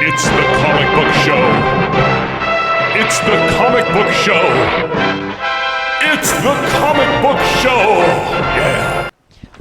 It's the comic book show. It's the comic book show. It's the comic book show. Yeah.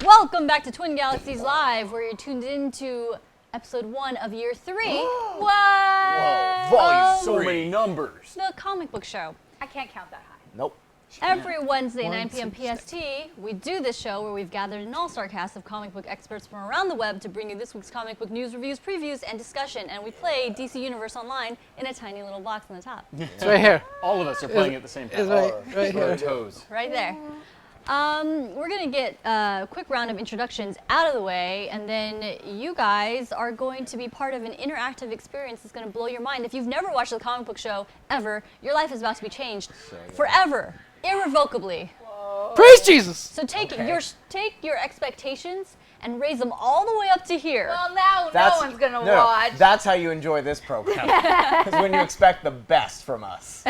Welcome back to Twin Galaxies Live, where you're tuned into episode 1 of year 3. What? Whoa, volume 3. So many numbers. The comic book show. I can't count that high. Nope. Every Wednesday, 9 p.m. PST, we do this show where we've gathered an all-star cast of comic book experts from around the web to bring you this week's comic book news, reviews, previews, and discussion. And we play DC Universe Online in a tiny little box on the top. It's right here. All of us are playing at the same time. It's right here. Toes. Right there. We're going to get a quick round of introductions out of the way, and then you guys are going to be part of an interactive experience that's going to blow your mind. If you've never watched the comic book show ever, your life is about to be changed forever, irrevocably. Whoa. Praise Jesus! So take your expectations and raise them all the way up to here. Well, now no one's going to watch. That's how you enjoy this program. Because when you expect the best from us.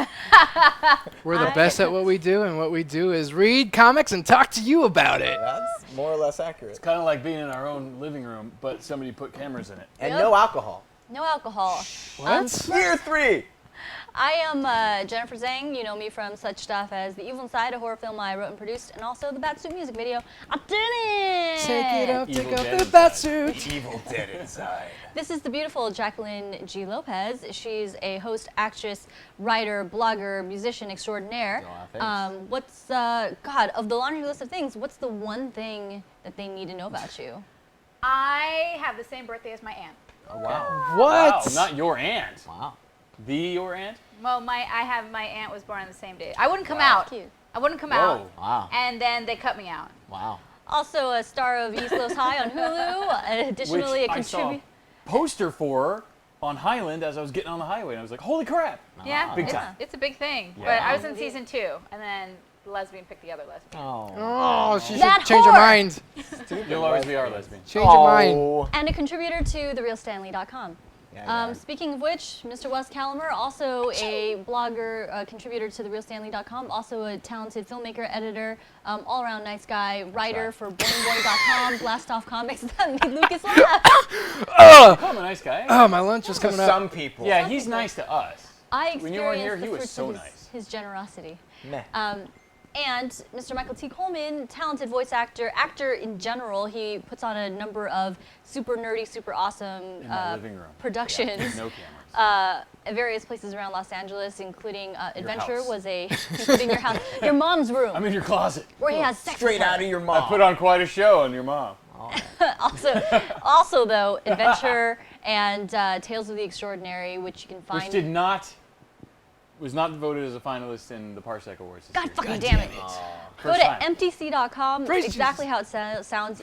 We're the best at what we do, and what we do is read comics and talk to you about it. That's more or less accurate. It's kind of like being in our own living room, but somebody put cameras in it. And no alcohol. No alcohol. What? Year 3! I am Jennifer Zhang. You know me from such stuff as The Evil Inside, a horror film I wrote and produced, and also the Batsuit music video. I did it! Take it up, Evil take dead off the inside. batsuit. Evil dead inside. This is the beautiful Jacqueline G. Lopez. She's a host, actress, writer, blogger, musician extraordinaire. What's, God, of the laundry list of things, what's the one thing that they need to know about you? I have the same birthday as my aunt. Oh, wow. What? Wow, not your aunt. Wow. Your aunt? Well, my aunt was born on the same day. I wouldn't come out. Cute. I wouldn't come out. Wow. And then they cut me out. Wow. Also a star of East Los High on Hulu. Additionally, Which a I saw contributor. poster for on Highland as I was getting on the highway, and I was like, holy crap. Yeah, Big it's, time. it's a big thing. Yeah. But I was in season 2, and then the lesbian picked the other lesbian. Oh. Oh, she should That change her whore! mind. You'll always be our lesbian. Change your mind. Oh. And a contributor to TheRealStanley.com. Yeah. Speaking of which, Mr. Wes Calimer, also a blogger, contributor to TheRealStanley.com, also a talented filmmaker, editor, all-around nice guy, writer for BoingBoing.com, Blast Off Comics. That made Lucas laugh. I'm a nice guy. Oh, my lunch is coming up. Some people. Yeah, he's nice to us. I When you weren't experienced here, the he was fruits so of nice. his generosity. Meh. And Mr. Michael T. Coleman, talented voice actor, actor in general. He puts on a number of super nerdy, super awesome In my living room. productions. No cameras. At various places around Los Angeles, including Adventure house. was including your house, your mom's room, I'm in your closet. where he has sex Straight with her. out of your I mom. put on quite a show on your mom. Also though, Adventure and Tales of the Extraordinary, which you can find. Which was not voted as a finalist in the Parsec Awards. this God year. fucking damn it. Go First to time. mtc.com, Praise exactly how it sounds,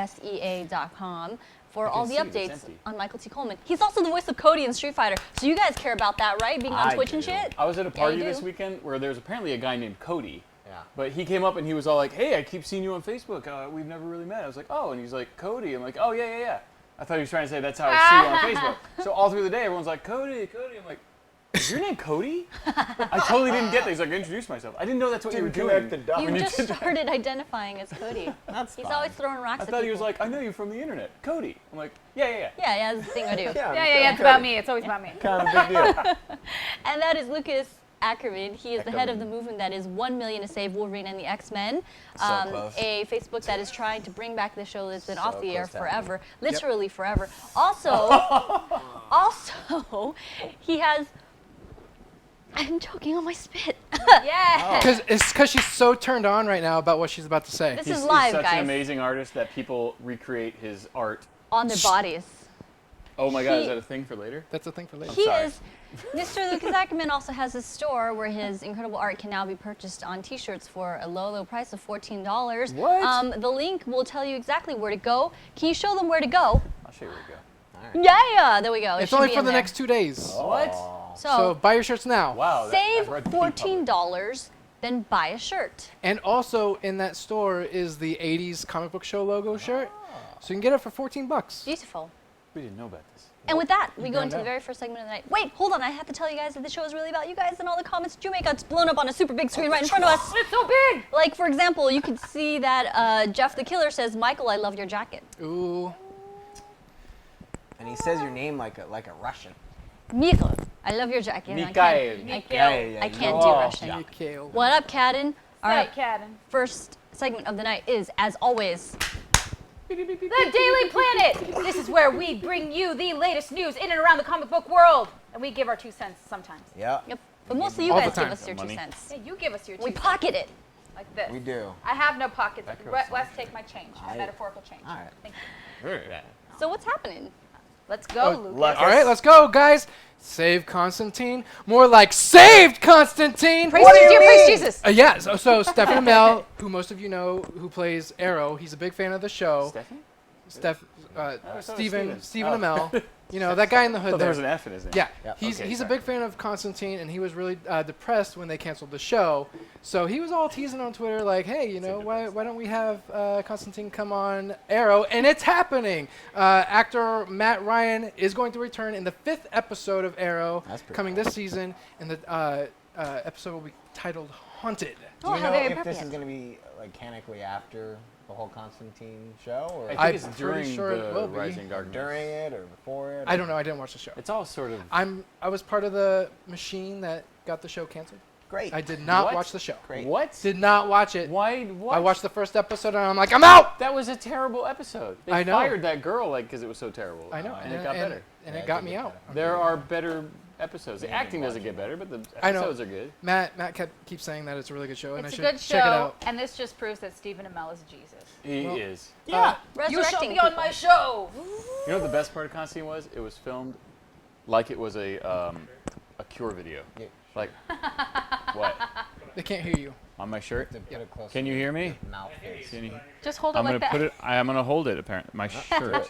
emptysea.com, for all the see it, it's updates empty. on Michael T. Coleman. He's also the voice of Cody in Street Fighter, so you guys care about that, right? Being on I Twitch and do. shit? I was at a Yeah, party you this do. weekend where there was apparently a guy named Cody. Yeah. But he came up and he was all like, hey, I keep seeing you on Facebook. We've never really met. I was like, oh. And he's like, Cody. I'm like, oh, yeah. I thought he was trying to say that's how I see you on Facebook. So all through the day, everyone's like, Cody. I'm like, is your name Cody? I totally didn't get that. He's like, introduce myself. I didn't know that's what you were Didn't doing. connect the dots. You when you just did that. started identifying as Cody. That's He's fine. always throwing rocks I at thought he was people. like, I know you from the internet. Cody. I'm like, yeah. Yeah, that's the thing I do. Yeah, it's about me. It's always about me. Kind of a big deal. And that is Lucas Ackerman. He is the head of Ackerman. the movement that is 1 million to save Wolverine and the X-Men. close. A Facebook that is trying to bring back the show that's been off the air close to forever, literally forever. Also, he has. I'm choking on my spit. Yeah. Because she's so turned on right now about what she's about to say. This He's is live, such guys. an amazing artist that people recreate his art. On their bodies. Oh my God, He- is that a thing for later? That's a thing for later. He sorry. is. Mr. Lucas Ackerman also has a store where his incredible art can now be purchased on T-shirts for a low price of $14. What? The link will tell you exactly where to go. Can you show them where to go? I'll show you where to go. Yeah, there we go. It It's should only be for in the there. next 2 days. What? So buy your shirts now. Wow. Save I've read the public. $14, then buy a shirt. And also in that store is the 80s comic book show logo shirt. So you can get it for $14. Beautiful. We didn't know about this. And with that, we go found into the out. very first segment of the night. Wait, hold on. I have to tell you guys that the show is really about you guys and all the comments that you make. It's blown up on a super big screen right in front of us. It's so big. Like, for example, you can see that Jeff the Killer says, Michael, I love your jacket. Ooh. And he says your name like a Russian. Mikhail. I love your jacket. Mikhail. I can't do Oh, Russian. Mikhail. What up, Cadden? All right. Cadden. First segment of the night is, as always, The Daily Planet! This is where we bring you the latest news in and around the comic book world. And we give our 2 cents sometimes. Yeah. Yep. But mostly you All guys the give time. us your 2 Money. cents. Yeah, you give us your 2 We cents. pocket it. Like this. We do. I have no pockets. That girl's Wes, take my change. My I- metaphorical change. All right. Thank you. So what's happening? Let's go, Oh, Lucas. All right, let's go, guys. Save Constantine. More like saved Constantine. Praise praise Jesus. Yeah, so Stephen Amell, who most of you know, who plays Arrow, he's a big fan of the show. Stephanie? Stephen Steven. Amell. You know, that guy in the I hood thought there there. was an F in his name. Yeah, Yep. he's Okay, a sorry. big fan of Constantine, and he was really depressed when they canceled the show. So he was all teasing on Twitter like, "Hey, you know, why don't we have Constantine come on Arrow?" And it's happening. Actor Matt Ryan is going to return in the 5th episode of Arrow, That's pretty coming this season, and the episode will be titled "Haunted." Oh, Do you how know very if this appropriate. is going to be like canonically after the whole Constantine show, or I think I'm it's pretty during sure it will the be. Rising Darkness. during it, or before it? I don't know. I didn't watch the show. It's all sort of. I was part of the machine that got the show canceled. Great. I did not What? watch the show. Great. What? Did not watch it. Why? What? I watched the first episode and I'm like, I'm out. That was a terrible episode. They I know. fired that girl because it was so terrible. I know, and it got better. and Yeah, it it got did me get out. better. There are better episodes. The Yeah, acting watch doesn't get it. better, but the I know. episodes are good. Matt keeps saying that it's a really good show, and It's I a should good check it show, out. and this just proves that Stephen Amell is Jesus. He Well- is. Yeah. You shall Resurrecting be on people. my show. You know what the best part of Constantine was? It was filmed like it was a Cure video. Yeah. Like what? They can't hear you. On my shirt? To put it closer Can you to hear me? your mouth face. Can you, Just hold it I'm like gonna that. put it. I'm gonna hold it. Apparently, my shirt.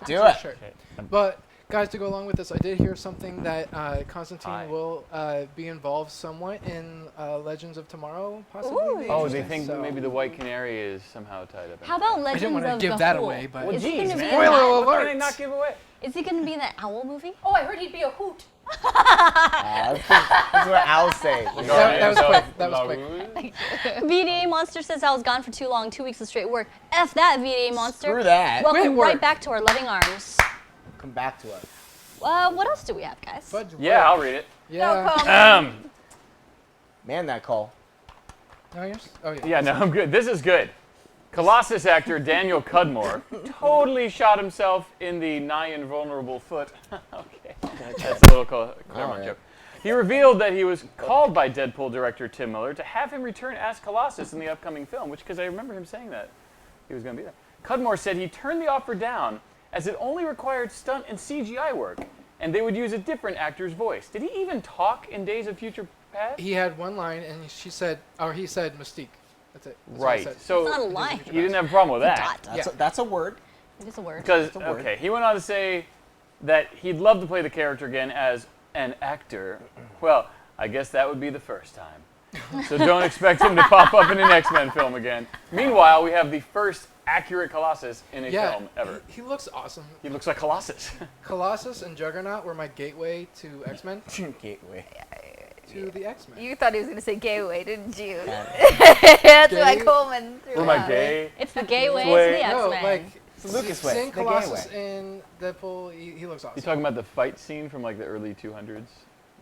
Do it. Sure. Okay. But guys, to go along with this, I did hear something that Constantine Hi. will be involved somewhat in Legends of Tomorrow, possibly. Ooh. Be Oh, they interesting. think So- maybe the White Canary is somehow tied up. in How it. about I Legends didn't want to of give the that Fool? away, but Well, Is he geez, gonna be man. Spoiler in that? alert. What can I not give away? Is he going to be in that owl movie? Oh, I heard he'd be a hoot. That's what I'll say. That was quick. That was quick. VDA Monster says I was gone for too long, 2 weeks of straight work. F that, VDA Monster. Screw that. Welcome Great work. right back to our loving arms. Come back to us. What else do we have, guys? But Yeah, I'll read it. yeah. Man, that call. Oh yes. Oh yeah. Yeah, no, I'm good. This is good. Colossus actor Daniel Cudmore totally shot himself in the nigh invulnerable foot. Okay, that's a little Claremont right. joke. He revealed that he was called by Deadpool director Tim Miller to have him return as Colossus in the upcoming film, which, because I remember him saying that he was going to be there. Cudmore said he turned the offer down as it only required stunt and CGI work, and they would use a different actor's voice. Did he even talk in Days of Future Past? He had one line, and he said Mystique. That's it. That's what he Right. said. So It's not a line. he didn't have a problem with that. Dot. That's a word. It is a word. Because, a word. okay, he went on to say that he'd love to play the character again as an actor. Well, I guess that would be the first time. So don't expect him to pop up in an X-Men film again. Meanwhile, we have the first accurate Colossus in a Yeah. film ever. He looks awesome. He looks like Colossus. Colossus and Juggernaut were my gateway to X-Men. Gateway. To the X-Men. You thought he was going to say gateway, didn't you? Yeah. That's Gay? why Coleman threw Or it my out. gay. It's the gateway to Way. the No, X-Men. like It's the Lucas way. seeing The gay Colossus way. in Deadpool, he looks awesome. You talking about the fight scene from like the early 200s?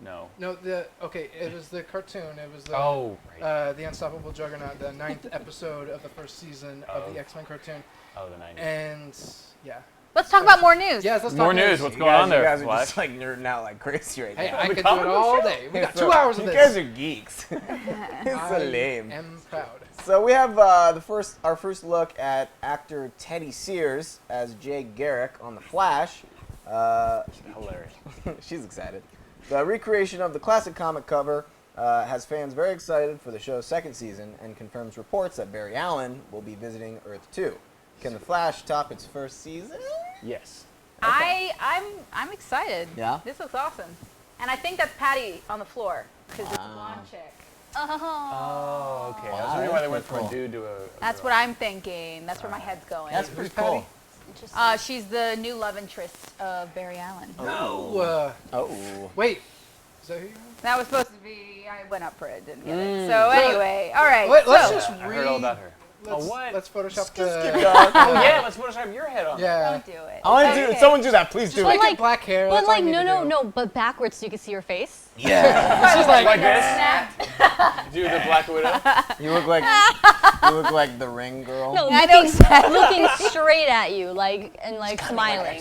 No. No, it was the cartoon. It was the Oh, right. the Unstoppable Juggernaut, the 9th episode of the first season of Oh. the X-Men cartoon, Oh, the 90s. and yeah. Let's talk about more news. Yes, let's More talk news. What's You going guys, on there, You guys are Flash? just like nerding out like crazy right Hey, now. I The could do comic it book all show? day. We got 2 hours of You this. guys are geeks. It's so I lame. am proud. So we have our first look at actor Teddy Sears as Jay Garrick on The Flash. Hilarious. She's excited. The recreation of the classic comic cover has fans very excited for the show's second season and confirms reports that Barry Allen will be visiting Earth 2. Can The Flash top its first season? Yes. I'm excited. Yeah? This looks awesome. And I think that's Patty on the floor because it's a blonde chick. Oh, okay. I was Wow, wondering why they that's went from a pretty dude to a That's what I'm thinking. That's where my head's going. That's pretty cool. Interesting. She's the new love interest of Barry Allen. No. Oh. Wait. Is that who you are? That was supposed to be. I went up for it, didn't get it. So anyway, all right. Let's so, just I heard all about her. let's Photoshop Skip, the. dog. Oh yeah, let's Photoshop your head on. Yeah. Don't do it. I want to do. Someone do that, please do Just it. make it black hair. But that's all like, you need to do. no, but backwards so you can see your face. Yeah. It's just Like this. Snap. Do the Black Widow. You look like the Ring girl. No, I know exactly. looking straight at you, like and like smiling.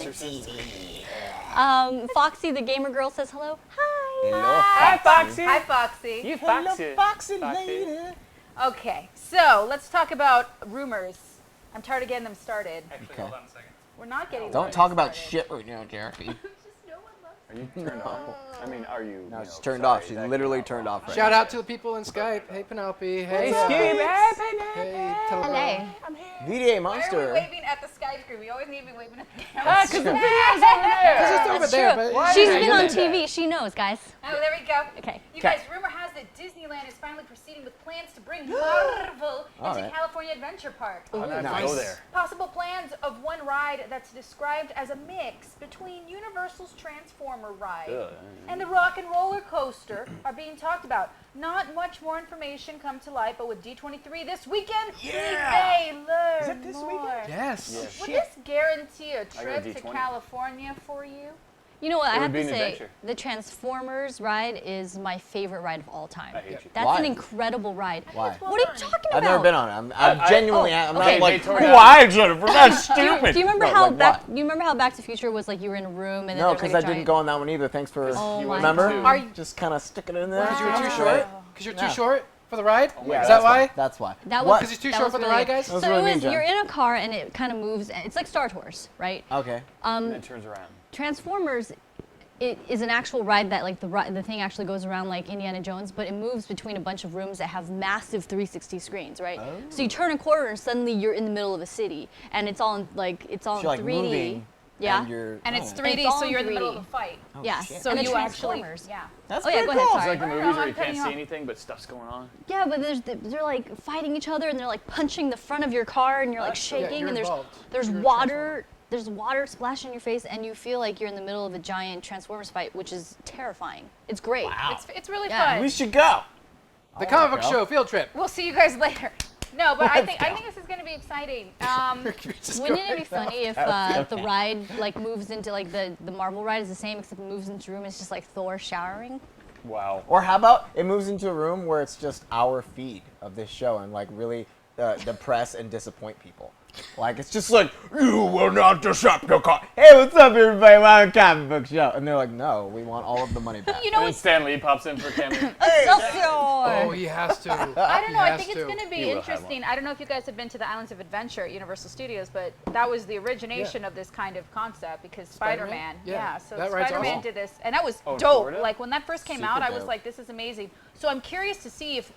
Foxy the gamer girl says hello. Hi. Hello, Hi, Foxy. Hi, Foxy. You Hello, Foxy. Foxy lady. Okay, so let's talk about rumors. I'm tired of getting them started. Okay. Hold on a second. We're not getting Don't them talk about started. shit right now, Jackie. Are you turned off? I mean, are you? No, you she's know, turned sorry, off. She that literally came out turned wrong. off. Right Shout out to the people in Skype. Hey Penelope. Hey Skip. Hey Telegram. Hello. VDA Why are we Monster. waving at the Skype screen? We always need to be waving at the Because camera. the video's over there. It's over there, but She's yeah, been you on did that. TV. She knows, guys. Oh, there we go. Okay. You Okay. guys, rumor has it Disneyland is finally proceeding with plans to bring Marvel into Alright. California Adventure Park. I'm gonna have to Nice. go there. Possible plans of one ride that's described as a mix between Universal's Transformer ride Ugh. and the Rock and Roller Coaster are being talked about. Not much more information come to light, but with D23 this weekend, we may learn Is it this more. weekend? Yes. Yes. Would this guarantee a got trip to D20. California for you? You know what? I It have would to be an say, adventure. the Transformers ride is my favorite ride of all time. I hate you. That's Why? an incredible ride. Why? What are you talking about? I've never been on it. I'm genuinely. I'm okay, not like. they tore it Why, Jennifer? That's Do you, stupid. do you remember No, how like back? what? You remember how Back to the Future was like you were in a room and then No, there was because like I a didn't giant- go on that one either. Thanks for. Oh You my went Remember? to- Are you- Just kind of sticking it in there. Because you were too short? Because you're too Yeah. short for the ride? Yeah, Is that's that why? That's why. That What? was Because you're too that short was for the really ride, good. guys? Those So were it me, was Jen. you're in a car and it kind of moves. And it's like Star Tours, right? Okay. And it turns around. Transformers, it is an actual ride that like the thing actually goes around like Indiana Jones, but it moves between a bunch of rooms that have massive 360 screens, right? So you turn a corner and suddenly you're in the middle of a city, and it's all in, like it's all So you're like in 3D. moving. Yeah. And, you're, And it's oh. 3D, It's all so in you're in the middle 3D. of a fight. Oh, Yeah. shit. So and the you actually, Transformers. yeah. That's Oh, yeah, pretty go ahead, cool. sorry. It's like the No, movies where I'm you cutting can't you see off. anything, but stuff's going on. Yeah, but they're like fighting each other and they're like punching the front of your car and you're like shaking you're and involved. there's You're a water. There's water splashing in your face and you feel like you're in the middle of a giant Transformers fight, which is terrifying. It's great. Wow. It's really Yeah. fun. We should go. The comic book go. show field trip. We'll see you guys later. No, but I Let's think go. this is going to be exciting. Wouldn't it be funny if the ride like moves into like the Marvel ride is the same except it moves into a room, it's just like Thor showering? Wow. Or how about it moves into a room where it's just our feed of this show and like really depress and disappoint people. Like it's just like, you will not disrupt your car. Hey, what's up, everybody? Welcome to Comic Book Show. And they're like, no, we want all of the money back. You know And then what's Stan Lee pops in for cameo. Oh, he has to. I don't know. I think it's going to He be will have interesting. I don't know if you guys have been to the Islands of Adventure at Universal Studios, but that was the origination of this kind of concept because Spider-Man? Spider-Man. Yeah, So that ride's Spider-Man awesome. did this, and that was Oh, in dope. Florida? Like when that first came Super out, I was dope. like, this is amazing. So I'm curious to see if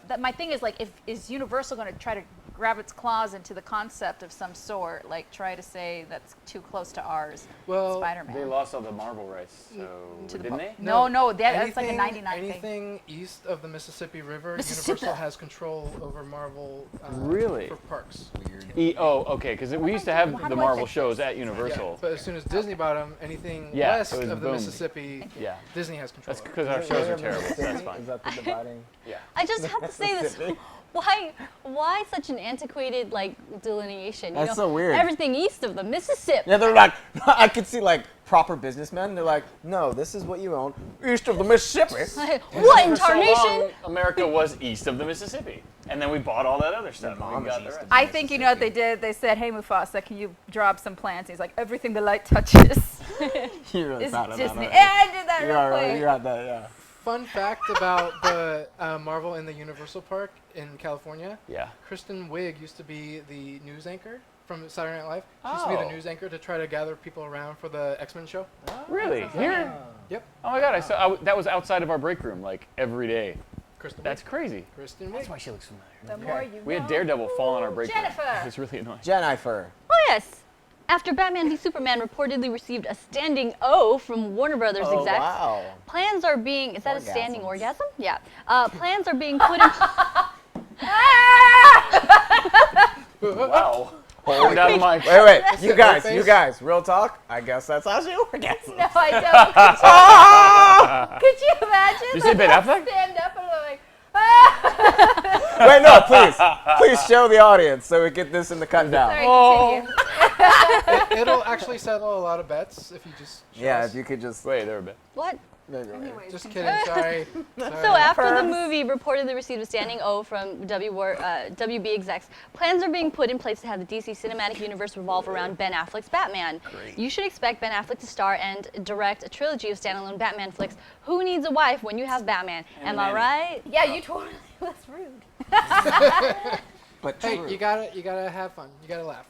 that my thing is like, is Universal going to try to grab its claws into the concept of some sort, like try to say that's too close to ours? Well, Spider-Man. They lost all the Marvel rights, so didn't they? No, that's like a 99 thing. Anything east of the Mississippi River, Mississippi. Universal has control over Marvel Really? for parks. Weird. Okay, because we used to have How the do I Marvel fix shows this? at Universal. But as soon as Disney bought them, anything Yeah, west it was of the boomed. Mississippi, Yeah. Disney has control. That's over. because our shows are terrible. So that's fine. Is that the dividing? Yeah. I just have to say this. Why such an antiquated like delineation? You That's know, so weird. Everything east of the Mississippi. Yeah, they're like, I could see like proper businessmen. They're like, no, this is what you own east of the Mississippi. What in For so tarnation? long, America was east of the Mississippi, and then we bought all that other stuff. and we Mama's got the east rest. of the I think you know what they did. They said, "Hey Mufasa, can you drop some plants?" He's like, "Everything the light touches You're really is proud of that, Disney." aren't Yeah, you? I did that You are real right. quick. You're at that, yeah. Fun fact about the Marvel in the Universal Park in California. Yeah. Kristen Wiig used to be the news anchor from Saturday Night Live. She used to be the Oh. news anchor to try to gather people around for the X-Men show. Really? Here? Yep. Oh my God! That was outside of our break room, like every day. Kristen That's Wiig. crazy. Kristen Wiig. That's why she looks familiar. The more you We had know. Daredevil fall on our break Jennifer! room. It was really annoying. Jennifer. Oh yes. After Batman v Superman reportedly received a standing O from Warner Brothers Oh, execs, wow. plans are being is that a standing Orgasms. orgasm? Yeah. Plans are being put in. Wow. Hold down the mic. Wait, you face. guys, real talk? I guess that's how she orgasms. No, I don't. Could you imagine? You say Ben Affleck? Stand up and like, ah! Wait, no, please show the audience so we get this in the cut down. Sorry, continue. It'll actually settle a lot of bets if you just. Show Yeah, us. if you could just. Wait, there a bit. What? Anyways, Just kidding. Sorry. So after the movie reportedly received a standing O from WB execs, plans are being put in place to have the DC Cinematic Universe revolve around Ben Affleck's Batman. Great. You should expect Ben Affleck to star and direct a trilogy of standalone Batman flicks. Who needs a wife when you have Batman? Am I right? Yeah, you totally. That's rude. But Hey, true. you gotta have fun. You gotta laugh.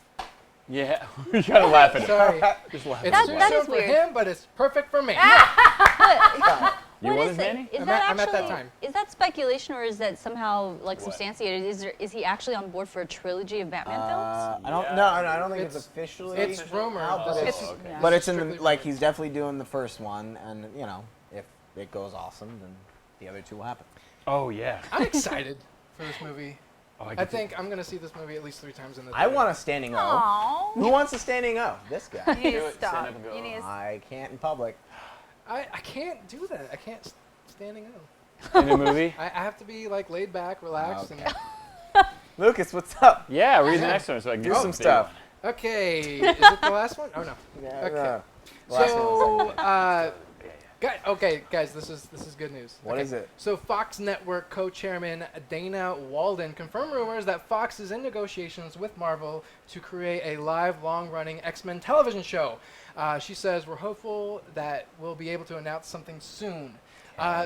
Yeah, you gotta laugh at it. Sorry. Just laugh. It's That- too that soon is for weird. him, but it's perfect for me. You What want is his it? Manny? Is I'm that at- I'm at that actually- time. Is that speculation or is that somehow like What? substantiated? Is he actually on board for a trilogy of Batman films? I don't. No, I don't think it's officially. It's rumored. out, but but it's, okay. yeah. but it's in the Strictly like rumored. he's definitely doing the first one, and if it goes awesome, then the other two will happen. Oh yeah. I'm excited for this movie. Oh, I think I'm gonna see this movie at least 3 times in the. I want a standing O. Aww. Who wants a standing O? This guy. You need Do to it, stop. stand up and go, You need to I can't in public. I can't do that. I can't standing up. in a movie. I have to be like laid back, relaxed, Okay. and Lucas, what's up? Yeah, read the next one so I can Do get some big stuff. one. okay. Is it the last one? Oh no. Yeah, Okay. no. Last one. So, guys, this is good news. What Okay. is it? So Fox Network co-chairman Dana Walden confirmed rumors that Fox is in negotiations with Marvel to create a live, long-running X-Men television show. She says, we're hopeful that we'll be able to announce something soon.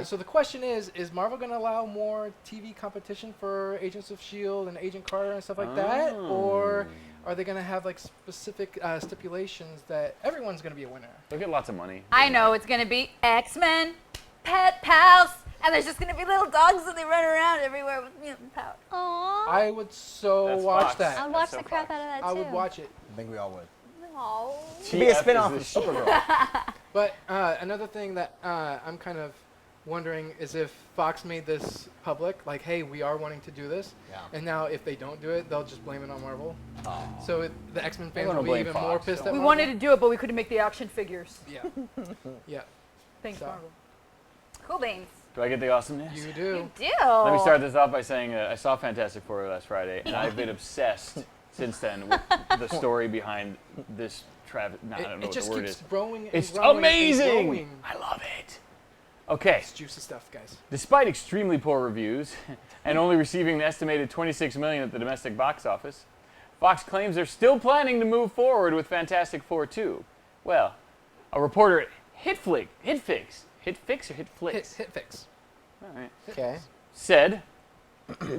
So the question is Marvel going to allow more TV competition for Agents of S.H.I.E.L.D. and Agent Carter and stuff like that? Or are they going to have like specific stipulations that everyone's going to be a winner? They'll get lots of money. I know it's gonna be X-Men, pet pals, and there's just gonna be little dogs and they run around everywhere with mutant power. Aww. I would so That's watch Fox. that. I'd watch so the crap Fox. out of that too. I would watch it. I think we all would. Aww. It'd be a TF spin-off of is the Supergirl. But another thing that I'm kind of wondering is if Fox made this public, like, hey, we are wanting to do this, Yeah. and now if they don't do it, they'll just blame it on Marvel. So the X-Men fans wanna will be blame even Fox, more pissed don't at We Marvel. wanted to do it, but we couldn't make the action figures. Yeah. Yeah. Thanks, So. Marvel. Cool beans. Do I get the awesomeness? You You do. do. Let me start this off by saying I saw Fantastic Four last Friday, and I've been obsessed since then with the story behind this Travis. No, I don't know It what just the word keeps is. growing and It's growing and amazing. growing. I love it. Okay. It's juicy stuff, guys. Despite extremely poor reviews and only receiving an estimated $26 million at the domestic box office, Fox claims they're still planning to move forward with Fantastic Four 2. Well, a reporter at Hitflix All right. Okay. Said,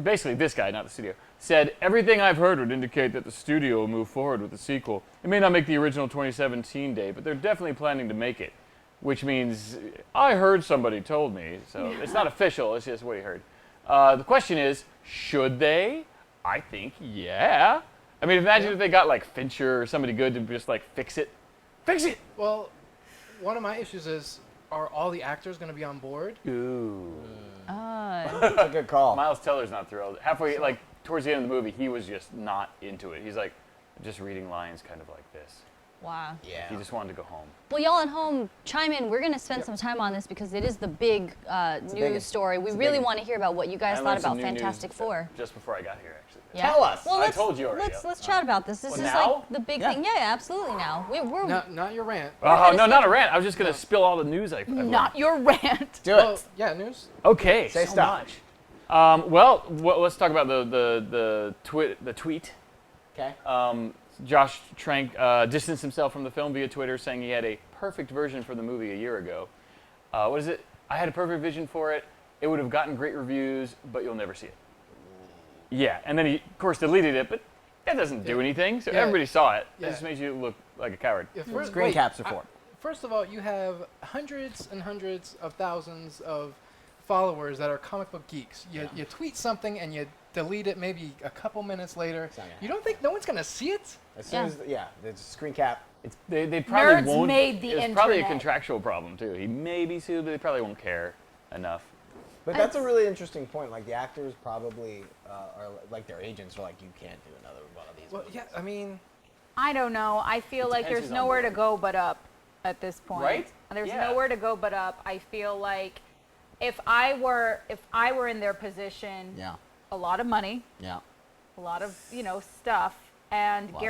basically this guy, not the studio, said, everything I've heard would indicate that the studio will move forward with the sequel. It may not make the original 2017 date, but they're definitely planning to make it, which means I heard somebody told me, so it's not official, it's just what he heard. The question is, should they? I think, yeah. I mean, imagine if they got like Fincher or somebody good to just like fix it. Fix it! Well, one of my issues is, are all the actors going to be on board? Ooh. That's a good call. Miles Teller's not thrilled. Halfway, like, towards the end of the movie, he was just not into it. He's like, just reading lines kind of like this. Wow. Yeah. He just wanted to go home. Well, y'all at home, chime in. We're going to spend some time on this because it is the big news biggest- story. We it's the really biggest. want to hear about what you guys I thought learned some about new news Fantastic Four. Just before I got here, actually. Yeah? Tell us. Well, I let's, told you already. Let's chat about this. This Well, is now? like the big Yeah. thing. Yeah, absolutely. Now we're Not your rant. Oh, gonna no, say- not a rant. I was just going to spill all the news I've learned. Not your rant. Do it. Well, yeah, news. Okay, Say so stop. much. Well, let's talk about the tweet. Okay. Josh Trank distanced himself from the film via Twitter, saying he had a perfect version for the movie a year ago. What is it? I had a perfect vision for it. It would have gotten great reviews, but you'll never see it. Yeah, and then he, of course, deleted it, but that doesn't do anything. So Yeah. everybody saw it. Yeah. It just makes you look like a coward. Yeah, Screen caps are for. First of all, you have hundreds and hundreds of thousands of followers that are comic book geeks. You tweet something and you delete it maybe a couple minutes later. not gonna You don't think no one's going to see it? As soon as there's a screen cap. They probably Nerds won't. made the it's probably a internet. contractual problem too. He may be sued, but they probably won't care enough. But that's a really interesting point. Like the actors probably are like their agents are like, you can't do another one of these. Well, movies." yeah, I mean, I don't know. I feel like depends there's who's on nowhere to board. go but up at this point. Right? There's Yeah. nowhere to go but up. I feel like if I were in their position, Yeah. a lot of money, Yeah. a lot of stuff, and of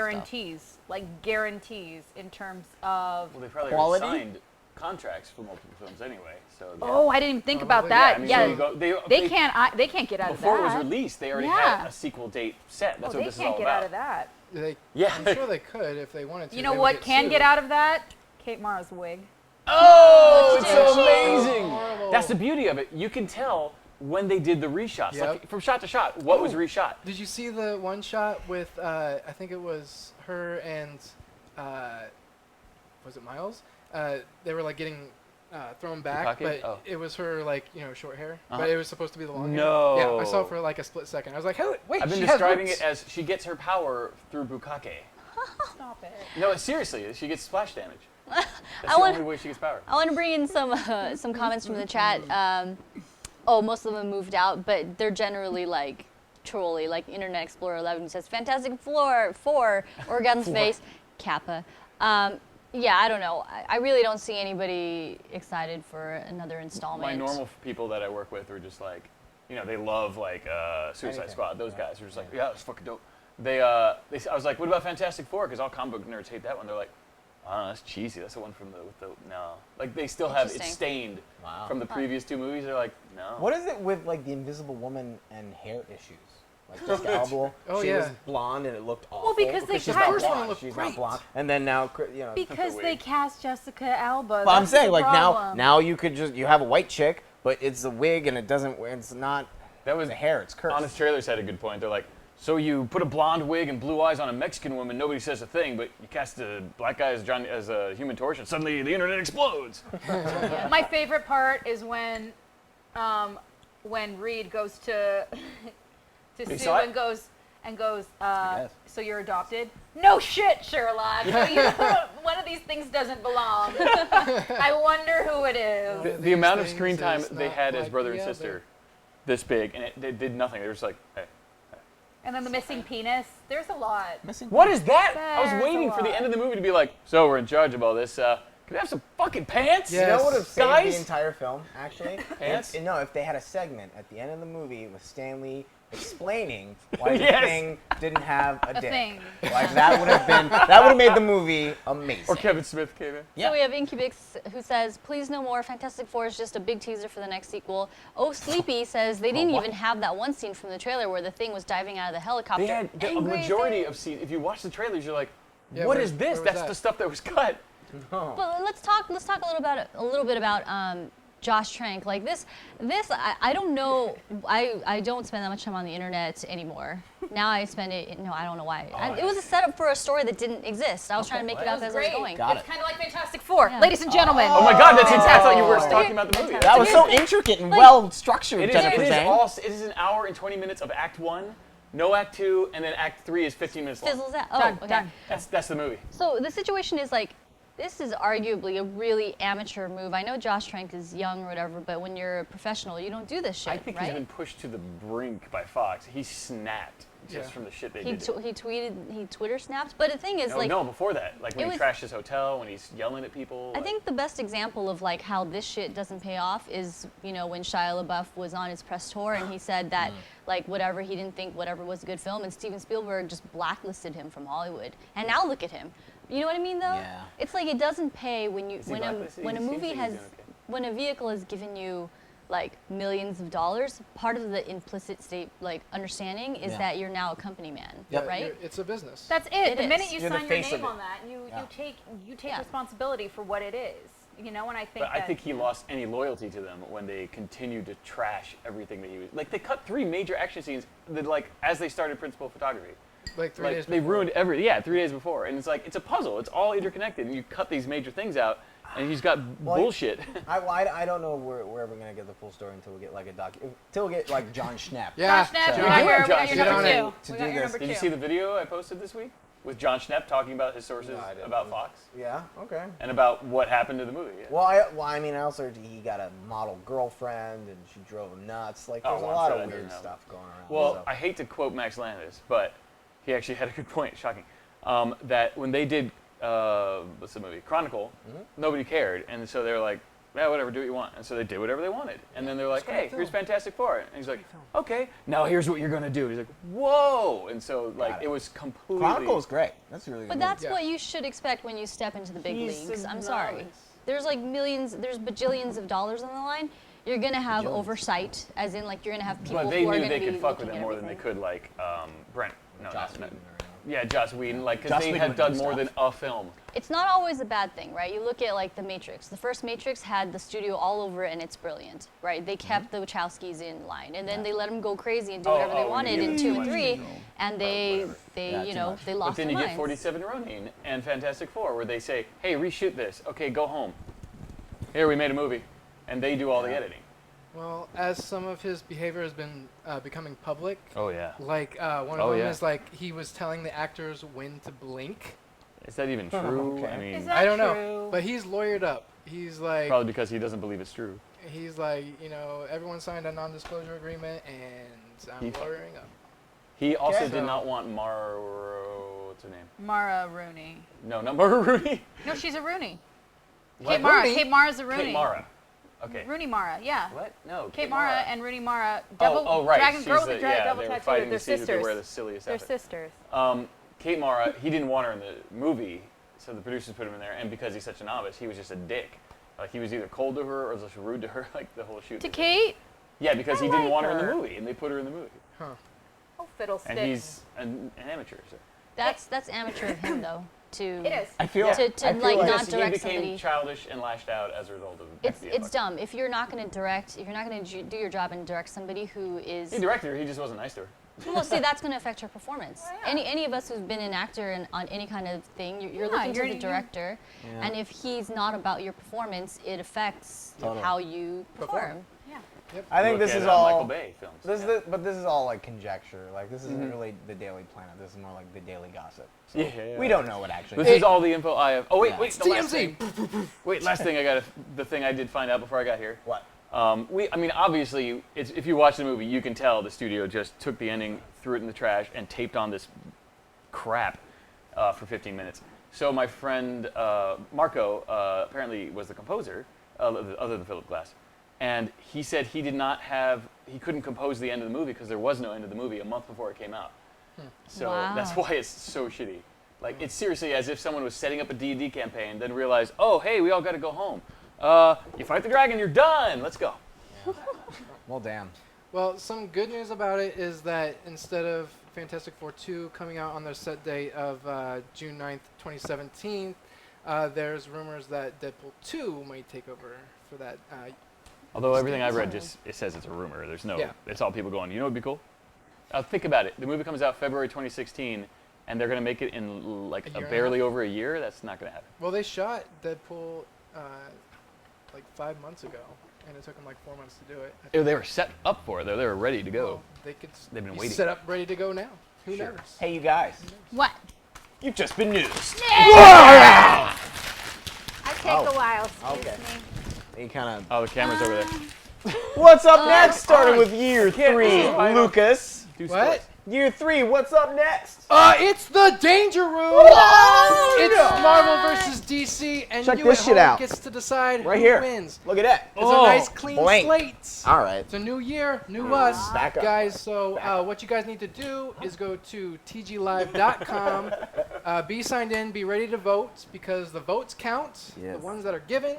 guarantees, in terms of. Well, they probably Quality? already signed contracts for multiple films anyway. So yeah. Oh, I didn't even think about really? that. I Yeah, mean, so they can't get out of that. Before it was released, they already had a sequel date set. That's Oh, what they this is can't all get about. out of that. I'm sure they could if they wanted to. You know They would what get can sued. get out of that? Kate Mara's wig. Oh, it's That's so amazing. horrible. That's the beauty of it. You can tell when they did the reshots, Yep. like from shot to shot, what was reshot. Did you see the one shot with I think it was her and was it Miles? They were like getting thrown back, Bukake? but Oh. it was her like short hair, Uh-huh. but it was supposed to be the long hair. No. Yeah, I saw it for like a split second. I was like, hey, wait, I've been she has describing roots. it as she gets her power through bukake. Stop it. No, seriously, she gets splash damage. That's I the want- only way she gets power. I want to bring in some comments from the chat. Most of them moved out, but they're generally like trolly, like Internet Explorer 11 says, Fantastic Four, Orgasm's face, Kappa. Yeah, I don't know. I really don't see anybody excited for another installment. My normal people that I work with are just like, they love like Suicide Anything. Squad. Those guys are just like, yeah, it's fucking dope. I was like, what about Fantastic Four? Because all comic book nerds hate that one. They're like, I don't know, that's cheesy. That's the one no. Like they still have it Interesting. stained Wow. from the previous two movies. They're like, no. What is it with like the Invisible Woman and hair issues? Like Jessica Alba, Oh, she yeah. was blonde and it looked awful. Well, because they she's cast- not First one blonde. looked She's great. not blonde. And then now, Because the they wig. cast Jessica Alba. But I'm That's saying the like problem. now you could you have a white chick, but it's a wig and it's not That was the hair. It's cursed. Honest Trailers had a good point. They're like, so you put a blonde wig and blue eyes on a Mexican woman, nobody says a thing, but you cast a black guy as a Human Torch, and suddenly the internet explodes. My favorite part is when Reed goes to Sue saw it? and goes. guess. So you're adopted? No shit, Sherlock. One of these things doesn't belong. I wonder who it is. The amount of things screen time is they not had as like brother the and other. sister, this big, and they did nothing. They were just like, hey. And then the missing penis. There's a lot. What is that? I was There's waiting a for the lot. end of the movie to be like, so we're in charge of all this. Can we have some fucking pants? Yeah. You know what would have saved Guys? the entire film, actually? Pants? If they had a segment at the end of the movie with Stanley explaining why Yes. the thing didn't have a dick. thing. Like that would have made the movie amazing. Or Kevin Smith came in. Yeah. So we have Incubix who says, please no more. Fantastic Four is just a big teaser for the next sequel. Oh, Sleepy says they didn't what? even have that one scene from the trailer where the thing was diving out of the helicopter. They had a Angry majority thing. of scenes. If you watch the trailers, you're like, Yeah, what where- is this? where was That's that? the stuff that was cut. But let's talk a little bit about Josh Trank. Like this I don't know. I don't spend that much time on the internet anymore. Now I spend it. No, I don't know why. It was a setup for a story that didn't exist. I was trying to make it up as I was going. Got It's it. kind of like Fantastic Four. Yeah. Ladies and gentlemen. Oh my God, that's I thought you were talking about the movie. Fantastic. That was so intricate and well structured, It is, Jennifer it, is Zane. all, it is an hour and 20 minutes of Act 1, no Act 2, and then Act 3 is 15 minutes long. Fizzles out. Oh, Done, okay. done. That's the movie. So the situation is like, this is arguably a really amateur move. I know Josh Trank is young or whatever, but when you're a professional, you don't do this shit, I think right? he's been pushed to the brink by Fox. He snapped just Yeah. from the shit they He did. he Twitter snapped. But the thing is, No, like, no, before that, like when it he was- trashed his hotel, when he's yelling at people. I like- think the best example of like how this shit doesn't pay off is, when Shia LaBeouf was on his press tour and he said that like whatever he didn't think whatever was a good film, and Steven Spielberg just blacklisted him from Hollywood. And now look at him. You know what I mean though? Yeah. It's like it doesn't pay when he when blacklisted? a He seems movie like he's has doing okay. when a vehicle has given you like millions of dollars. Part of the implicit state like understanding is Yeah. that you're now a company man, Yep. right? It's a business. That's it. It The is. minute you You're the sign your face of name it. on that, you take Yeah. responsibility for what it is. And I think But I think he lost any loyalty to them when they continued to trash everything that he was. Like they cut 3 major action scenes that, like, as they started principal photography. like 3 Like days they before. ruined 3 days before, and it's like it's a puzzle. It's all interconnected, and you cut these major things out, and he's got Well, bullshit. I don't know where we're gonna get the full story until we get like until we get like John Schnapp. Yeah. Josh Knapp, So- we got your Josh, number get on two. it. We To got do your this. number Did you two. see the video I posted this week with John Schnapp talking about his sources No, I didn't. about Fox Yeah. Okay. and about what happened to the movie? Yeah. Well, I mean, I also heard he got a model girlfriend and she drove him nuts. Like, Oh, there's well, a I'm lot sure of that weird doesn't stuff going around. Well, so. I hate to quote Max Landis, but he actually had a good point. Shocking. That when they did what's the movie Chronicle, nobody cared, and so they were like, yeah, whatever, do what you want. And so they did whatever they wanted. And then they're like, hey, here's Fantastic Four. And he's like, okay, now here's what you're going to do. He's like, whoa. And so, like, it was completely... Chronicle is great. That's really good. But that's what you should expect when you step into the big leagues. I'm sorry. There's like millions, there's bajillions of dollars on the line. You're going to have oversight, as in, like, you're going to have people But who they are knew going to they be could fuck with looking him at more than they everything. could, like, Brent. No, Joss not Whedon. Yeah, Joss Whedon, like, because Joss they Whedon had would done do more stuff. than a film. It's not always a bad thing, right? You look at like The Matrix. The first Matrix had the studio all over it, and it's brilliant, right? They kept the Wachowskis in line, and then they let them go crazy and do whatever they wanted in 2 and 3, and they you know, they But lost then their you get minds. 47 Ronin and Fantastic Four, where they say, hey, reshoot this. Okay, go home. Here, we made a movie. And they do all the editing. Well, as some of his behavior has been becoming public, Oh, yeah. like one of them is like he was telling the actors when to blink. Is that even true? Okay. I mean, Is that I don't true? know, but he's lawyered up. He's like, probably because he doesn't believe it's true. he's like, you know, everyone signed a non-disclosure agreement, and I'm He- lawyering up. He also Okay. did not want Mara, what's her name? Mara Rooney. No, not Mara Rooney. No, she's a Rooney. What? Kate Mara. Rooney? Kate Mara's a Rooney. Kate Mara. Okay. Rooney Mara, yeah. What? No. Kate Mara and Rooney Mara. Right. Dragon She's girl with the, the dragon yeah, double they were tattoo. fighting They're to see who could sisters. wear the silliest They're outfit. sisters. Kate Mara, he didn't want her in the movie, so the producers put him in there, and because he's such a novice, he was just a dick. Like, he was either cold to her or just rude to her, like, the whole shoot. To Kate? Yeah, because I he didn't like want her in the her. movie, and they put her in the movie. Oh, fiddlestick. And he's an amateur, so. That's amateur of him, though, to It is. I feel to I feel like not he direct became somebody. childish and lashed out as a result of It's dumb. If you're not going to direct, if you're not going to do your job and direct somebody who is He directed her, he just wasn't nice to her. well, see, that's going to affect her performance. Any of us who's been an actor and on any kind of thing, you're looking to the director, and if he's not about your performance, it affects Totally. how you perform. I think Look this at, is all Michael Bay films. but this is all like conjecture. Like this isn't really the Daily Planet. This is more like the Daily Gossip. So Yeah. we don't know what actually. This is all the info I have. Oh wait, Yeah. wait, the last TMZ. thing. Wait, last thing the thing I did find out before I got here. What? I mean, obviously, if you watch the movie, you can tell the studio just took the ending, threw it in the trash, and taped on this crap for 15 minutes. So my friend Marco apparently was the composer, other than Philip Glass, and he said he couldn't compose the end of the movie because there was no end of the movie a month before it came out. So Wow. that's why it's so shitty. Like, it's seriously as if someone was setting up a D&D campaign, then realized, oh, hey, we all got to go home. You fight the dragon, you're done. Let's go. Well, damn. Well, some good news about it is that instead of Fantastic Four 2 coming out on their set date of June 9th, 2017, there's rumors that Deadpool 2 might take over for that. Although everything I've read it says it's a rumor. There's no, it's all people going, you know what'd be cool? Think about it. The movie comes out February 2016, and they're going to make it in like A year and a barely over a year. That's not going to happen. Well, they shot Deadpool like 5 months ago, and it took them like 4 months to do it. They were set up for it, though. They were ready to go. Well, they could They've been be waiting. set up, ready to go now. Who Sure. knows? Hey, you guys. What? You've just been news. I take Oh. a while. Excuse Okay. me. You kind of. Oh, the camera's over there. What's up next? Starting with year 3, I don't- Lucas. Do What? sports. Year 3. What's up next? It's the Danger Room. It's Marvel versus DC, and Check you this at shit home out. gets to decide Right who here. wins. Look at that. It's a nice clean blank. slate. All right. It's a new year, new us, Back up. guys. So what you guys need to do is go to tglive.com, be signed in, be ready to vote because the votes count, Yes. the ones that are given.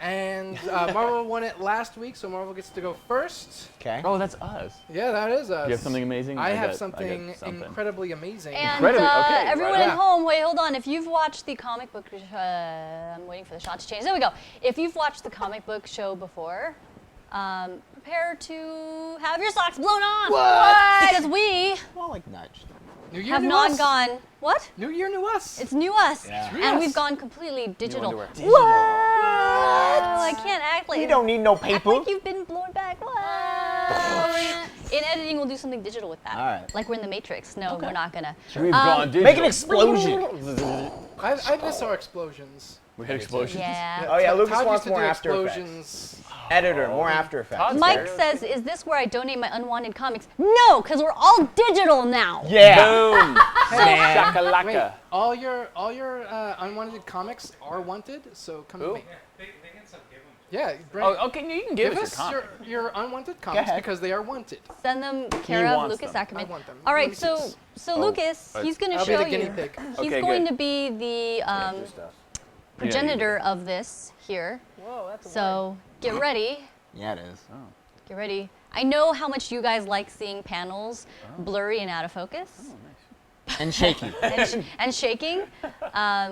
And Marvel won it last week, so Marvel gets to go first. Okay. Oh, that's us. Yeah, that is us. Do you have something amazing? I have got something incredibly amazing. And Incredibly- okay, everyone right at on. home, wait, hold on. If you've watched the comic book, I'm waiting for the shot to change. There we go. If you've watched the comic book show before, prepare to have your socks blown off. What? Because we Well, like nudged. New year, have new not us. gone. What? New year, new us. It's new us, Yeah. and we've gone completely digital. underwear. What? I can't act like We don't need no act paper. like you've been blown back. What? In editing, we'll do something digital with that. All right. Like we're in the Matrix. No, we're not gonna. We've gone digital. Make an explosion. I miss our explosions. We had explosions. Yeah. Oh, yeah, Todd Lucas used wants to more do After Effects. explosions. Editor, more After Effects. Todd's Mike there. says, "Is this where I donate my unwanted comics?" No, because we're all digital now. Yeah. Boom. Man. Shakalaka. Wait, all your unwanted comics are wanted, so come Who? to me. They can still give them to Yeah. Bring, Oh, okay. You can give us us your your, comment. your unwanted comments ahead. because they are wanted. Send them care of wants Lucas them. Ackerman. I want them. All right, Lucas. so Lucas, he's going to I'll be show the guinea you. pig. He's Okay, going good. to be the progenitor of this here. Whoa, that's a So get ready. Yeah, it is. Get ready. I know how much you guys like seeing panels blurry and out of focus And shaky. and shaking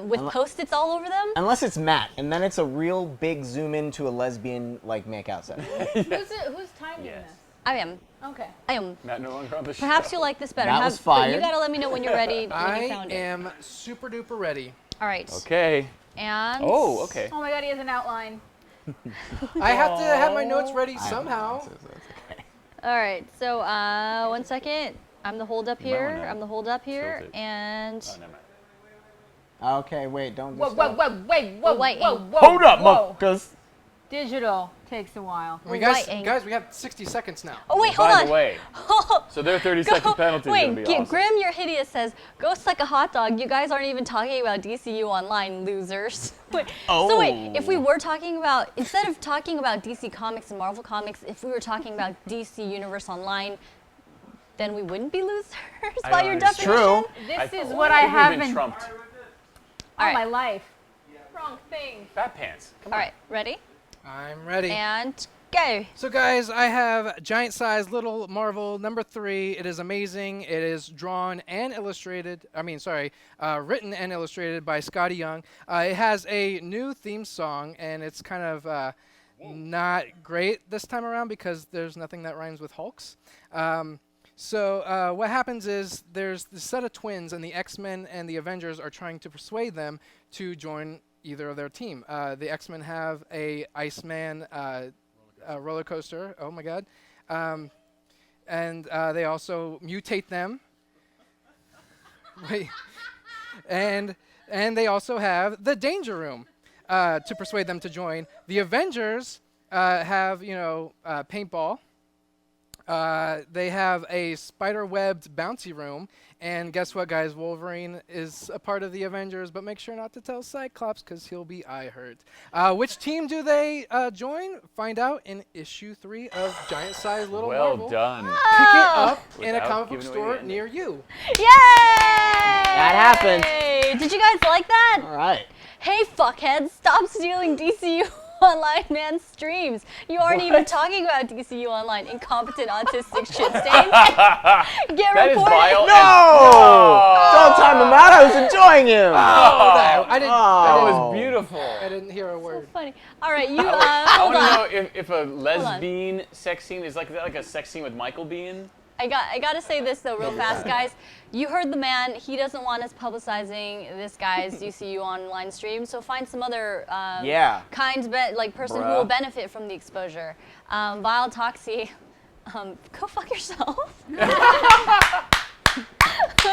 with Post-its all over them. Unless it's Matt, and then it's a real big zoom into a lesbian like makeout session. Who's timing Yes. this? I am. Okay. I am. Matt no longer on the show. Perhaps you'll like this better. That was but you fired. gotta let me know when you're ready. When I you found it. am super duper ready. All right. Okay. And. Oh, okay. Oh my God, he has an outline. I have to have my notes ready somehow. All right. So 1 second. I'm the hold up You might here. wanna I'm the hold up here, tilt it. and Oh, never mind. Okay, wait, don't do Whoa, stuff. whoa, waiting. whoa. Hold up, whoa. because Digital takes a while. We guys, Writing. guys, we have 60 seconds now. Oh wait, hold By on. the way, so their 30-second penalty is Wait, going to be awesome. Grim, you're hideous says, go suck a hot dog. You guys aren't even talking about DCU Online, losers. Wait, So wait, if we were talking about, instead of talking about DC Comics and Marvel Comics, if we were talking about DC Universe Online, then we wouldn't be losers by your It's definition? true. This is think what I we've been haven't trumped. all right. my life. Wrong thing. Fat pants. Come All on. right, ready? I'm ready. And go. So guys, I have giant size Little Marvel #3. It is amazing. It is drawn and illustrated. Written and illustrated by Scotty Young. It has a new theme song, and it's kind of not great this time around because there's nothing that rhymes with Hulks. So what happens is there's this set of twins, and the X-Men and the Avengers are trying to persuade them to join either of their team. The X-Men have a Iceman roller coaster. Oh my God! And they also mutate them. Wait, and they also have the Danger Room to persuade them to join. The Avengers have paintball. They have a spider-webbed bouncy room, and guess what, guys? Wolverine is a part of the Avengers, but make sure not to tell Cyclops because he'll be eye-hurt. Which team do they join? Find out in issue 3 of Giant Size Little Marvel. Well done. Pick it up in a Without comic book giving away store the ending. near you. Yay! That happened. Did you guys like that? All right. Hey, fuckheads, stop stealing DCU Online Man's streams. You aren't even talking about DCU Online, incompetent autistic shit stains. Get That is reported. vile. No! Don't time him out. I was enjoying him. I didn't. That Oh. was beautiful. I didn't hear a word. Funny. All right, you I hold want on. to know if a lesbian sex scene is like a sex scene with Michael Biehn. I got to say this though, real fast, guys. You heard the man. He doesn't want us publicizing this guy's DCU Online stream. So find some other Yeah. person who Bruh. will benefit from the exposure. Vile Toxie, go fuck yourself.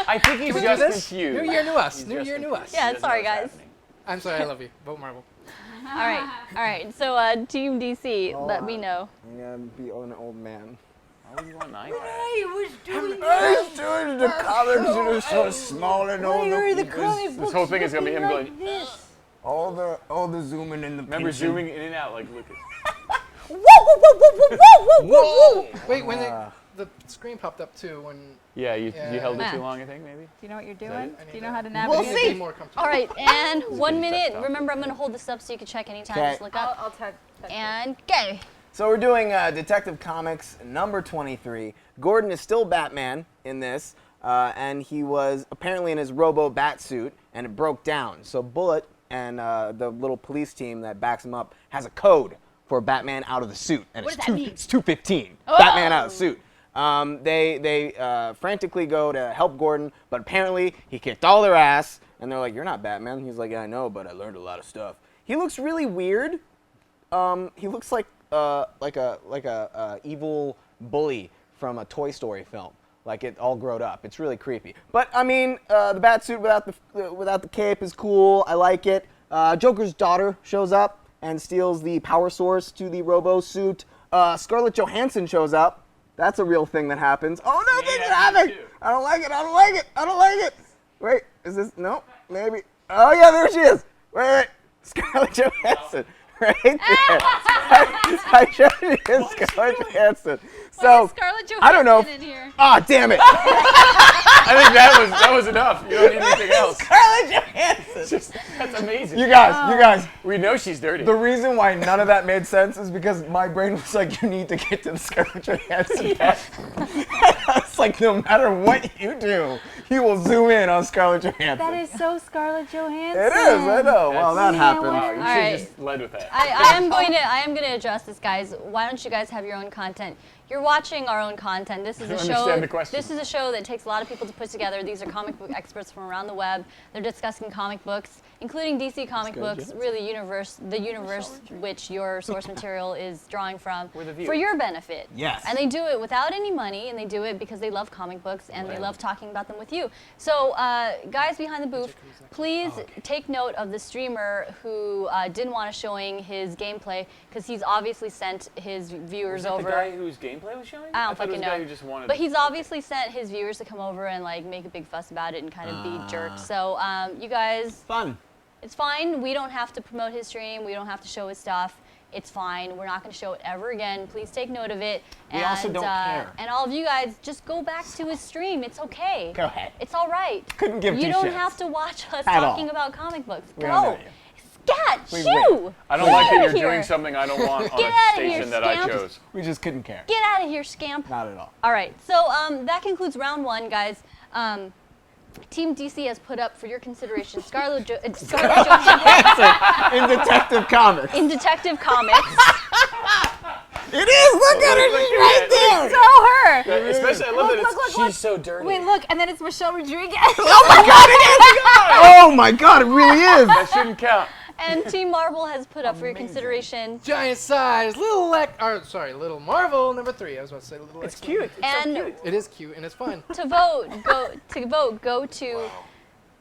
I think he's we do just this? confused. New year, new us. He's New just year, new confused. us. Yeah, He doesn't sorry, know what's guys. happening. I'm sorry. I love you. Vote Marvel. All right. So Team DC, let me know. I'm gonna be an old man. Why would you want an iPad? I was doing the comics that are so small and all This whole thing is gonna be him going. all the zooming in the Remember zooming in and out like Lucas. Wait, when the screen popped up too, when Yeah, you held it Yeah. too long, I think maybe. Do you know what you're that doing? it? Do you know how to I navigate? need to be more comfortable. All right, and 1 minute. tough. Remember, I'm gonna hold this up so you can check anytime. Okay. Just look up I'll touch it. and go. So we're doing Detective Comics number 23. Gordon is still Batman in this, and he was apparently in his Robo-Bat suit, and it broke down. So Bullet and the little police team that backs him up has a code for Batman out of the suit, and What does that mean? it's 215. Batman out of the suit. They frantically go to help Gordon, but apparently he kicked all their ass, and they're like, "You're not Batman." He's like, "Yeah, I know, but I learned a lot of stuff." He looks really weird. He looks like a evil bully from a Toy Story film, like it all grown up. It's really creepy. But I mean, the bat suit without the cape is cool. I like it. Joker's daughter shows up and steals the power source to the Robo suit. Scarlett Johansson shows up. That's a real thing that happens. Oh no, things are happening. I don't like it. I don't like it. I don't like it. Wait, is this? No, maybe. Oh yeah, there she is. Wait. Scarlett Johansson. Right there. I showed you Scarlett Johansson. Why So is Scarlett I don't know. Johansson in here? Ah, damn it! I think that was enough. You don't need anything else. Scarlett Johansson. That's amazing. You guys. We know she's dirty. The reason why none of that made sense is because my brain was like, you need to get to the Scarlett Johansson part. I was like, no matter what you do, he will zoom in on Scarlett Johansson. That is so Scarlett Johansson. It is, I know. Well, that happened. Wow, you should Alright. have just led with that. I am going to address this, guys. Why don't you guys have your own content? You're watching our own content. This is a show. Understand the question. This is a show that takes a lot of people to put together. These are comic book experts from around the web. They're discussing comic books, including DC comic books, really the universe which your source material is drawing from, We're the viewers. for your benefit. Yes. And they do it without any money, and they do it because they love comic books and they love talking about them with you. So, guys behind the booth, please take note of the streamer who didn't want us showing his gameplay because he's obviously sent his viewers Was that over. the guy whose gameplay was showing? I don't thought it was fucking the guy know. who just wanted But he's obviously sent his viewers to come over and like make a big fuss about it and kind of be jerks. So you guys, Fun. it's fine. We don't have to promote his stream. We don't have to show his stuff. It's fine. We're not going to show it ever again. Please take note of it. We also don't care. And all of you guys, just go back to his stream. It's okay. Go ahead. It's all right. Couldn't give You two don't shits. have to watch us At all. talking about comic books. We don't Go. know you. Scat, We shoo! I don't like that Get you're outta here. doing something I don't want on Get a outta here, station that I scamp. chose. We just couldn't care. Get out of here, scamp. Not at all. All right, so that concludes round one, guys. Team DC has put up for your consideration Scarlett Johansson In Detective Comics. in Detective Comics. It is! Look at it! She's right there! So her. Especially, I love that Look, she's look. so dirty. Wait, look, and then it's Michelle Rodriguez. Oh my god, it is! Oh my god, it really is! That shouldn't count. And Team Marvel has put up for your consideration. Giant size, little Marvel number 3. I was about to say little. It's X-Men. cute. And It is cute and it's fun. to vote, go to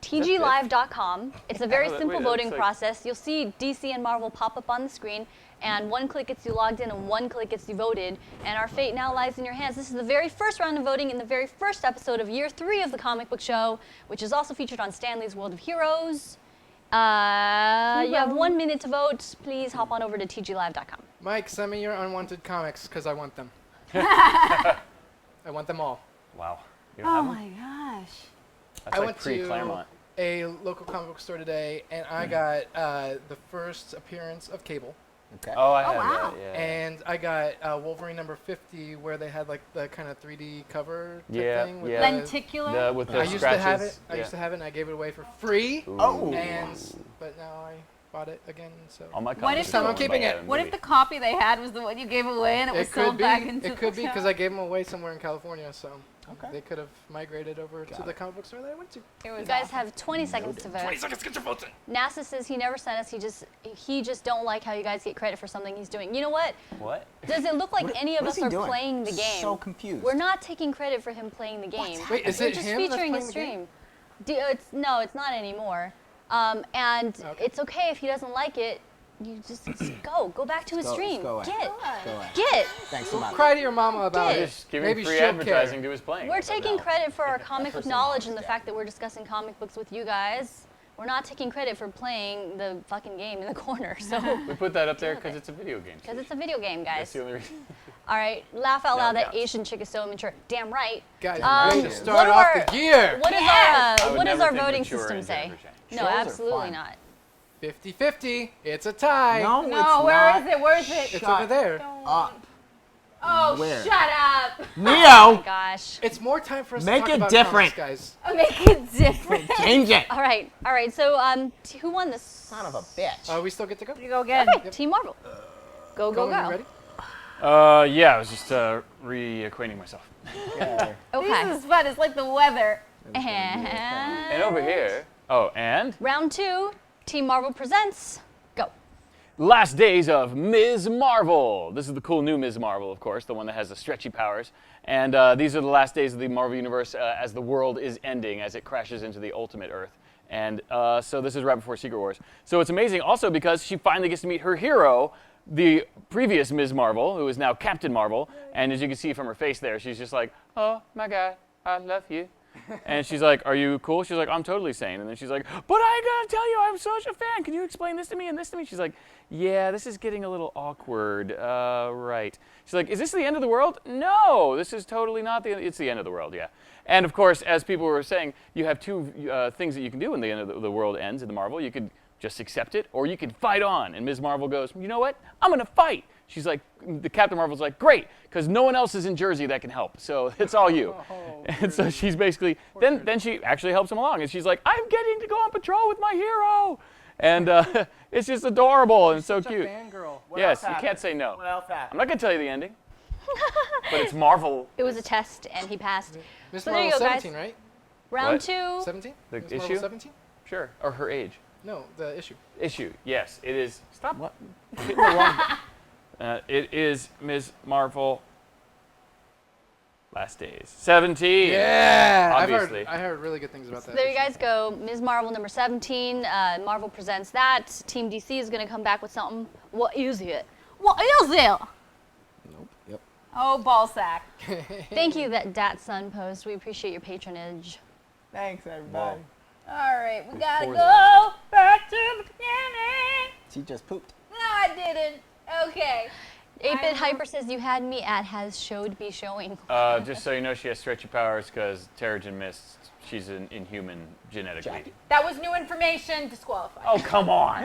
tglive.com. It's a very Wait, simple that voting looks like- process. You'll see DC and Marvel pop up on the screen, and one click gets you logged in and one click gets you voted. And our fate now lies in your hands. This is the very first round of voting in the very first episode of year 3 of the comic book show, which is also featured on Stanley's World of Heroes. You have 1 minute to vote. Please hop on over to tglive.com. Mike, send me your unwanted comics because I want them. I want them all. Wow. You don't Oh have my one? gosh. That's I like went to pre-Claremont. a local comic book store today, and I got the first appearance of Cable, Okay. Oh, I have wow. that, yeah. and I got Wolverine number 50, where they had like the kind of 3D cover type Yeah, thing. With yeah. the- Lenticular. With the I used scratches. to have it. I yeah. used to have it, and I gave it away for free. Oh. But now I bought it again. So All my What comics if are I'm owned keeping by it. a What if movie. the copy they had was the one you gave away and it was it could sold be. back into It could the be because show? I gave them away somewhere in California. So Okay. they could have migrated over to the comic book store that I went to. It was You guys awesome. have 20 seconds to vote. 20 seconds, get your votes in. NASA says he never sent us. He just don't like how you guys get credit for something he's doing. You know what? What? Does it look like any of what us is he are doing? playing the game? So confused. We're not taking credit for him playing the game. Wait, is We're it just him that's featuring playing his the game? stream. No, it's not anymore. And Okay. it's okay if he doesn't like it. You just go back to his stream. go away. Go away. Get. Thanks a lot. Cry to your mama about Did. it. Just giving Maybe free she'll advertising care. to his playing. We're But taking no. credit for our comic book knowledge and the fact that we're discussing comic books with you guys. We're not taking credit for playing the fucking game in the corner. So, We put that up there because it's a video game. because it's a video game, That's guys. the only reason. All right, laugh out No, loud. it That counts. Asian chick is so immature. Damn right. Guys, Um, ready to what start do off our- the year. What is I our would what does never our think voting mature system is say? ever changed. No, Shows are absolutely fun. not. 50-50. It's a tie. No, it's No, where not. is it? Where is it? It's over there. Oh, Where? shut up. Neo, Gosh. It's more time for us Make to talk it about different. comics, guys. Make it different. change it. All right. So who won this? Son of a bitch. We still get to go? You go again. Okay, Team Marvel. Go go Cohen, you go. ready? Yeah, I was just reacquainting myself. Okay. Okay. This is fun. It's like the weather. And over here. Oh, and Round 2. Team Marvel presents. Go. last days of Ms. Marvel. This is the cool new Ms. Marvel, of course, the one that has the stretchy powers. And these are the last days of the Marvel Universe as the world is ending, as it crashes into the ultimate Earth. And so this is right before Secret Wars. So it's amazing also because she finally gets to meet her hero, the previous Ms. Marvel, who is now Captain Marvel. And as you can see from her face there, she's just like, oh my God, I love you. And she's like, are you cool? She's like, I'm totally sane. And then she's like, but I gotta tell you, I'm such a fan. Can you explain this to me and this to me? She's like, yeah, this is getting a little awkward. Right. She's like, is this the end of the world? No, this is totally not the end. It's the end of the world, yeah. And of course, as people were saying, you have two things that you can do when the end of the world ends in the Marvel. You could just accept it, or you can fight on. And Ms. Marvel goes, you know what? I'm gonna fight. She's like, the Captain Marvel's like, great, because no one else is in Jersey that can help. So it's all you. And so she's basically, then she actually helps him along. And she's like, I'm getting to go on patrol with my hero. And it's just adorable and so cute. Fangirl. Yes, you can't say no. What else happened? I'm not gonna tell you the ending. But it's Marvel. It was a test, and he passed. Miss So there you Marvel go, guys. 17, right? Round What? 2. 17? The Miss Marvel issue? 17? Sure. Or her age. No, the issue. Issue. Yes, it is. Stop. What? Hitting the wrong. It is Ms. Marvel. Last Days. 17. Yeah, Obviously. I heard really good things about that. There you guys go. Ms. Marvel number 17. Marvel presents that. Team DC is going to come back with something. What is it? What is it? Nope. Yep. Oh, ballsack. Thank you, that Sun Post. We appreciate your patronage. Thanks, everybody. All right, we gotta Before go back to the beginning. She just pooped. No, I didn't. Okay. 8-Bit Hyper says you had me at has showed be showing. Just so you know, she has stretchy powers because Terrigen missed. She's an inhuman genetically. Jackie. That was new information. Disqualified. Oh, come on.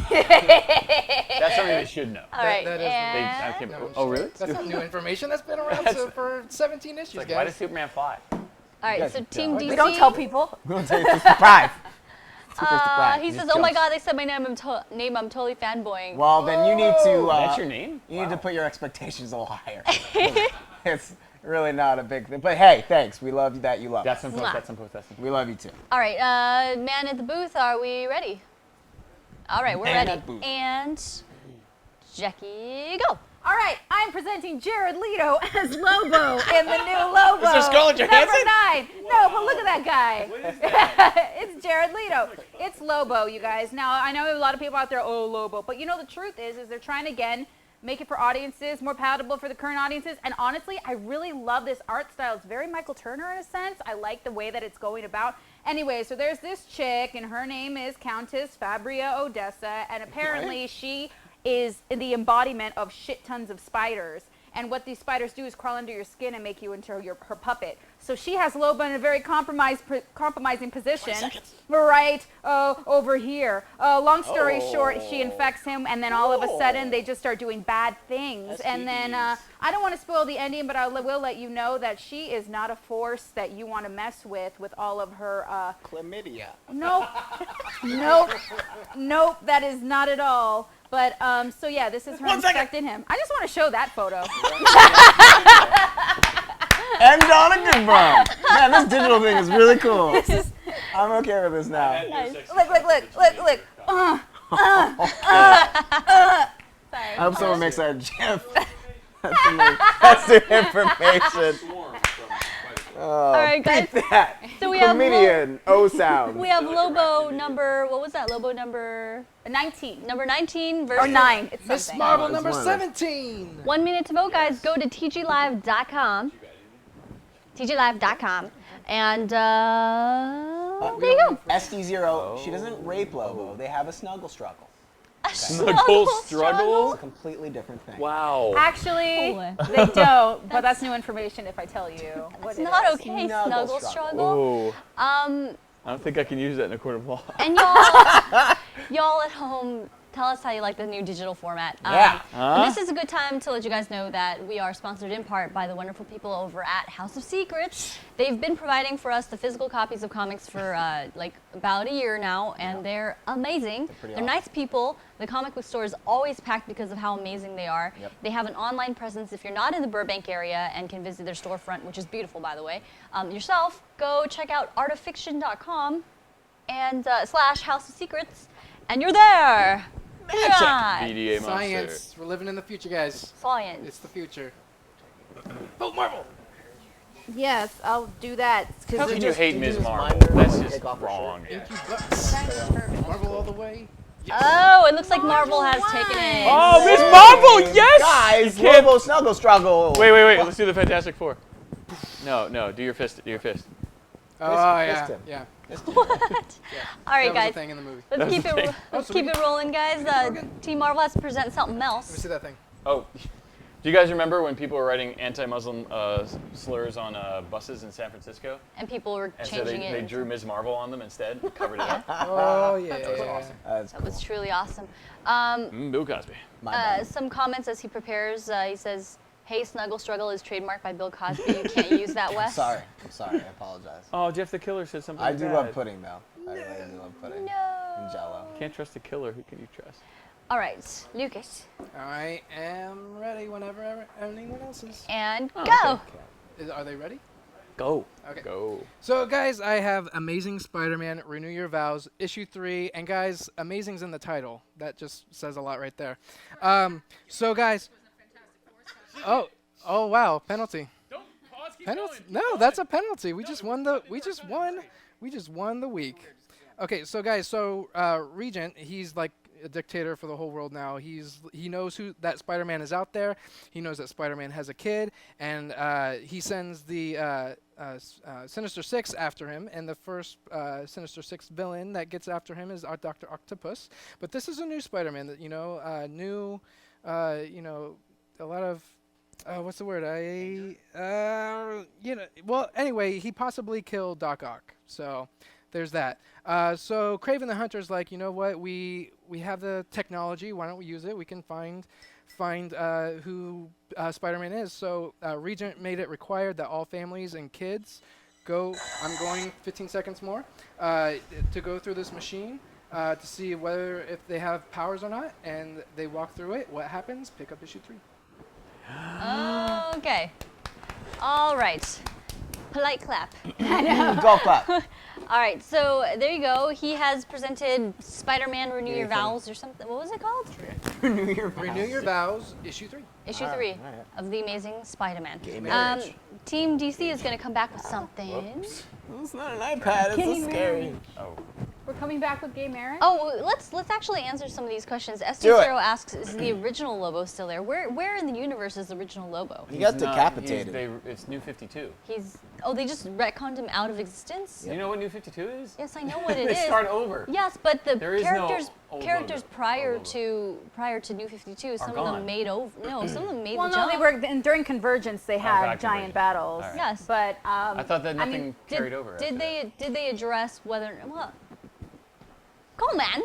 That's something they should know. All right, that is They, I and can't, No, oh, really? That's not new information. That's been around for 17 issues, Like, guys. why does Superman fly? all right, guys so are Team dumb. DC. We don't tell people. We're going to take this surprise. Super surprise. He Just says, "Oh my jumps. God, they said my name. I'm totally fanboying." Well, then you need to. That's your name? You need to put your expectations a little higher. It's really not a big thing. But hey, thanks. We love that you love That's us. some post, Mwah. that's some post, that's some post. We love you too. All right, man at the booth, are we ready? All right, we're Man ready. at booth. And Jackie, go. All right, I'm presenting Jared Leto as Lobo in the new Lobo. Is there Scarlett Number Johansson? 9. No, but look at that guy. What is that? It's Jared Leto. It's Lobo, you guys. Now, I know a lot of people out there, oh, Lobo. But you know, the truth is they're trying to, again, make it for audiences, more palatable for the current audiences. And honestly, I really love this art style. It's very Michael Turner in a sense. I like the way that it's going about. Anyway, so there's this chick, and her name is Countess Fabria Odessa. And apparently she is the embodiment of shit tons of spiders. And what these spiders do is crawl under your skin and make you into her puppet. So she has Lobo in a very compromising position. Right over here. Long story short, she infects him, and then all of a sudden they just start doing bad things. And then I don't want to spoil the ending, but I will let you know that she is not a force that you want to mess with all of her. Chlamydia. Nope. Nope. That is not at all. But, so yeah, this is her infecting him. I just want to show that photo. End on a good bone. Man, this digital thing is really cool. I'm okay with this now. Look. I hope someone makes that GIF. That's the information. All right, guys. Beat that. So we have Chlamydia O sound. We have Lobo number. What was that? Lobo number 19. number 19 versus Or 9. It's Miss something. Marvel It's number one of those. 17. 1 minute to vote, guys. Go to tglive.com. tglive.com. And there you go. SD0, she doesn't rape Lobo. They have a snuggle struggle. Snuggle struggle? It's a completely different thing. Wow. Actually, Oh. they don't. But that's new information if I tell you. What It's it not is. okay. Snuggle Snuggle struggle. struggle. Oh. I don't think I can use that in a court of law. And y'all at home, tell us how you like the new digital format. Yeah. And this is a good time to let you guys know that we are sponsored in part by the wonderful people over at House of Secrets. They've been providing for us the physical copies of comics for like about a year now, and they're amazing. They're awesome. nice people. The comic book store is always packed because of how amazing they are. Yep. They have an online presence if you're not in the Burbank area and can visit their storefront, which is beautiful, by the way. Yourself, go check out artoffiction.com and / House of Secrets, and you're there. Yeah. BDA monster. Science. We're living in the future, guys. Science. It's the future. Vote Marvel. Yes, I'll do that. How can you hate Ms. Marvel? mind her That's and just take off her wrong. Thank you, Bucks. Marvel all the way. Oh, it looks like Marvel has taken it. Oh, Ms. Marvel, yes! Guys, You can't- Lobo snuggle struggle. Wait. Let's do the Fantastic Four. No. Do your fist. Oh Missed yeah, him. yeah. All right, That was a guys. thing in the movie. Let's keep it. Let's so keep we- it rolling, guys. Team Marvel has to present something Let me else. see that thing. Oh, do you guys remember when people were writing anti-Muslim slurs on buses in San Francisco? And people were And so changing they it. drew Ms. Marvel on them instead, covered it up. Oh yeah. That was awesome. That's That cool. was truly awesome. Bill Cosby. My bad. Some comments as he prepares. He says, "Hey, Snuggle Struggle is trademarked by Bill Cosby. You can't use that, Wes." I'm sorry. I apologize. Oh, Jeff the Killer said something I do bad. love pudding, though. I really do love pudding. No. And Jello. Can't trust the killer. Who can you trust? All right, Lucas, I am ready whenever anyone else is. and Oh, go. Are they ready? Go. Okay. Go. So, guys, I have Amazing Spider-Man: Renew Your Vows, issue 3, and guys, Amazing's in the title. That just says a lot right there. So, guys. Oh wow, penalty. Don't pause. Keep Penalty? No, that's a penalty. We just won the week. Okay, so guys, Regent, he's like a dictator for the whole world now. He knows that Spider-Man is out there. He knows that Spider-Man has a kid, and he sends the Sinister Six after him. And the first Sinister Six villain that gets after him is Dr. Octopus. But this is a new Spider-Man that a lot of. What's the word? Well, anyway, he possibly killed Doc Ock. So there's that. So Kraven the Hunter's like, you know what? We have the technology. Why don't we use it? We can find who Spider-Man is. So Regent made it required that all families and kids go. I'm going 15 seconds more to go through this machine to see if they have powers or not. And they walk through it. What happens? Pick up issue 3. Okay. All right. Polite clap. Golf clap. All right, so there you go. He has presented Spider-Man Renew Your Vows or something. What was it called? Renew Your Renew Your Vows, issue 3. Issue All 3 right, all right. of The Amazing Spider-Man. Gay marriage. Team DC is going to come back with something. It's not an iPad. It's so scary. Oh. We're coming back with gay marriage. Oh, let's actually answer some of these questions. Do it. ST0 asks, is the original Lobo still there? Where in the universe is the original Lobo? He got He's not- decapitated. It's New 52. They just retconned him out of existence? You know what New 52 is? Yes, I know what it They is. start over. Yes, but the There is no old characters logo. prior Old to New 52, some of gone. them made over. No, some of them made Well, the no, jump. they were during Convergence. They had back giant Convergence. battles. All right. Yes. But I thought that I nothing mean, carried over. Did after they address whether Cool, man.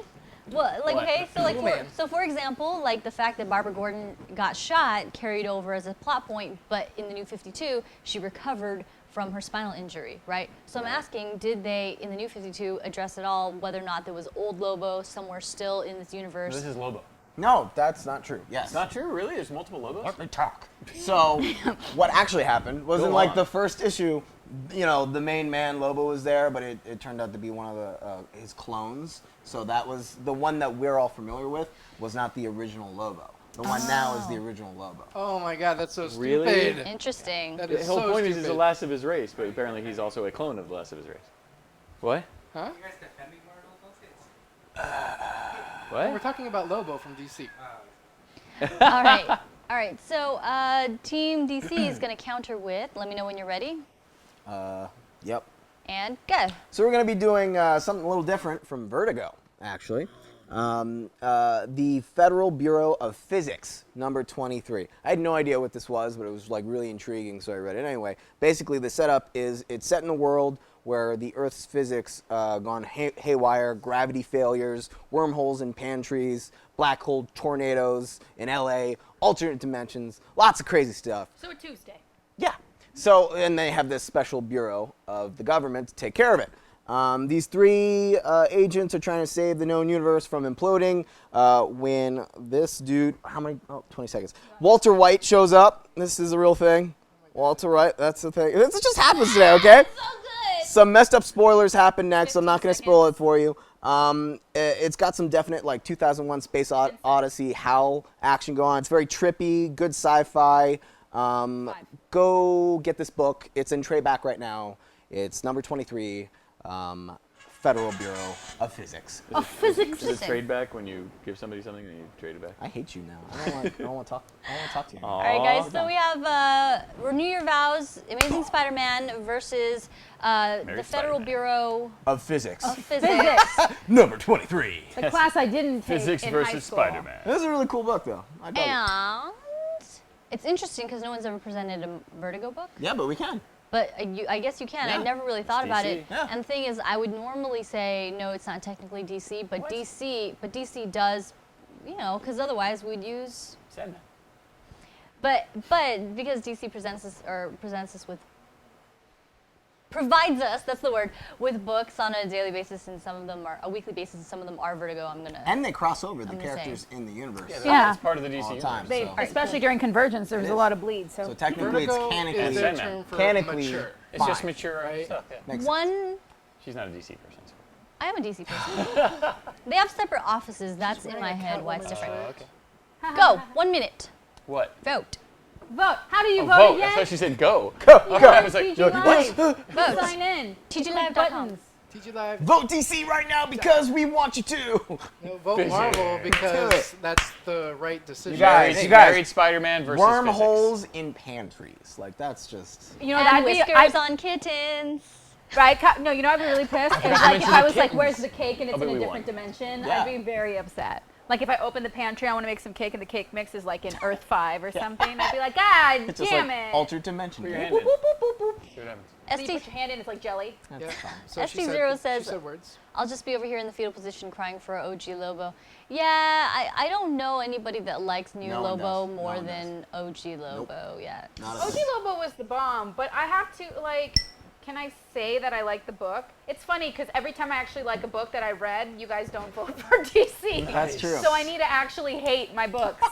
Well, like, What? okay, so like, Cool, man. for example, like the fact that Barbara Gordon got shot carried over as a plot point, but in the New 52, she recovered from her spinal injury, right? So I'm asking, did they, in the New 52, address at all whether or not there was old Lobo somewhere still in this universe? This is Lobo. No, that's not true. Yes. It's not true, really? There's multiple Lobos? Let me talk. So, what actually happened was Go in like on. the first issue, the main man Lobo was there, but it turned out to be one of his clones. So that was the one that we're all familiar with. Was not the original Lobo. The one now is the original Lobo. Oh my God, that's so Really? stupid. Interesting. That The is whole so point is stupid. he's the last of his race, but apparently he's also a clone of the last of his race. What? Huh? What? We're talking about Lobo from DC. All right. So Team DC is going to counter with. Let me know when you're ready. Yep. And go. So we're going to be doing something a little different from Vertigo, actually. The Federal Bureau of Physics, number 23. I had no idea what this was, but it was like really intriguing, so I read it anyway. Basically, the setup is it's set in a world where the Earth's physics gone haywire, gravity failures, wormholes in pantries, black hole tornadoes in LA, alternate dimensions, lots of crazy stuff. So a Tuesday. Yeah. So, and they have this special bureau of the government to take care of it. These three agents are trying to save the known universe from imploding when this dude, 20 seconds. Walter White shows up. This is a real thing. Walter White, that's the thing. This just happens today, okay? So good. Some messed up spoilers happen next. I'm not going to spoil it for you. It's got some definite like 2001 Space Odyssey HAL action going on. It's very trippy, good sci-fi. Go get this book. It's in trade back right now. It's number 23. Federal Bureau of Physics. Physics. Is it trade back when you give somebody something and you trade it back? I hate you now. I don't want to talk. I don't want to talk to you. All right, guys. So we have Renew Your Vows, Amazing Spider-Man versus the Federal Spider-Man. Bureau Of Physics. of Physics. Number 23. The class I didn't take Physics in high versus school. Spider-Man. This is a really cool book, though. I dug it. And it's interesting because no one's ever presented a Vertigo book. Yeah, but we can. But I guess you can. Yeah. I never really thought about it. DC. Yeah. And the thing is, I would normally say no, it's not technically DC, but DC does, because otherwise we'd use. Sandman. But because DC provides us, that's the word, with books on a daily basis, and some of them are a weekly basis, and some of them are Vertigo. And they cross over the I'm gonna characters in the universe. Yeah. It's part of the DC All the universe. time. They, So- especially during Convergence, there was a lot of bleed. So, So technically, Vertigo it's is canonically. a Sandman. term for Canonically- mature. It's just Fine. mature Right? stuff. Yeah. Makes sense. One, She's not a DC person. So. I am a DC person. They have separate offices. That's in my head why it's Catwoman different. Okay. Go. 1 minute. What? Vote. vote. How do you Oh, vote vote. I again? thought she said go. Go. I was like, TG You're like, Live. Vote. Sign in. TGLive.com. Buttons. TG Live. Vote DC right now because we want you to. No, vote Busy. Marvel because that's the right decision. You guys, Married, you guys. married Spider-Man versus Wormholes in pantries. Like, that's just. You know, And that'd be, whiskers on kittens. right? No, you know, I'd be really pissed if, like, if I was like, kittens. "Where's the cake?" and it's Oh, but in a we different won. dimension. Yeah. I'd be very upset. Like if I open the pantry, I want to make some cake, and the cake mix is like in Earth 5 or something. I'd be like, God It's just damn like it! altered dimension. Put your dude. hand in. Boop, boop, boop, boop. See what happens. So you ST, put your hand in, it's like jelly. That's Yeah. fine. So she ST0 said, says- she said words. I'll just be over here in the fetal position crying for OG Lobo. Yeah, I don't know anybody that likes new No one Lobo does. more No one than OG Lobo yet. Not a OG Lobo was the bomb, but I have to like. Can I say that I like the book? It's funny because every time I actually like a book that I read, you guys don't vote for DC. That's true. So I need to actually hate my books,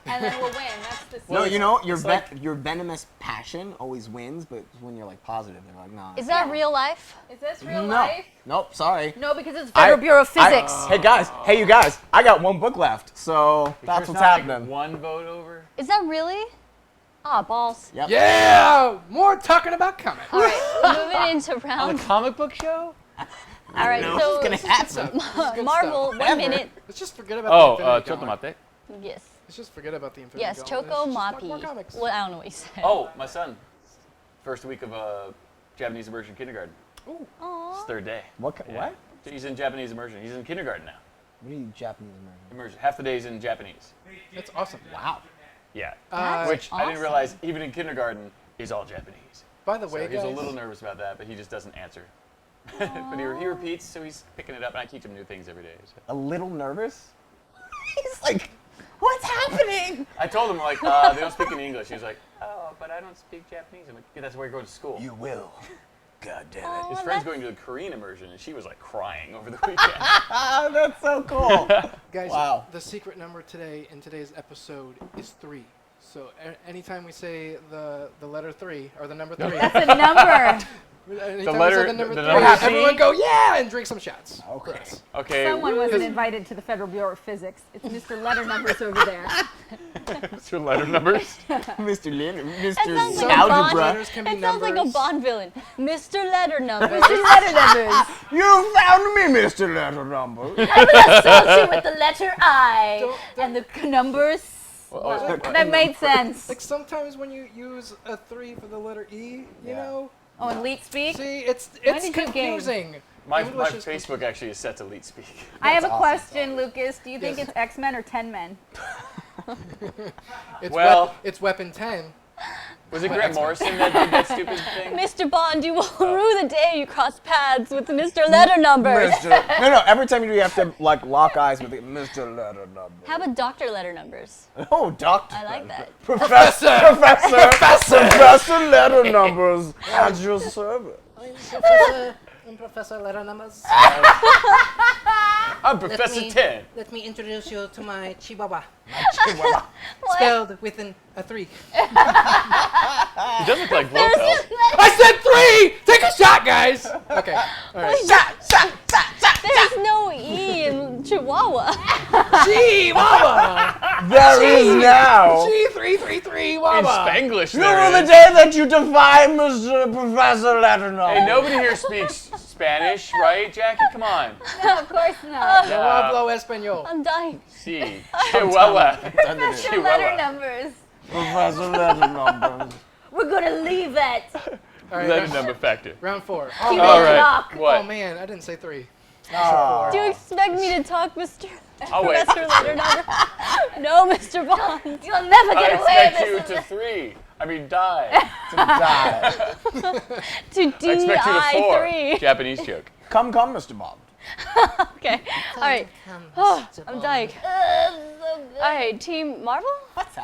and then we'll win. That's the No, you know, your it's like- your venomous passion always wins, but when you're like positive, they're like, nah. Is that real life? Is this real no. life? Nope, sorry. No, because it's Federal Bureau of Physics. Hey guys, hey you guys, I got one book left, so that's There's what's not, like, happening. one vote over. Is that really? Ah, balls. Yep. Yeah! More talking about comics. All right, moving into On round. the comic book show? All right, No, so it's gonna happen. Marvel, 1 Ever. minute. Let's just forget about Oh, the Infinity Gauntlet. Chotomate. Yes. Let's just forget about the Infinity Yes, Gauntlet. Choco Let's just talk more Mapi. comics. Well, I don't know what you said. Oh, my son. First week of Japanese immersion kindergarten. Aw. It's third day. What? Yeah. What? He's in Japanese immersion. He's in kindergarten now. What are you Japanese American? Immersion. Half the day's in Japanese. That's awesome. Wow. Yeah. That's Which I didn't awesome. realize even in kindergarten is all Japanese. By the So way, he's guys, a little nervous about that, but he just doesn't answer. But he repeats, so he's picking it up, and I teach him new things every day. So. A little nervous? He's like, what's happening? I told him, like, they don't speak any English. He was like, oh, but I don't speak Japanese. I'm like, yeah, that's where you go to school. You will. God damn it. His friend's going to the Korean immersion, and she was like crying over the weekend. Ah, that's so cool. guys, Wow. the secret number today in today's episode is 3. So anytime we say the letter 3 or the number 3, That's a number. anytime we letter- say the number the 3, number C? everyone go yeah and drink some shots. Okay. Okay. Someone wasn't invited to the Federal Bureau of Physics. It's Mr. Letter Numbers over there. What's your letter numbers? Mr. Leonard, sounds Mr. like a Algebra. Letters can be It sounds like a numbers. Bond villain. Mr. Letter Numbers. Mr. Letter Numbers. You found me, Mr. Letter Number. I'm gonna assault you with the letter I and the numbers. Oh, That made sense. Like sometimes when you use a 3 for the letter E, you know, Oh, and leet speak. see, it's did you game? confusing. my English is Facebook actually is set to leet speak. I have a awesome. question, Lucas. Do you think Yes. it's X-Men or 10 Men? It's Well- it's weapon 10. Was it Grant Morrison that did that stupid thing? Mr. Bond, you will rue the day you cross paths with Mr. Letter Numbers. No, every time you do, you have to like lock eyes with it. Mr. Letter Number. How about Dr. Letter Numbers? Oh, doctor. I like that. Professor Letter Numbers at your service. I'm Professor Letter Numbers. I'm Professor 10. Let me introduce you to my Chihuahua. What? Spelled with a 3. He does look like Lopez. I said 3! Take a shot, guys! Okay, alright. There's no E in Chihuahua. Chihuahua! There is now. G3! 333, In Wawa. Spanglish, You there were the is. day that you defy Mr. Professor Letterman. Hey, nobody here speaks Spanish, right, Jackie? Come on. No, of course not. No hablo español. I'm dying. Si. Chihuahua. Your letter numbers. Professor Letterman. We're gonna leave it. All right, Letter number factor. round 4. Keep All it right. lock. Oh What? man, I didn't say 3. Oh. Do you expect me to talk, Mr. I'll wait. Professor Letter Number? No, Mr. Bond. You'll never I get away expect you with to this. 3. I mean, die. Die. To I expect you to 4. DI3. Japanese joke. Come, Mr. Bond. Okay. All right. Oh, I'm dying. All right, Team Marvel?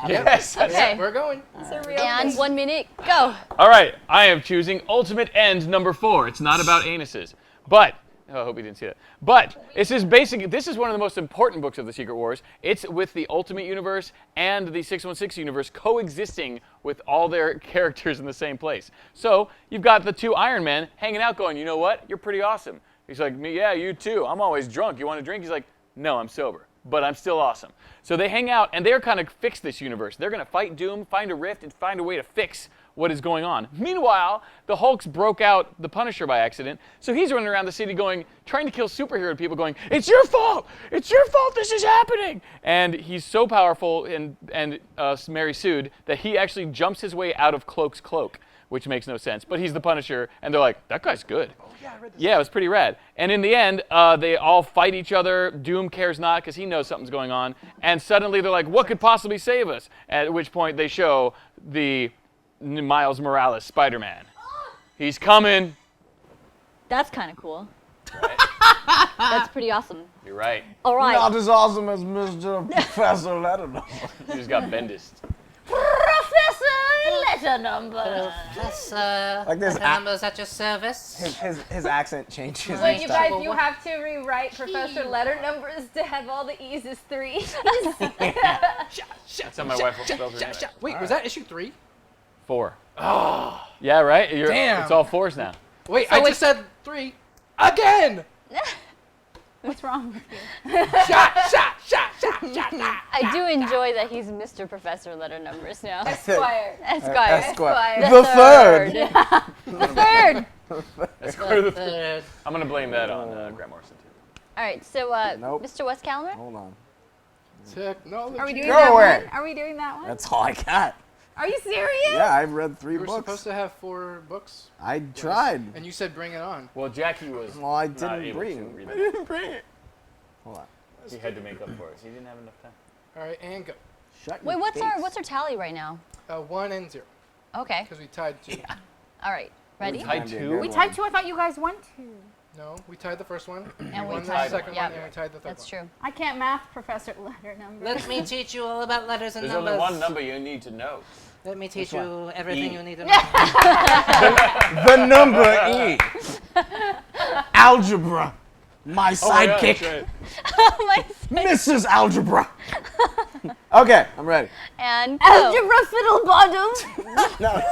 Yes. Okay. We're going. And 1 minute, go. All right, I am choosing Ultimate End number 4. It's not about anuses, but I hope you didn't see that. But this is one of the most important books of the Secret Wars. It's with the Ultimate Universe and the 616 universe coexisting with all their characters in the same place. So you've got the 2 Iron Men hanging out, going, you know what? You're pretty awesome. He's like, yeah, you too. I'm always drunk. You want a drink? He's like, no, I'm sober, but I'm still awesome. So they hang out, and they're kind of fix this universe. They're going to fight Doom, find a rift, and find a way to fix what is going on. Meanwhile, the Hulks broke out the Punisher by accident, so he's running around the city trying to kill superhero people going, it's your fault! It's your fault this is happening! And he's so powerful and Mary Sued that he actually jumps his way out of Cloak's cloak, which makes no sense. But he's the Punisher, and they're like, that guy's good. Oh, yeah, I read this. Yeah, it was pretty rad. And in the end, they all fight each other. Doom cares not because he knows something's going on. And suddenly they're like, what could possibly save us? At which point they show the Miles Morales Spider-Man. He's coming. That's kind of cool. Right? That's pretty awesome. You're right. All right. Not as awesome as Mr. Professor Letterman. You just got Bendist. Professor Letter Number. Professor, Like this letter a- numbers at your service. His accent changes Wait, each you time. guys, you have to rewrite Professor Letter Numbers to have all the E's as 3. That's how my wife will spell her name. Wait, was that issue 3? 4. Oh. Yeah, right? Damn. It's all 4s now. Wait, So I just said 3 again. What's wrong with you? Shot. I do enjoy that he's Mr. Professor Letter Numbers now. Esquire. Esquire. Esquire. The The third. The third. Let's go to the Third. I'm going to blame that on Grant Morrison, too. All right, so Nope. Mr. West Calimer? Hold on. Technology. Are we doing Go that away. one? Are we doing that one? That's all I got. Are you serious? Yeah, I've read 3 You were books. supposed to have 4 books, I tried. and you said bring it on. Well, Jackie was Well, I not didn't able bring to it. read I it. didn't bring it. Hold on. He had to make up for it. He didn't have enough time. All right, and go. Shut Wait, your what's face. our tally right now? 1 and 0, Okay. because we tied 2. All right. Ready? Tied Time to 2? get We one. tied 2. I thought you guys won 2. No, we tied the first one. And we won tied the second yeah. one, and we tied the third That's one. true. I can't math Professor Letter Numbers. Let me teach you all about letters and There's numbers. only one number you need to know. Let me teach Which you everything E. you need to know. The number E. Algebra. My Oh my God, sidekick. that's right. Oh my. Mrs. Algebra. Okay, I'm ready. And go. Algebra fiddle bottom. No.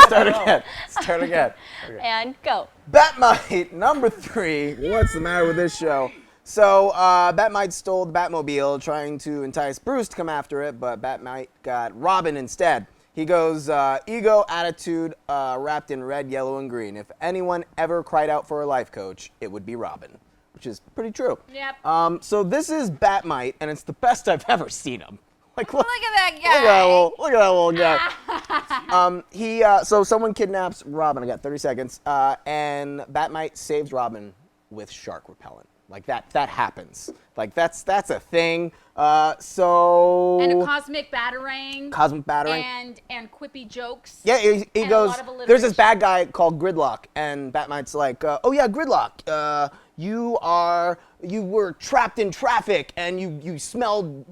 Start again. Start again. And go. Batmite number 3. What's the matter with this show? So, Batmite stole the Batmobile, trying to entice Bruce to come after it, but Batmite got Robin instead. He goes, ego, attitude, wrapped in red, yellow, and green. If anyone ever cried out for a life coach, it would be Robin, which is pretty true. Yep. So this is Batmite, and it's the best I've ever seen him. Like, look Look at that at guy. that little guy. So someone kidnaps Robin. I got 30 seconds. And Batmite saves Robin with shark repellent. Like that happens. Like that's a thing. So And a cosmic batarang. cosmic battering. And quippy jokes. Yeah, he and a goes, lot of there's this alliteration. bad guy called Gridlock, and Batmite's like, oh yeah, Gridlock, you were trapped in traffic, and you smelled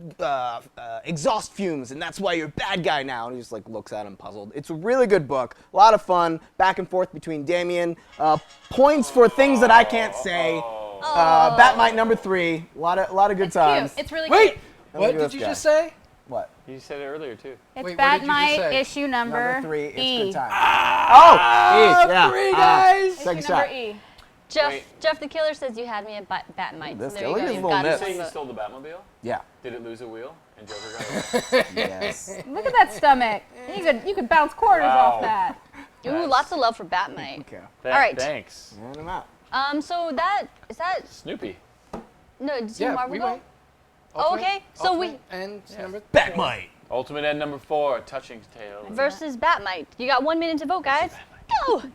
exhaust fumes, and that's why you're a bad guy now. And he just like looks at him puzzled. It's a really good book, a lot of fun, back and forth between Damien, points for things that I can't say. Batmite number 3, a lot of good times. Cute. It's really Wait, cute. what Look at did this you guy. just say? What? You said it earlier, too. It's Wait, what did you just Batmite say? issue number Number 3, it's E. good time. Oh, E, yeah. 3 guys. Second Issue number shot. E. Jeff the Killer says you had me at Batmite. This So there guy, you look go. at his You've little got nips. this Say you vote. stole the Batmobile? Yeah. Did it lose a wheel? And Joker got it? Yes. Look at that stomach. You could bounce quarters Wow. off that. Ooh, lots of love for Batmite. Okay. All right. Thanks. And I'm out. So is that Snoopy. no? Did Yeah, Marvel we go? went. Oh, okay. So Ultimate and number Batmite. Ultimate Ed number 4, Touching Tale. versus Batmite. You got 1 minute to vote, guys. Go, do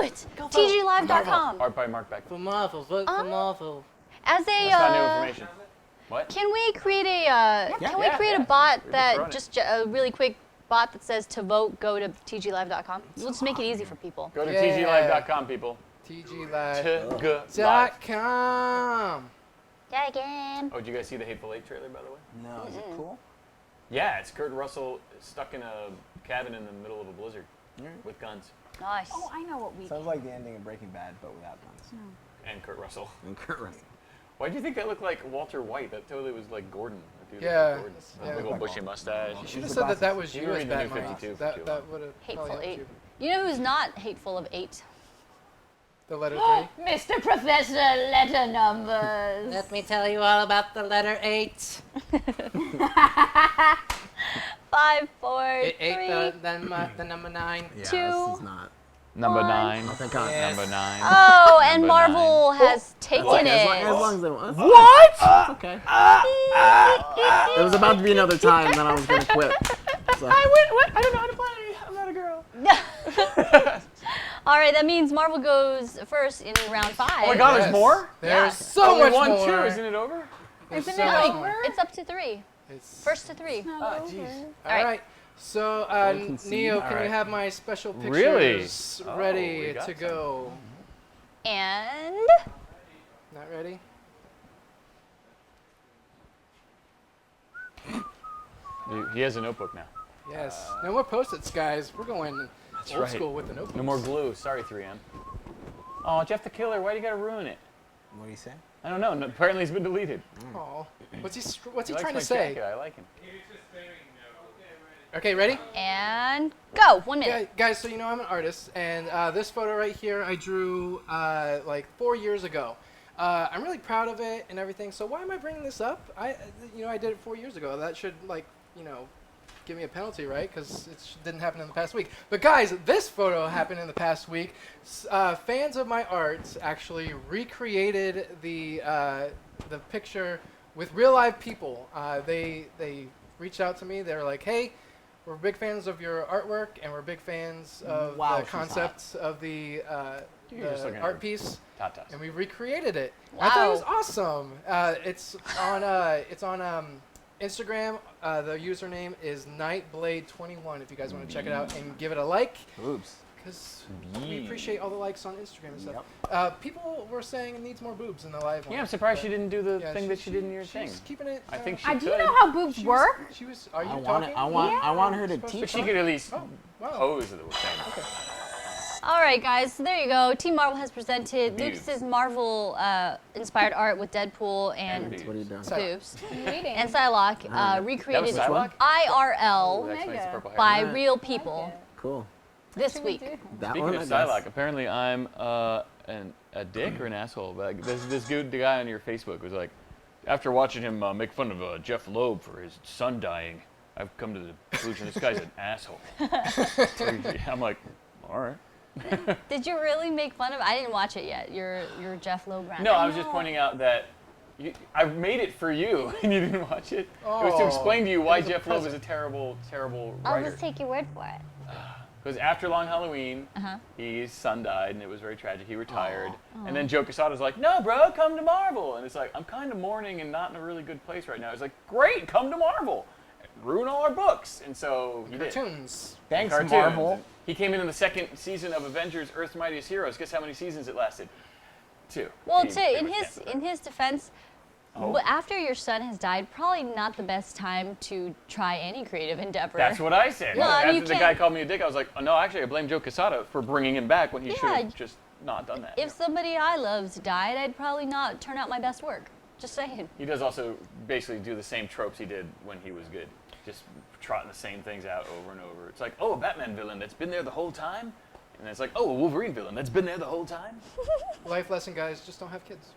it. TGLive.com. Art by Mark Beckman. For Marvel, vote for Marvel. As a That's not new information. What? can we create a a bot We're that throwing it. just a really quick bot that says to vote, go to TGLive.com. We'll just make it easy for people. Go to Yeah. tglive.com, people. TGLive.com. Yeah, again. Oh, did you guys see the Hateful Eight trailer, by the way? No, is it cool? Yeah, it's Kurt Russell stuck in a cabin in the middle of a blizzard with guns. Nice. Oh, I know what we Sounds like the ending of Breaking Bad, but without guns. And Kurt Russell. And Kurt Russell. Why do you think that looked like Walter White? That totally was like Gordon. That dude looked Yeah, like Gordon. yeah. Big old bushy mustache. You should have said that was You you were as in the New Batman. 52 for too That long. would have Hateful Eight. You know who's not hateful of 8? The letter 3. Mr. Professor Letter Numbers. Let me tell you all about the letter 8. 5, 4, 3. 8, the number 9. Yeah, Two. this is not. Number One. 9. Thank God. Yes. Number 9. Oh, and Number Marvel has taken As long it. as they want. What? It's okay. There was about to be another time, and then I was going to quit. So. What? I don't know how to play. I'm not a girl. All right, that means Marvel goes first in round 5. Oh my God, Yes. there's more? There's so Only much one, more. two. Isn't it over? There's Isn't so it much over? more. It's up to 3. It's- First to 3. Ah, jeez. All right. So, Neo, can All you right. have my special pictures Really? Oh, we ready got to some. go? And Not ready? He has a notebook now. Yes. No more post-its, guys. We're going old right. school with the notebooks. No more glue. Sorry, 3M. Oh, Jeff the Killer, why do you gotta ruin it? What do you say? I don't know. Apparently it's been deleted. Aw. What's he He trying likes to my say? jacket. I like him. Okay, ready? and go. 1 minute. Guys, so you know I'm an artist, and this photo right here I drew like 4 years ago. I'm really proud of it and everything. So why am I bringing this up? I did it 4 years ago. That should give me a penalty, right? Because it didn't happen in the past week. But guys, this photo happened in the past week. Fans of my art actually recreated the picture with real live people. They reached out to me. They were like, "Hey, we're big fans of your artwork, and we're big fans of Wow, the she's concept of the You're just looking at art her piece." tatas. And we recreated it. I thought it was Wow. awesome. It's on Instagram. The username is Nightblade21. If you guys want to check it out and give it a like, Oops. because we appreciate all the likes on Instagram and stuff. People were saying it needs more boobs in the live one. Yeah, I'm surprised she but- didn't do the yeah, thing that she did in your thing. She's keeping it. I think she Do could. you know how boobs she was- work? She was. Are you I want talking? it. I want her to Supposed teach. But she could at least Oh, wow. pose the thing. Okay. All right, guys. So there you go. Team Marvel has presented Boobs. Lucas's Marvel-inspired art with Deadpool and boobs. What are you doing? boobs. Reading. And Psylocke That was recreated Psylocke? IRL That explains the purple hair. by Yeah. real people Cool. this week. That Speaking one. of I guess. Psylocke, apparently I'm a dick or an asshole. But this good guy on your Facebook was like, after watching him make fun of Jeff Loeb for his son dying, I've come to the conclusion this guy's an asshole. I'm like, all right. Did you really make fun of? I didn't watch it yet. Your Jeff Loeb rant. No, I was just pointing out that I made it for you and you didn't watch it. It was to Oh, explain to you why it was a Jeff Loeb is present. a terrible, terrible I'll writer. just take your word for it. Because after Long Halloween, his son died, and it was very tragic. He retired. And then Joe Quesada's like, no, bro, come to Marvel. And it's like, I'm kind of mourning and not in a really good place right now. It's like, great, come to Marvel. Ruin all our books. And so he did. Cartoons. Thanks, Cartoons. Marvel. He came in the second season of Avengers: Earth's Mightiest Heroes. Guess how many seasons it lasted? 2. Well, He in was his canceled. in his defense, Oh. after your son has died, probably not the best time to try any creative endeavor. That's what I said. No, After you the guy can't- called me a dick, I was like, oh, no, actually, I blame Joe Quesada for bringing him back when he should Yeah. have just not done that. If somebody I loved died, I'd probably not turn out my best work. Just saying. He does also basically do the same tropes he did when he was good. Just trotting the same things out over and over. It's like, oh, a Batman villain that's been there the whole time? And it's like, oh, a Wolverine villain that's been there the whole time. Life lesson, guys: just don't have kids.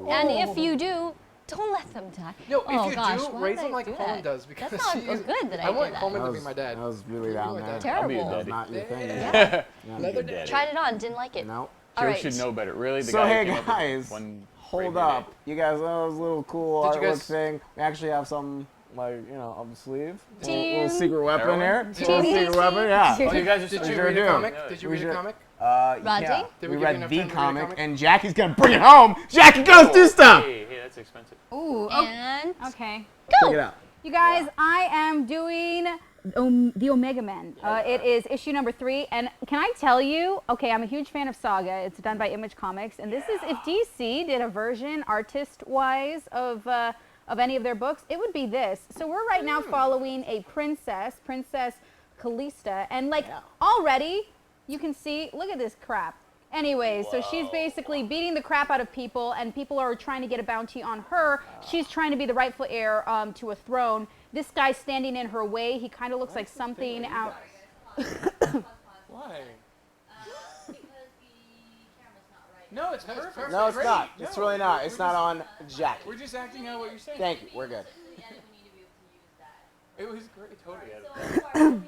And if you do, don't let them die. No, oh, if you gosh, do, why raise did them I like do Coleman that? does because That's not he is- good that I want did that. Coleman That to was, be my dad. that was really down there. Terrible. That was not your thing. Yeah. Leather Daddy. Tried it on, didn't like it. No. All Joe right. should know better. Really? The So guy who hey came up with guys, one hold great up. You guys know this little cool Did you artwork guys- thing. We actually have some, like, you know, up the sleeve. A Team. little secret weapon Heroin? here. Did Little you- secret weapon, yeah. Oh, you guys are Did We you sure read do. a comic? Yeah, Did you we read a should- comic? Rodney? Yeah. Did we we give you read enough the time to read a comic, comic? and Jackie's gonna bring it home. Jackie goes do stuff. Hey, that's expensive. Ooh. And Okay. Check it out. You guys, I am doing the Omega Men. It is issue number 3, and can I tell you? Okay, I'm a huge fan of Saga. It's done by Image Comics, and this is if DC did a version, artist-wise, of any of their books, it would be this. So we're right now following a Princess Calista, and like already you can see. Look at this crap. Anyways, so she's basically beating the crap out of people, and people are trying to get a bounty on her. She's trying to be the rightful heir to a throne. This guy's standing in her way. He kind of looks like something out. Why? No, it's perfect. No, it's Great. not. It's really not. It's not on Jackie. We're just acting out what you're saying. Thank you. We're good. It was great. Totally.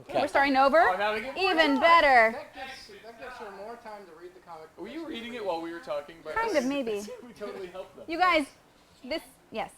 Okay. We're starting over. Oh, now we get more Even time. better. That gives her more time to read the comic. Were you reading it while we were talking? Kind of, maybe. We totally helped them. You guys, yes.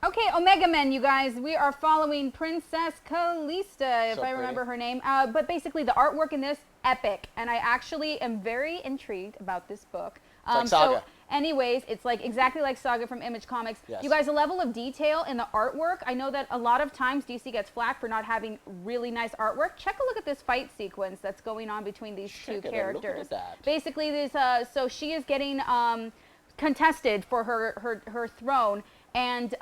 Okay, Omega Men, you guys. We are following Princess Calista, if So I remember pretty. her name. But basically, the artwork in this, epic. And I actually am very intrigued about this book. like Saga. So, anyways, it's like exactly like Saga from Image Comics. Yes. You guys, the level of detail in the artwork, I know that a lot of times DC gets flack for not having really nice artwork. Check a look at this fight sequence that's going on between these two Check it out. characters. Look at that. Basically, this so she is getting contested for her throne, and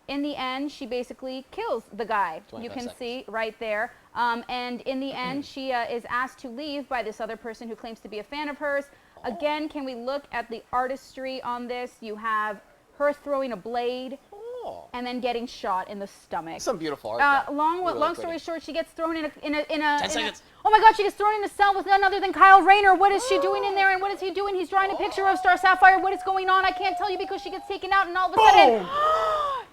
in the end, she basically kills the guy. 25 You can seconds. see right there. And in the end, she is asked to leave by this other person who claims to be a fan of hers. Again, can we look at the artistry on this? You have her throwing a blade Oh. and then getting shot in the stomach. Some beautiful art. Long Really story pretty. short, she gets thrown in a 10 seconds. oh my God, she gets thrown in a cell with none other than Kyle Rayner. What is she doing in there, and what is he doing? He's drawing a picture of Star Sapphire. What is going on? I can't tell you because she gets taken out, and all of a sudden,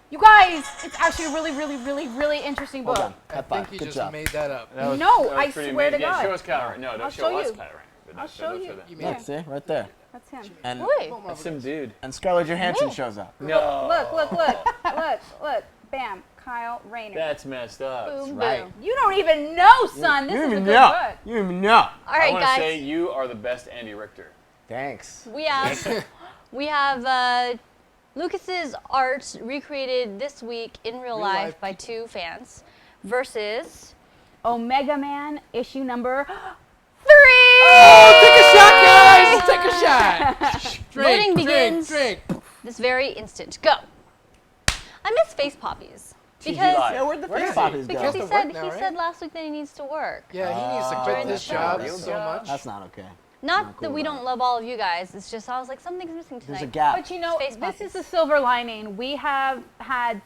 you guys, it's actually a really interesting book. Hold on. I High five. think you Good just job. made that up. That was- No, that was I pretty swear to amazing. God. Yeah, show us Calimer. No, I'll don't show show us you. Calimer. But I'll not- show don't you. show them. You Look, made it. see? Right there. That's him. And Wait. That's some dude. and Scarlett Johansson Wait. shows up. No. Look. Bam, Kyle Rayner. That's messed up. boom, right. boom. You don't even know, son. This You is a even good know. book. You even know. All I right, want to guys. say you are the best Andy Richter. Thanks. We have Lucas's art recreated this week in real life life by two fans versus Omega Man issue number 3. Take a shot, guys! Take a shot! Voting Drink, begins. drink. this very instant. Go. I miss face poppies because live. Yeah, where'd the Where face is he? poppies because go? he to said work now, he right? said last week that he needs to work. Yeah, he needs to During quit the this show. job Real so job. much. That's not okay. Not Not that cool we about don't it. love all of you guys. It's just I was like something's missing tonight. There's a gap. But you know, Space this poppies. is the silver lining. We have had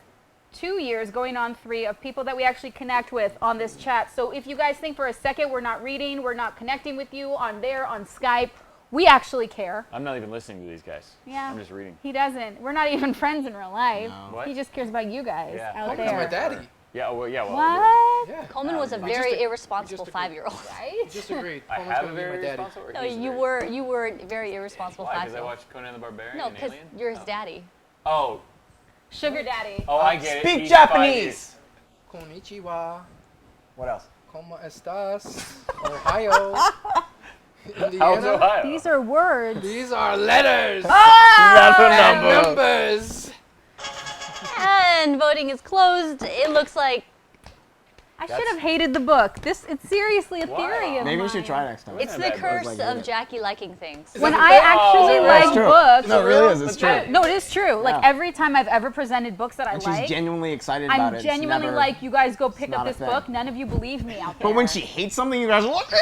2 years going on 3 of people that we actually connect with on this chat. So if you guys think for a second we're not reading, we're not connecting with you on Skype, we actually care. I'm not even listening to these guys. Yeah. I'm just reading. He doesn't. We're not even friends in real life. No. What? He just cares about you guys Yeah. out Like, there. that's my daddy. Yeah, well, yeah, well. What? Yeah. Coleman was a We very just- irresponsible we just agreed. 5-year-old. Right? Just agreed. I Coleman's have a gonna be very my daddy. responsible. or No, he's you were a very irresponsible Why? Because I 5-year-old. watched Conan the Barbarian No, and because Alien? you're his daddy. Oh. Sugar daddy. Oh, I get it. Speak He's Japanese. Konnichiwa. What else? Como estas? Ohio. How's Indiana. Ohio? These are words. These are letters. That's a And number. numbers. And voting is closed. It looks like I should have hated the book. It's seriously a Why? theory of Maybe you mine. should try next time. it's the that curse like of it. Jackie liking things. When I actually Oh, like That's true. books, No, it really is. It's true. No, it is true. Like Yeah. every time I've ever presented books that I And like, she's genuinely excited about I'm it. It's genuinely never- like, you guys go pick not up a this thing. book. None of you believe me out there. But when she hates something, you guys are like, or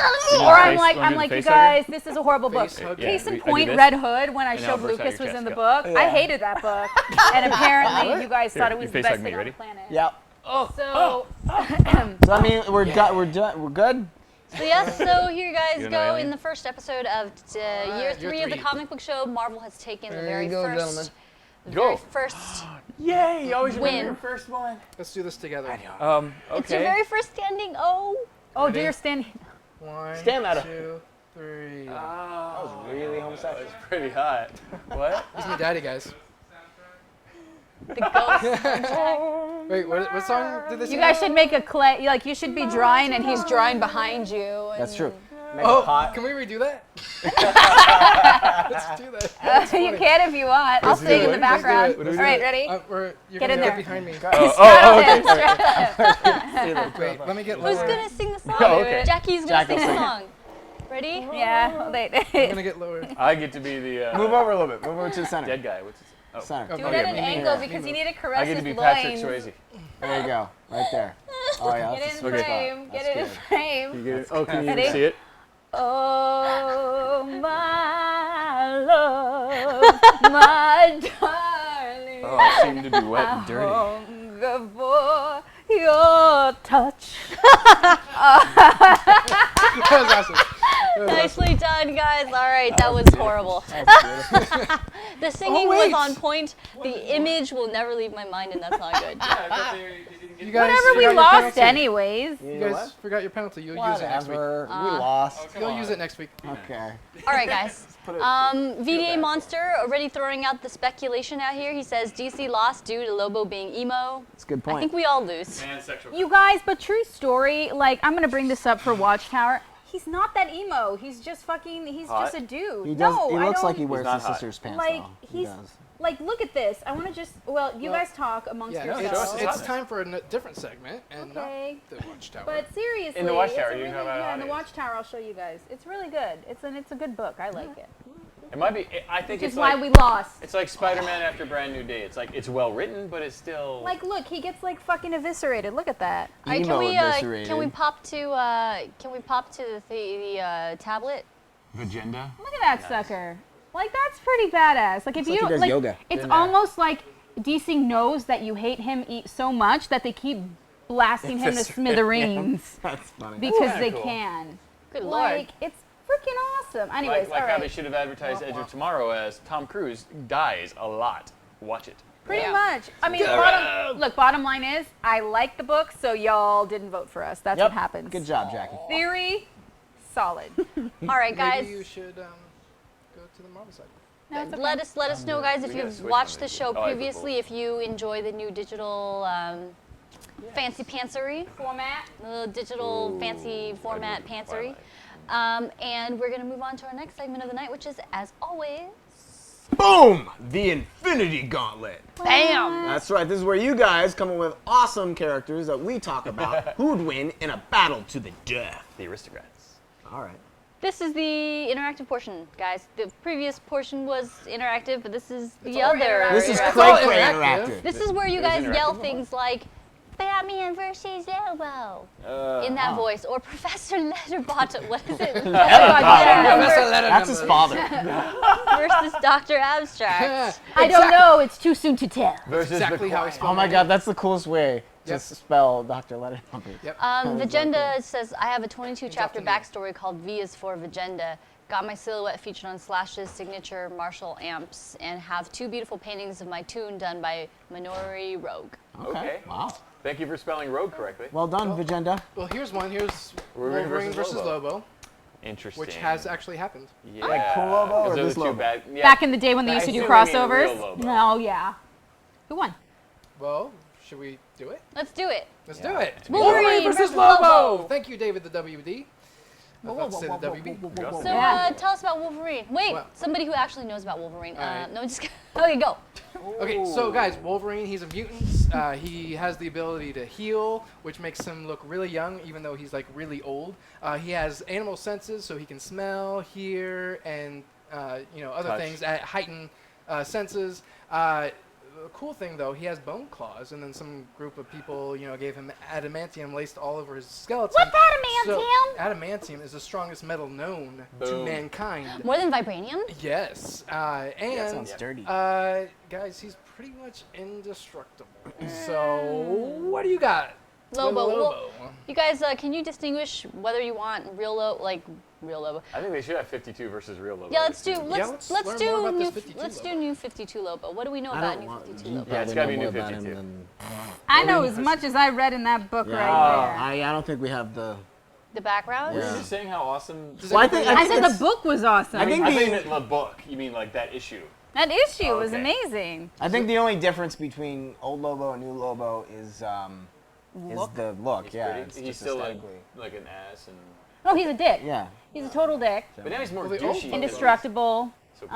I'm Face- like, wanna I'm do the like, you face hugger? guys, this is a horrible book. Face hugger. Case Yeah, in I do point, this. Red Hood, when I And showed now burst out Lucas your was in chest, the go. book, I Yeah. hated that book. And apparently you guys thought it was you the face best hug me, thing on ready? the planet. Yep. So, So I mean, we're good. So yes, so here you guys You know go. Alien? In the first episode of year 3 of the 3. comic book show, Marvel has taken the There very you go, first, gentlemen. the Go. very first Yay! You always remember Win. your first one. Let's do this together. Okay. It's your very first standing O. oh, do your standing. 1, Stand that up. 2, 3. That was really homosexual. It's pretty hot. What? He's my daddy, guys. The ghost. Wait, what song did this? You guys should make a clay. Like you should be drawing, and he's drawing behind you. And That's true. Make Oh, a pot. can we redo that? Let's do that. you can if you want. I'll sing in the it. background. Let's All do right, it. ready? You're Get gonna in get there. behind me. Straddle Wait, let me get Who's lower. gonna sing the song? Oh, okay. Jackie's gonna sing the song. Ready? Yeah. Wait. I'm gonna get lower. I get to be the Move over a little bit. Move over to the center. dead guy. What's his? Oh. Center. Do it at an angle because you need to caress I get to his be loins. Patrick Swayze. There you go. Right there. Oh yeah. Get That's in a sweet frame. spot. Get That's it in good. frame. Oh, can you Ready? even see it? Oh, my love, my darling. Oh, I seem to be wet and dirty. Hunger for your touch. That was awesome. Nicely done, guys. All right, that was horrible. The singing was wait. on point. The image will never leave my mind, and that's not good. You guys Whatever, we forgot your lost penalty. anyways. You You know guys forgot your penalty. You'll use it next week. Whatever. We lost. You'll use it next week. Okay. All right, guys. Put it- VDA Monster already throwing out the speculation out here. He says DC lost due to Lobo being emo. That's a good I point. think we all lose. And sexual. You guys, but true story, like, I'm gonna bring this up for Watchtower. He's not that emo. He's just fucking, he's Hot? just a dude. He does. No, he I looks don't, like he wears not his hot. sister's pants. like, though. He he's, does. like, look at this. I wanna just, well, you guys talk amongst Yeah, no, yourselves. it's time for a different segment and Okay. not the Watchtower. But seriously, In the Watchtower, it's a you really, can talk about yeah, in the audience. Watchtower, I'll show you guys. It's really good. It's a good book. I like it. It might be. I think Which it's is why like we lost. it's like Spider-Man after Brand New Day. It's like it's well written, but it's still. Like, look, he gets like fucking eviscerated. Look at that. All right, Emo eviscerated. can we pop to the tablet? Agenda. Look at that sucker. Like, that's pretty badass. Like, if like you he does like, yoga. it's In there. almost like DC knows that you hate him so much that they keep blasting him to smithereens That's funny. because Kinda they cool. can. Good lord. Like, it's freaking awesome. Anyways, like all how they right. should have advertised Edge of Tomorrow as Tom Cruise dies a lot. Watch it. Pretty Yeah. much. I mean, bottom line is, I like the book, so y'all didn't vote for us. That's Yep. what happens. Good job, Jackie. Theory, solid. All right, guys. Maybe you should go to the Marvel side. No, it's okay. Let us know, guys, if We gotta you've switch watched on the these. show Oh, I previously, if you enjoy the new digital fancy pantsery, Format. the digital fancy format pantsery. And we're going to move on to our next segment of the night, which is, as always, Boom! The Infinity Gauntlet. BAM! That's right. This is where you guys come up with awesome characters that we talk about who would win in a battle to the death. The Aristocrats. All right. This is the interactive portion, guys. The previous portion was interactive, but this is the all other. interactive. This is all Cray Cray interactive. Interactive. This is where you It was guys yell interactive. things like Batman versus Lobo in that voice, or Professor Letterbottom. What is it? That's his father. versus Dr. Abstract. I don't know. It's too soon to tell. Versus Exactly the how it's Oh my God, that's the coolest way to Yep. spell Dr. Letterman. Yep. Vagenda says, I have a 22-chapter often backstory called V is for Vagenda. Got my silhouette featured on Slash's signature Marshall amps, and have 2 beautiful paintings of my tune done by Minori Rogue. Okay. Wow. Thank you for spelling rogue correctly. Well done, Vagenda. Well, here's one. Here's Wolverine Wolverine versus versus Lobo, Interesting. which has actually happened. Yeah. Like cool Lobo or 'Cause those this are two Lobo? bad- yeah. Back in the day when they used to do I assume you mean crossovers. real Lobo. No, yeah. Who won? Well, should we do it? Let's do it. Let's do it. Wolverine versus versus Lobo. Lobo. Thank you, David, the WD. I was about to say the WB. So Yeah. tell us about Wolverine. Wait, Well- somebody who actually knows about Wolverine. Alright. No, just okay, go. Okay, so guys, Wolverine, he's a mutant. He has the ability to heal, which makes him look really young, even though he's like really old. He has animal senses, so he can smell, hear, and other Touch. things at heightened senses. The cool thing though, he has bone claws, and then some group of people, gave him adamantium laced all over his skeleton. What's adamantium? So, adamantium is the strongest metal known to Boom. mankind. More than vibranium? Yes, and sounds dirty. guys, he's pretty much indestructible. So, what do you got? Lobo. With Well, you guys, can you distinguish whether you want real Lobo? I think they should have 52 versus real Lobo. Yeah, let's do let's let's learn do more about new this 52 let's do Lobo. new 52 Lobo. What do we know about new 52 Lobo? Yeah, it's gotta be new 52. I know as much as I read in that book right there. I don't think we have the. The background? Were Yeah. you just saying how awesome? Well, I think I said it's- the book was awesome. I think I the- think the book. You mean like that issue? that issue Oh, was okay. amazing. I think the only difference between old Lobo and new Lobo is the look. He's yeah, pretty. it's He's just still aesthetically. like an ass, and No, he's a dick. Yeah. He's a total dick. but now he's more Well, the old douchey. Lobo- Indestructible. So pretty.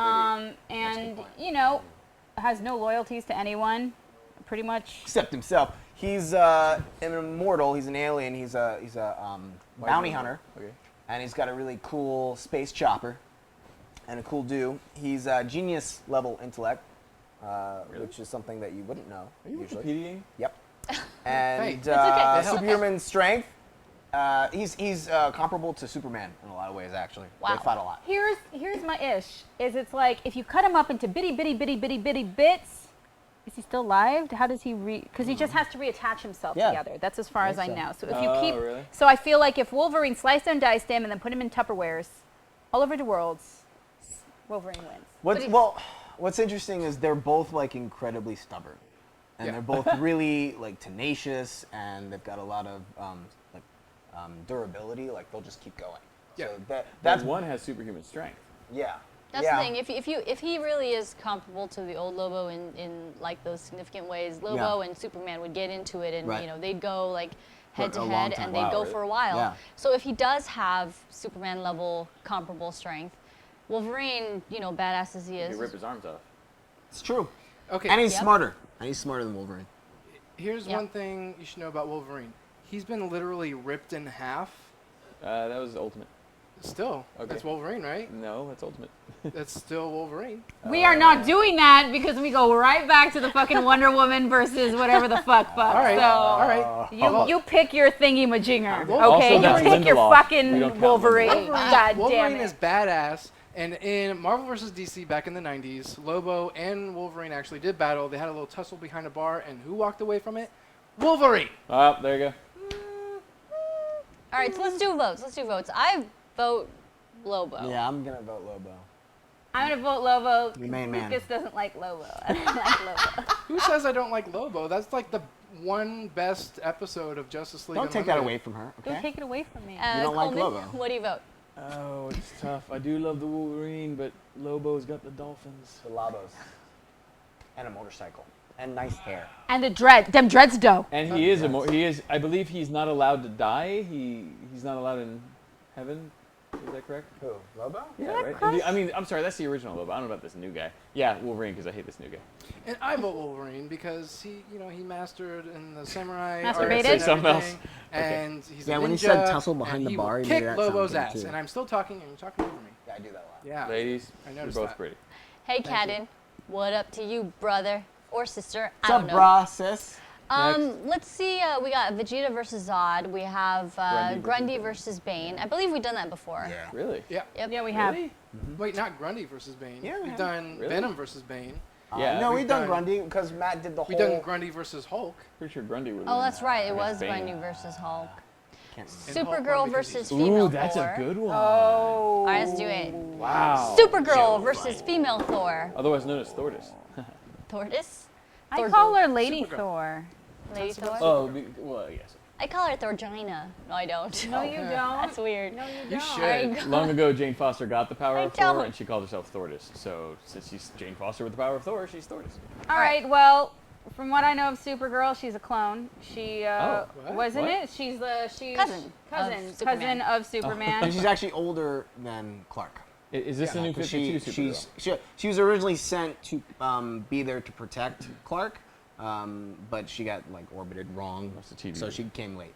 And point. you know, has no loyalties to anyone. Pretty much. Except himself. He's an immortal. He's an alien. He's a bounty hunter, Okay. and he's got a really cool space chopper and a cool do. He's genius level intellect, which is something that you wouldn't know Are you usually. Wikipediaing? Yep. And Hey, it's okay. superhuman strength. He's comparable to Superman in a lot of ways. Actually, Wow. they fight a lot. Here's my ish. Is it's like if you cut him up into bitty bits. Is he still alive? How does he because he just has to reattach himself Yeah. together. That's as far as I think so. know. So if you Oh, keep, really? so I feel like if Wolverine sliced and diced him and then put him in Tupperwares, all over the worlds, Wolverine wins. What's interesting is they're both like incredibly stubborn, and Yeah. they're both really like tenacious, and they've got a lot of durability. Like they'll just keep going. Yeah. So That's that's one has superhuman strength. yeah. That's yeah. the thing. If he really is comparable to the old Lobo in like those significant ways, Lobo and Superman would get into it, and Right. They'd go like head For to a long head, time. and they'd Wow, go really? for a while. Yeah. So if he does have Superman level comparable strength, Wolverine, badass as he You is, rip his arms off. It's true. Okay, And he's Yep. smarter. And he's smarter than Wolverine. here's Yep. one thing you should know about Wolverine. He's been literally ripped in half. That was Ultimate. Still, Okay. that's Wolverine, right? No, that's Ultimate. That's still Wolverine. We are not doing that because we go right back to the fucking Wonder Woman versus whatever the fuck. All right, So all right. you pick your thingy majinger, Also, okay? You that's pick your Lindelof. We fucking don't count Wolverine. Lindelof. God Wolverine damn is it. badass, and in Marvel vs. DC back in the 90s, Lobo and Wolverine actually did battle. They had a little tussle behind a bar, and who walked away from it? Wolverine! Oh, there you go. All right, so let's do votes. I vote Lobo. Yeah, I'm gonna vote Lobo. I'm gonna vote Lobo. The main man. Lucas doesn't like Lobo. I don't like Lobo. Who says I don't like Lobo? That's like the one best episode of Justice League. Don't take that Unlimited. away from her, Don't okay? take it away from me. You don't like Coleman, Lobo. What do you vote? Oh, it's tough. I do love the Wolverine, but Lobo's got the Dolphins. The Lobos. And a motorcycle. And nice hair. And the them dreads dough. And he is he is. I believe he's not allowed to die. He's not allowed in heaven. Is that correct? Who? Lobo? Yeah, right. I'm sorry. That's the original Lobo. I don't know about this new guy. Yeah, Wolverine, because I hate this new guy. And I vote Wolverine because he mastered in the samurai Masturbated? arts Say and something else. everything, and he's a Yeah, when he ninja, said tussle behind and the he bar, will he made kick that sound Lobo's good, ass, too. and I'm still talking, and you're talking over me. Yeah, I do that a lot. Yeah, Ladies, I you're noticed both that. pretty. Hey, Cadden, what up to you, brother or sister? I What's up, don't know. brah, sis? Let's see. We got Vegeta versus Zod. We have Grundy versus Bane. I believe we've done that before. Really? Yeah. Yep. Yeah, we have. Really? Wait, not Grundy versus Bane. Yeah, we we've have. done Really? Venom versus Bane. Yeah. No, we've we've done done- Grundy because Matt did the We've whole. done Grundy versus Hulk. Pretty sure Grundy would. Oh, that's right. It against was Bane. Grundy versus Hulk. Can't And Hulk Supergirl won because versus he's- female Ooh, that's Thor. a good one. Oh. All right, let's do it. Wow. Supergirl versus female Thor. Otherwise known as Thordis. Thordis? I Thor- call her Lady Supergirl. Thor. Lady Thor? Oh, well, yes. I call her Thorgina. No, I don't. No, you don't. That's weird. No, you You don't. should. Long ago, Jane Foster got the power I of Thor, don't. and she called herself Thordis. So, since she's Jane Foster with the power of Thor, she's Thordis. All right. Well, from what I know of Supergirl, she's a clone. She what? wasn't What? it? She's Cousin cousin of Superman. of Superman. And she's actually older than Clark. Is this the new 'Cause 52 Supergirl? she was originally sent to be there to protect Clark, but she got like orbited wrong, That's the TV. so she came late.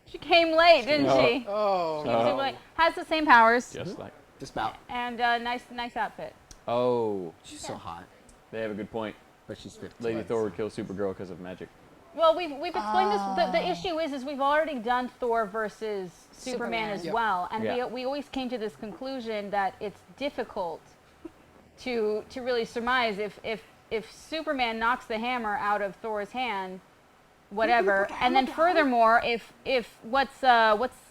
She came late, didn't No. she? Oh, She came late. Has the same powers Just like. Just about. and nice outfit. Oh, She's so hot, they have a good point. but she's 50. Lady Thor would kill Supergirl because of magic. Well, we've explained this. The issue is we've already done Thor versus Superman as Yep. well, and Yeah. we always came to this conclusion that it's difficult to really surmise if if Superman knocks the hammer out of Thor's hand, whatever, and then furthermore, if what's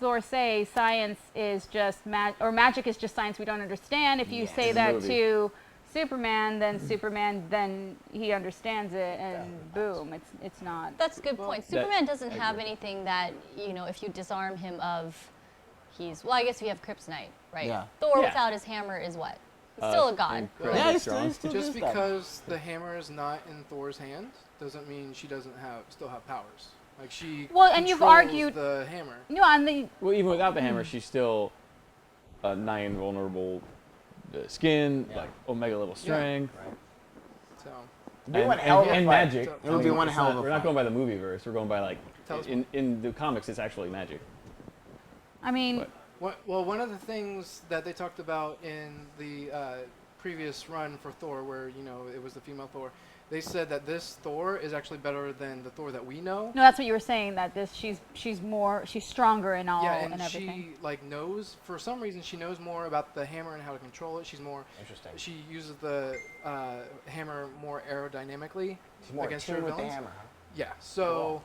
Thor say? Science is just magic is just science we don't understand. If you say that to Superman, then he understands it, and boom, it's not. That's a good point. Superman doesn't have anything that, if you disarm him of, I guess we have Kryptonite, right? Yeah. Thor without his hammer is what? He's still a god. Yeah, he's still Just because the hammer is not in Thor's hand doesn't mean she doesn't still have powers. Like she and you've controls argued the hammer. No, on the Well, even without the hammer, she's still nigh invulnerable skin, like Omega level strength. Right. So It'd be one hell of a and fight. magic. It would be one hell of a We're not fight. going by the movie verse. We're going by like Tell us in the comics. It's actually magic. I mean, one of the things that they talked about in the previous run for Thor, where it was the female Thor, they said that this Thor is actually better than the Thor that we know. no, that's what you were saying. That she's stronger and all Yeah, and everything. she knows, for some reason she knows more about the hammer and how to control it. She's more Interesting. She uses the hammer more aerodynamically She's more against her attuned with the villains. hammer. Huh? Yeah, so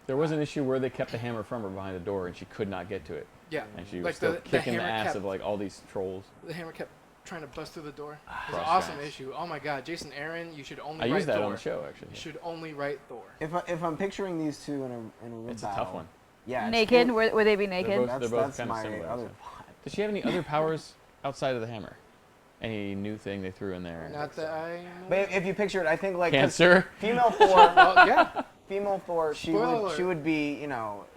There was an issue where they kept the hammer from her behind the door, and she could not get to it. yeah, And she like was still kicking the hammer ass kept, of like all these trolls. the hammer kept trying to bust through the door. It was an Cross awesome giants. issue. Oh my God, Jason Aaron, you should only I write used that Thor. on the show actually. You should only write Thor. If I'm picturing these two in a real It's a battle, tough one. Yeah. Naked? Would they be naked? both- That's, They're both that's kinda my similar, other so. vibe. Does she have any other powers outside of the hammer? Any new thing they threw in there? Not that I. But if you picture it, I think like 'cause Cancer. female Thor. Well, yeah. Female Thor, she Spoiler. would be,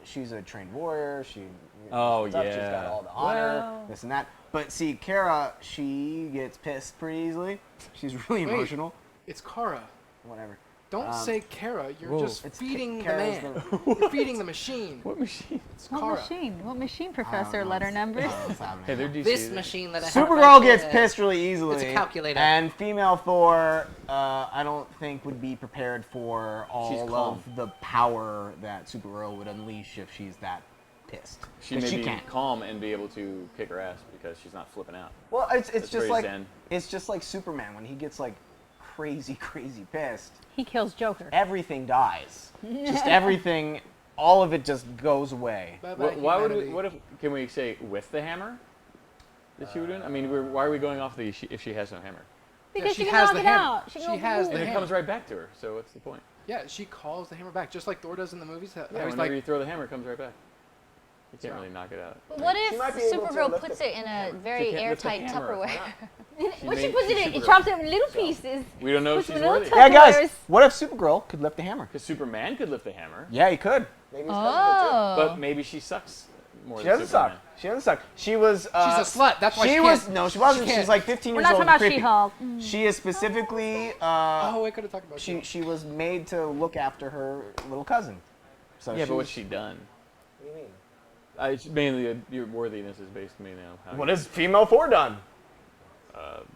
she's a trained warrior. She's got all the yeah. honor, Wow. this and that. But see, Kara, she gets pissed pretty easily. She's really Wait. emotional. It's Kara. Whatever. Don't say Kara. You're Whoa. just It's feeding the Kara's man. You're feeding the machine. What machine? It's What Kara. machine? What machine, I don't Professor? know. Letter It's- numbers? I don't know what's happening. Hey, they're DC. This machine that I have Supergirl right gets here, pissed really easily. It's a calculator. And female Thor, I don't think would be prepared for all She's of calm. the power that Supergirl would unleash if she's that pissed. She 'Cause may be can't. calm and be able to kick her ass because she's not flipping out. Well, it's That's just very like zen. it's just like Superman when he gets like crazy pissed. He kills Joker. Everything dies. Just everything. All of it just goes away. Bye-bye, Why would we? humanity. What if? Can we say with the hammer? That she would do? I mean, why are we going off the if she has no hammer? Because she she can has knock the it hammer. out. She can go has boom. the And it hammer. comes right back to her. So what's the point? Yeah, she calls the hammer back, just like Thor does in the movies. Yeah, He's whenever like, you throw the hammer, it comes right back. You can't So- really knock it out. But what if She might be able to Supergirl lift puts the it in a very She can't lift the airtight hammer. Why Tupperware? not? When she made- puts it she's in, it Supergirl. chops it in little pieces. We don't know if Puts she's little worthy. Yeah, guys. Tupperwares. What if Supergirl could lift the hammer? Because Superman could lift the hammer, Yeah, he could. Maybe he's Oh. but maybe she sucks more She than doesn't Superman. suck. She doesn't suck. She was. she's a slut. That's why she She can't. was. No, she wasn't. she She's can't. like 15 We're years not old. talking and about creepy. She-Hulk. She is specifically. Oh, we could have talked about She was made to look after her little cousin. So Yeah, she but was- what's she done? What do you mean? It's mainly your worthiness is based mainly on how What you- has female Thor done?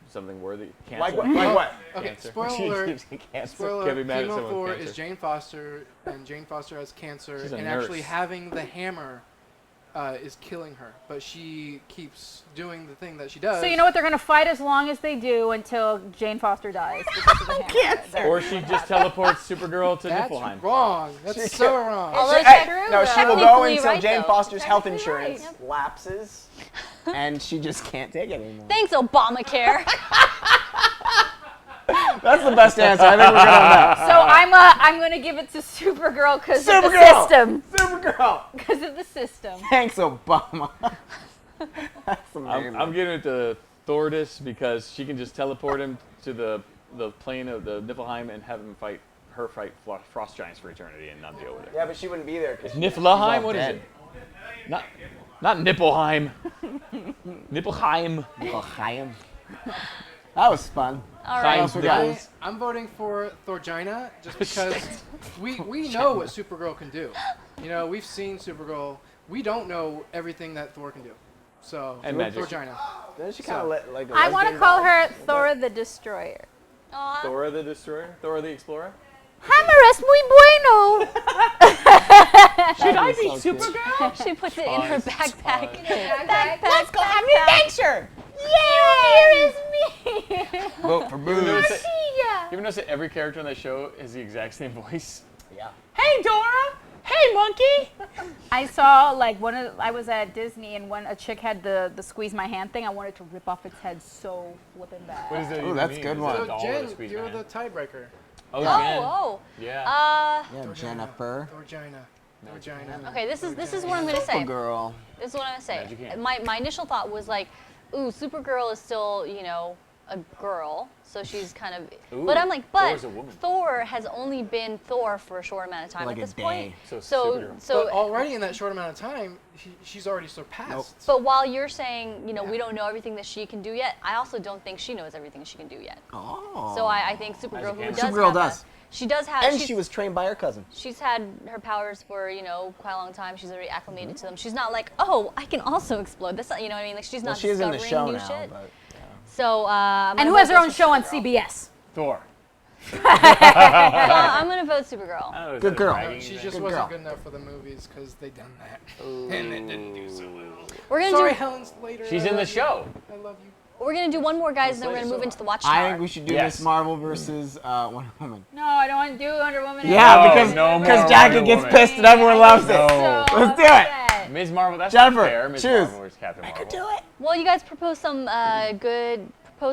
something worthy. Cancer. Like what? Like what? Okay, Cancer. spoiler alert. Cancer. Spoiler Can't be mad at female someone with Thor cancer. is Jane Foster, and Jane Foster has cancer, She's a and actually nurse. having the hammer is killing her. But she keeps doing the thing that she does. So you know what? They're gonna fight as long as they do until Jane Foster dies. Because of the hammer. Or she just teleports Supergirl to That's Niflheim. wrthat's She so can't- wrong. Although Hey, it's true, no, though. she will go Technically until right, Jane though. Foster's health Technically right. insurance lapses, and she just can't take it anymore. Thanks, Obamacare. That's the best answer. I think we're good on that. So I'm gonna give it to Supergirl because of the Supergirl! system. Supergirl. Because of the system. Thanks, Obama. That's amazing. I'm giving it to Thordis because she can just teleport him to the plane of the Niflheim and have him fight frost giants for eternity and not deal with it. Yeah, but she wouldn't be there. Niflheim? What is it? Not Nippelheim. Nippelheim. Chaim. That was fun. All Chaim's right. nipples. I'm voting for Thorgina just because we know what Supergirl can do. You know, we've seen Supergirl. We don't know everything that Thor can do. So, And magic. Thorgina. Doesn't she kind of like a I want to lesbian call vibe? her Thor the Destroyer. Aw, Thor the Destroyer? Thor the Explorer? Hammer es muy bueno. Should I be Supergirl? She puts it in her backpack. Let's go have an adventure. Yay! Here is me. Vote for boobs. You ever notice that every character on that show has the exact same voice? Yeah. Hey, Dora. Hey, monkey. I saw like I was at Disney and when a chick had the squeeze my hand thing, I wanted to rip off its head so flipping bad. What is it? Oh, that's a good one. So Jen, you're the tiebreaker. Oh, Jen. Oh, Yeah. Yeah, Jennifer. Vagina. okay. This is what I'm gonna say. Girl. This is what I'm gonna say. Magic hand. My initial thought was like, ooh, Supergirl is still, a girl, so she's kind of. Ooh, but I'm like, but Thor's a woman. Thor has only been Thor for a short amount of time Like at a this point. day. So But already in that short amount of time, she's already surpassed. Nope. But while you're saying, we don't know everything that she can do yet, I also don't think she knows everything she can do yet. Oh. So I think Supergirl, who can. does Supergirl have does. she does have. And she's- she was trained by her cousin. She's had her powers for, quite a long time. She's already acclimated to them. She's not like, oh, I can also explode. That's not, you know what I mean? Like, she's Well, not she is in discovering the show new now, shit. but So, I'm And gonna who has vote her own for show on Supergirl. CBS? Thor. I'm gonna vote Supergirl. I don't know, is Good that a girl. bragging She thing? just Good wasn't girl. good enough for the movies because they done that. And it didn't do so well. We're gonna Sorry, do Helen Slater. She's I in the love you. show. I love you. we're gonna do one more, guys, and then we're gonna move into the Watchtower. I think we should do Yes. Miss Marvel versus Wonder Woman. No, I don't want to do Wonder Woman. Yeah, No, because no more Jackie Wonder gets Woman. pissed and everyone loves it. No. Let's do it. Ms. Marvel, that's Jennifer, not fair. Ms. choose. Marvel is Captain Marvel. I could do it. Well, you guys propose some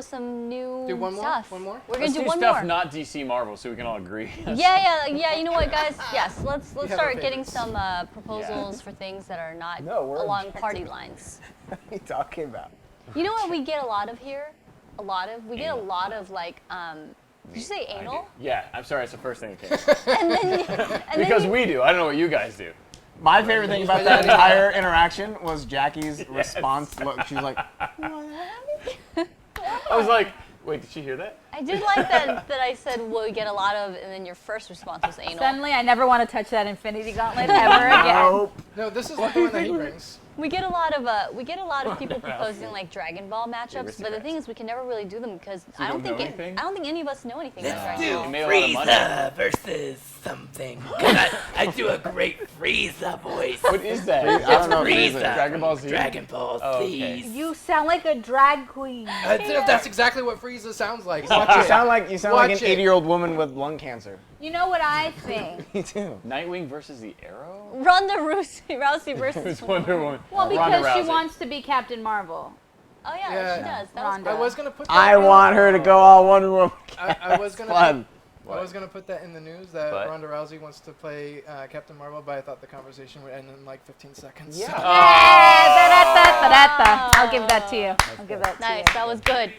some new Do one more? stuff. One more? We're gonna Let's do do one stuff more. not DC Marvel so we can all agree. Yeah. You know what, guys? Yes, let's have start our getting favorites. some proposals for things that are not No, we're along objective. party lines. What are you talking about? You know what we get a lot of here? We get a lot of like, did you say anal? Yeah, I'm sorry, it's the first thing that came. And then Because you, we do. I don't know what you guys do. My favorite thing about that entire interaction was Jackie's response. Look, she was like, I was like, wait, did she hear that? I did like that I said, well, we get a lot of, and then your first response was anal. Suddenly, I never want to touch that Infinity Gauntlet ever again. nope. No, this is the one that he brings. We get a lot of people proposing like Dragon Ball matchups, but the thing is, we can never really do them because I don't don't know think anything? I don't think any of us know anything about Dragon Ball. You made a lot of money. versus something. I do a great Frieza voice. What is that? I don't know. Frieza. Dragon Ball Z? Dragon Ball Z. Oh, okay. You sound like a drag queen. That's exactly what Frieza sounds like. You sound like Watch an it. 80-year-old woman with lung cancer. You know what I think? Me too. Nightwing versus the Arrow? Ronda Rousey versus. It's Wonder Woman. Well, Ronda because she Rousey. wants to be Captain Marvel. Oh yeah, Yeah. she does. That was Ronda. I was gonna put. That I in- want her to go all Wonder Woman. I was gonna. Fun. I was gonna put that in the news that But- Ronda Rousey wants to play Captain Marvel, but I thought the conversation would end in like 15 seconds. Yeah. I'll give that to you. I'll give that to nice. you. That was good.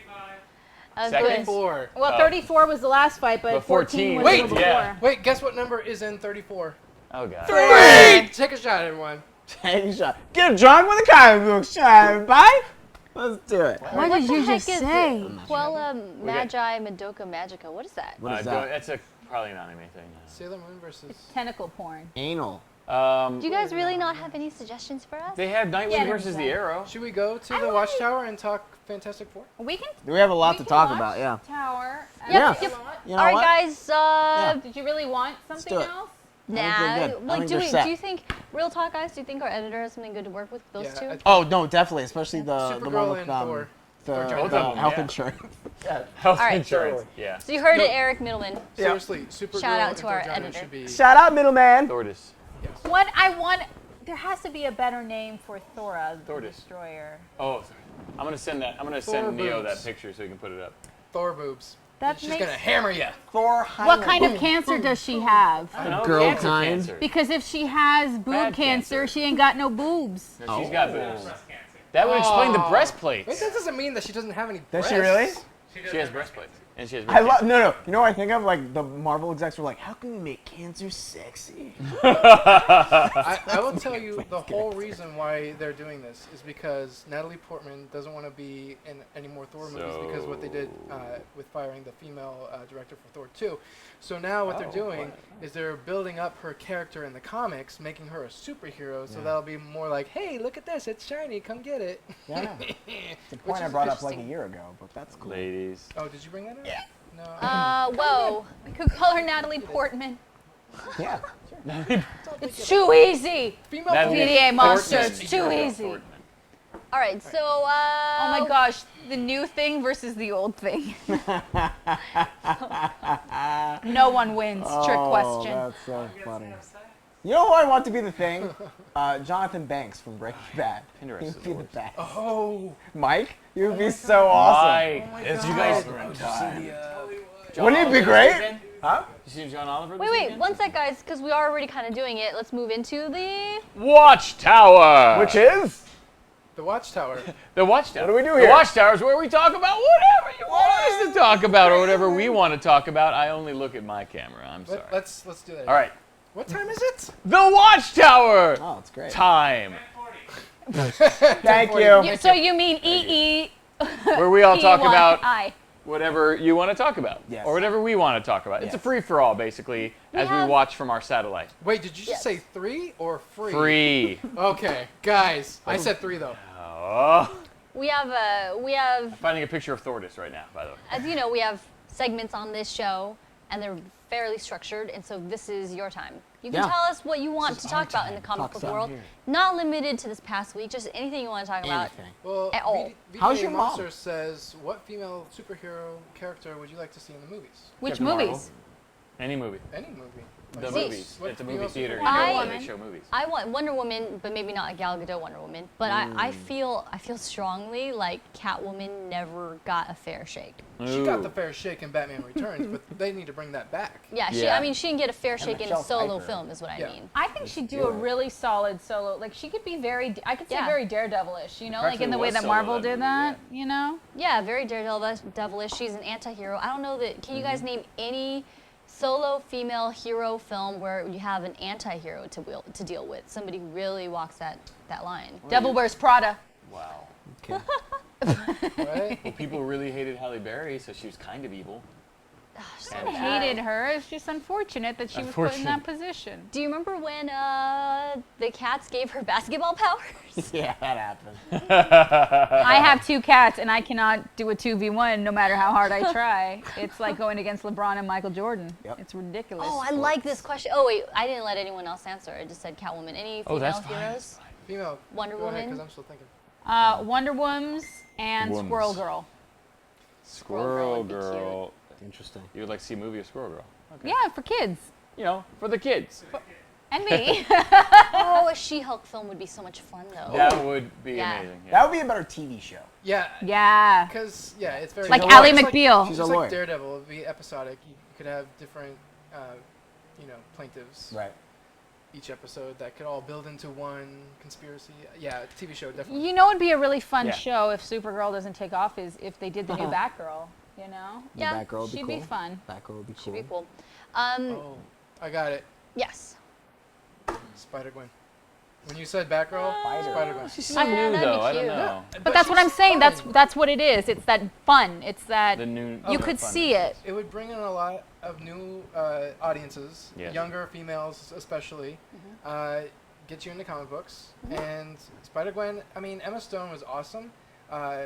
That was Second? good. 4. Well, 34 was the last fight, but But 14 was 14, the wait, before. yeah. Wait, guess what number is in 34? Oh, God. 3! Take a shot, everyone. Take a shot. Get drunk with a comic book shot, everybody. Let's do it. What did you just is say? Quella Magi Madoka Magica. What is that? What is that? That's probably not anything. Sailor Moon versus. Tentacle porn. Anal. Do you guys really not have any suggestions for us? They have Nightwing Yeah, versus the Arrow. Should we go to the Watchtower and talk Fantastic Four? We can. We have a lot we to can talk watch about, yeah. Tower. Yeah. Yep. You know All right, what? guys. Did you really want something do it. else? I think they're good. I Like, think do they're set. you think, real talk, guys? Do you think our editor has something good to work with? Those two. Oh, no, definitely. Especially the one Supergirl with and Thor. the Both of them, health yeah. insurance. Health All right. insurance. Yeah. So you heard it, Eric Middleman. Seriously, Supergirl Shout out and to our Thor Giant editor. should be. Shout out, middleman. Thordis. What I want. There has to be a better name for Thora, the Thordis. Destroyer. Oh, sorry. I'm gonna send that. I'm gonna Thor send Neo boobs. that picture so he can put it up. Thor boobs. That She's makes. gonna hammer you. Thor. What kind of cancer does she have? No, Girl cancer kind. cancer. Because if she has boob Bad cancer, cancer. she ain't got no boobs. No, she's got boobs. That would explain the Wait, breastplates. that doesn't mean that she doesn't have any Does breasts. she really? She has breastplates. And she has I breast love. cancer. No. You know what I think of? Like the Marvel execs were like, how can we make cancer sexy? I will tell you the whole reason why they're doing this is because Natalie Portman doesn't want to be in any more Thor movies because what they did with firing the female director for Thor 2. So now what they're doing is they're building up her character in the comics, making her a superhero. So that'll be more like, hey, look at this, it's shiny, come get it. Yeah. It's a Which point I is brought up like a interesting. year ago, but that's cool. Ladies. Oh, did you bring that up? Yeah. No. Whoa. We could call her Natalie Portman. Yeah. It's too easy. Female Natalie Thor- PDA monster, Portman. it's too easy. Portman. All right, so. Oh my gosh, the new thing versus the old thing. No one wins. Trick question. That's so funny. You know who I want to be the thing? Jonathan Banks from Breaking Bad. Pinterest He is would the be the worst. best. Oh. Mike, you would be so awesome. Mike, did you guys Wouldn't it be great? Huh? You see John Oliver? Wait, one sec, guys, because we are already kind of doing it. Let's move into the. Watchtower. Which is? The Watchtower. The Watchtower. What do we do The here? Watchtower is where we talk about whatever you want us to talk about or whatever we want to talk about. I only look at my camera. I'm sorry. Let's do that. All right. What time is it? The Watchtower. Oh, it's great. Time. Thank you. So you mean EE? Where we all talk about I. whatever you want to talk about. Yes. Or whatever we want to talk about. It's a Yes. free-for-all, basically, as we have- watch from our satellite. Wait, did you just Yes. say 3 or free? Free. Okay, guys. I said 3 though. Oh. We have, Finding a picture of Thordis right now, by the way. as you know, we have segments on this show, and they're fairly structured, and so this is your time. You can Yeah. tell us what you want to talk about in the comic Talk book some world. here. Not limited to this past week, just anything you want to talk about. Anything. Well, At all. How's How's your mom? Monster says, what female superhero character would you like to see in the movies? Which Captain Marvel. movies? Any movie. Any movie. The See, movies. what It's a movie female theater. superhero? You know, Wonder they Woman. show movies. I want Wonder Woman, but maybe not a Gal Gadot Wonder Woman. But I feel strongly like Catwoman never got a fair shake. She got Ooh. the fair shake in Batman Returns, but they need to bring that back. Yeah, Yeah. she didn't get a fair shake in a Michelle solo Pfeiffer. film, is what I Yeah. mean. I think she'd do a really solid solo. Like she could be very, I could say Yeah. very Daredevilish. You know, like Practically in the way was that solo Marvel that did movie, that. You know. Yeah, very devilish. She's an anti-hero. I don't know that. Can you guys name any solo female hero film where you have an anti-hero to deal with? Somebody who really walks that line. Devil Wears Prada. Wow. Okay. Right? Well, people really hated Halle Berry, so she was kind of evil. And Hated her. It's just unfortunate that she was put in that position. Do you remember when the cats gave her basketball powers? Yeah, that happened. I have 2 cats and I cannot do a 2v1 no matter how hard I try. It's like going against LeBron and Michael Jordan. Yep. It's ridiculous. Oh, I like this question. Oh wait, I didn't let anyone else answer. I just said Catwoman. Any female that's fine. heroes? Female. Wonder Go ahead, Woman? because I'm still thinking. Wonder Woms and Woms. Squirrel Girl. Squirrel Squirrel would be Girl. Interesting. You would like to see a movie of Squirrel Girl. Okay. Yeah, for kids. You know, for the kids. And me. Oh, a She-Hulk film would be so much fun though. That would be Yeah. amazing. Yeah. That would be a better TV show. Yeah. Yeah. Because, yeah, it's very... Like a Ally lawyer. It's like- McBeal. She's a Just lawyer. like Daredevil, it would be episodic. You could have different, plaintiffs Right. each episode that could all build into one conspiracy. Yeah, TV show, definitely. You know what would be a really fun Yeah. show if Supergirl doesn't take off is if they did the new Batgirl, you know? The Yeah, Batgirl would be she'd cool. be fun. Batgirl would be cool. Should be cool. Oh, I got it. Yes. Spider-Gwen. When you said Batgirl, Spider-Gwen. She's so Yeah, new, that'd be though. I don't cute. know. But that's what I'm saying. That's what it is. It's that fun. It's that The new. you okay, could fun. see it. It would bring in a lot of new audiences, Yes. younger females especially, get you into comic books. Mm-hmm. And Spider-Gwen, I mean, Emma Stone was awesome.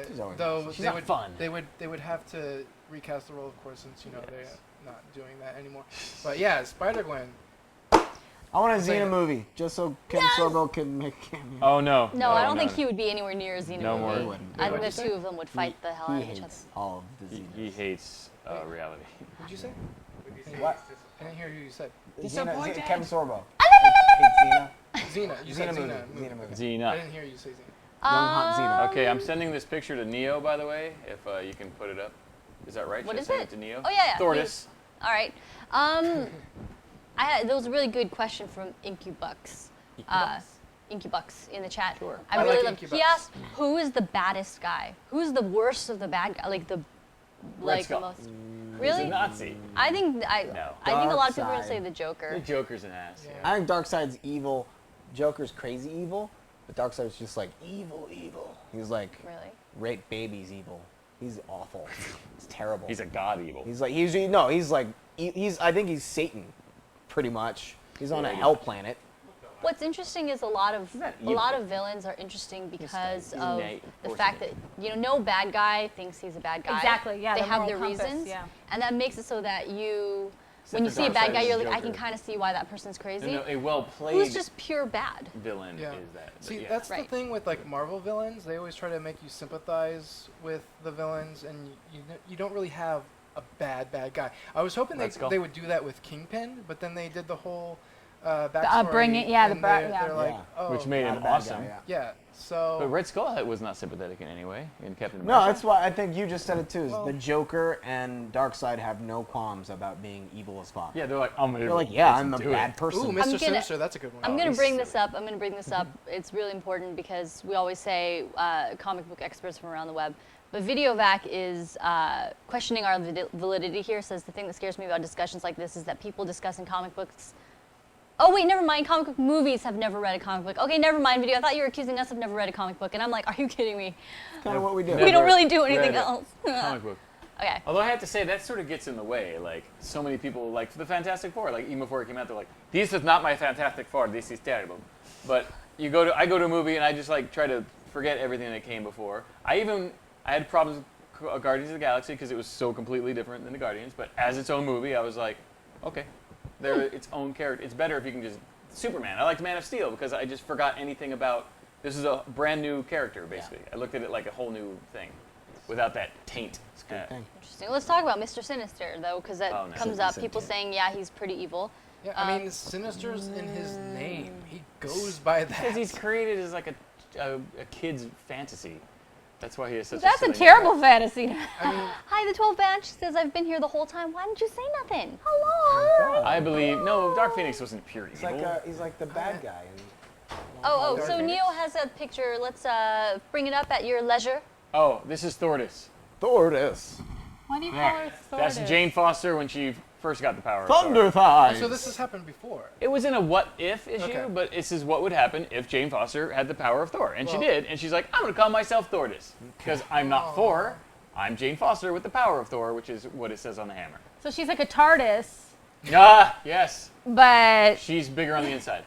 She's always Though awesome. She's they not would fun. they would have to recast the role, of course, since they're not doing that anymore. But yeah, Spider-Gwen. I want a Say Xena it. movie, just so Kevin Sorbo can make a cameo. Oh, no. No, I don't think he would be anywhere near a Xena No movie. more. wouldn't. I think What'd the you two of them would fight the hell He out of each other. hates all of the Xena. He hates reality. What'd you say? What? I didn't hear who you said. Xena, Kevin Sorbo. Hates Xena. Xena. You said Xena movie. Xena. movie. Xena movie. I Xena. didn't hear you say Xena. Young hot Xena. Okay, I'm sending this picture to Neo, by the way, if you can put it up. Is that right? What Should I is send it? to Neo? Oh, yeah. Thordis. All right. There was a really good question from Incubux. Incubux in the chat. Sure. I really like love. Incubux. He asked, "Who is the baddest guy? Who's the worst of the bad guy? Like the Skull. most." He's a Really? Nazi. I think No. I think a lot of people are gonna Darkseid. say the Joker. The Joker's an ass. Yeah. I think Darkseid's evil. Joker's crazy evil, but Darkseid's just like evil. He's like Really? rape babies evil. He's awful. He's terrible. He's a god evil. He's like I think he's Satan, pretty much. He's on a Yeah. hell planet. What's interesting is a lot of not evil. villains are interesting because He's of innate, the force fact of that no bad guy thinks he's a bad guy. Exactly, yeah, They the have moral their compass, reasons, yeah. and that makes it so that you when you see a bad guy, you're like, I can Joker. kind of see why that person's crazy. No, a well-played Who's just pure bad? villain Yeah. is that. But See, yeah. that's the Right. thing with like Marvel villains. They always try to make you sympathize with the villains, and you don't really have a bad guy. I was hoping Red Skull. they would do that with Kingpin, but then they did the whole backstory. upbringing, yeah, the and back- they're, yeah. they're like, Yeah. oh, Which made Not him a bad guy, awesome. yeah. yeah. So But Red Skull was not sympathetic in any way in Captain No, America. that's why I think you just said it too. Is Well- the Joker and Darkseid have no qualms about being evil as fuck. Yeah, they're like, I'm They're like, yeah, I'm a do bad it. person. ooh, Mr. gonna- Sinister, that's a good one. I'm gonna he's bring silly. this up. It's really important because we always say comic book experts from around the web. But VideoVac is questioning our validity here. Says the thing that scares me about discussions like this is that people discussing comic books. Oh wait, never mind. Comic book movies have never read a comic book. Okay, never mind. Video. I thought you were accusing us of never read a comic book, and I'm like, are you kidding me? kind of what we do. We don't Never really do anything read a else. Comic book. Okay. Although I have to say that sort of gets in the way. Like so many people, like for the Fantastic Four, like even before it came out, they're like, "This is not my Fantastic Four. This is terrible." But I go to a movie and I just like try to forget everything that came before. I had problems with Guardians of the Galaxy because it was so completely different than the Guardians. But as its own movie, I was like, okay, they're its own character. It's better if you can just Superman. I liked Man of Steel because I just forgot anything about. This is a brand new character basically. I looked at it like a whole new thing, without that taint. It's a good thing. Interesting. Let's talk about Mr. Sinister though, because that Oh, no. comes up. People saying, yeah, he's pretty evil. Yeah, I mean, Sinister's in his name. He goes by that. Because he's created as like a kid's fantasy. That's why he has such That's a a silly terrible fantasy. I mean, Hi, the 12 Bench says I've been here the whole time. Why didn't you say nothing? Hello. I believe Dark Phoenix wasn't pure He's evil. like he's like the bad guy. Oh, so Dark Neo has a picture. Let's bring it up at your leisure. Oh, this is Thordis. Thordis. Why do you call her That's Thordis? Jane Foster when she first got the power. of Thor. Thunder thighs. so this has happened before. It was in a what if issue, Okay. but this is what would happen if Jane Foster had the power of Thor, and she Well- did. And she's like, I'm gonna call myself Thordis because I'm not Thor. I'm Jane Foster with the power of Thor, which is what it says on the hammer. So she's like a TARDIS, Ah, yes. but She's bigger on the inside.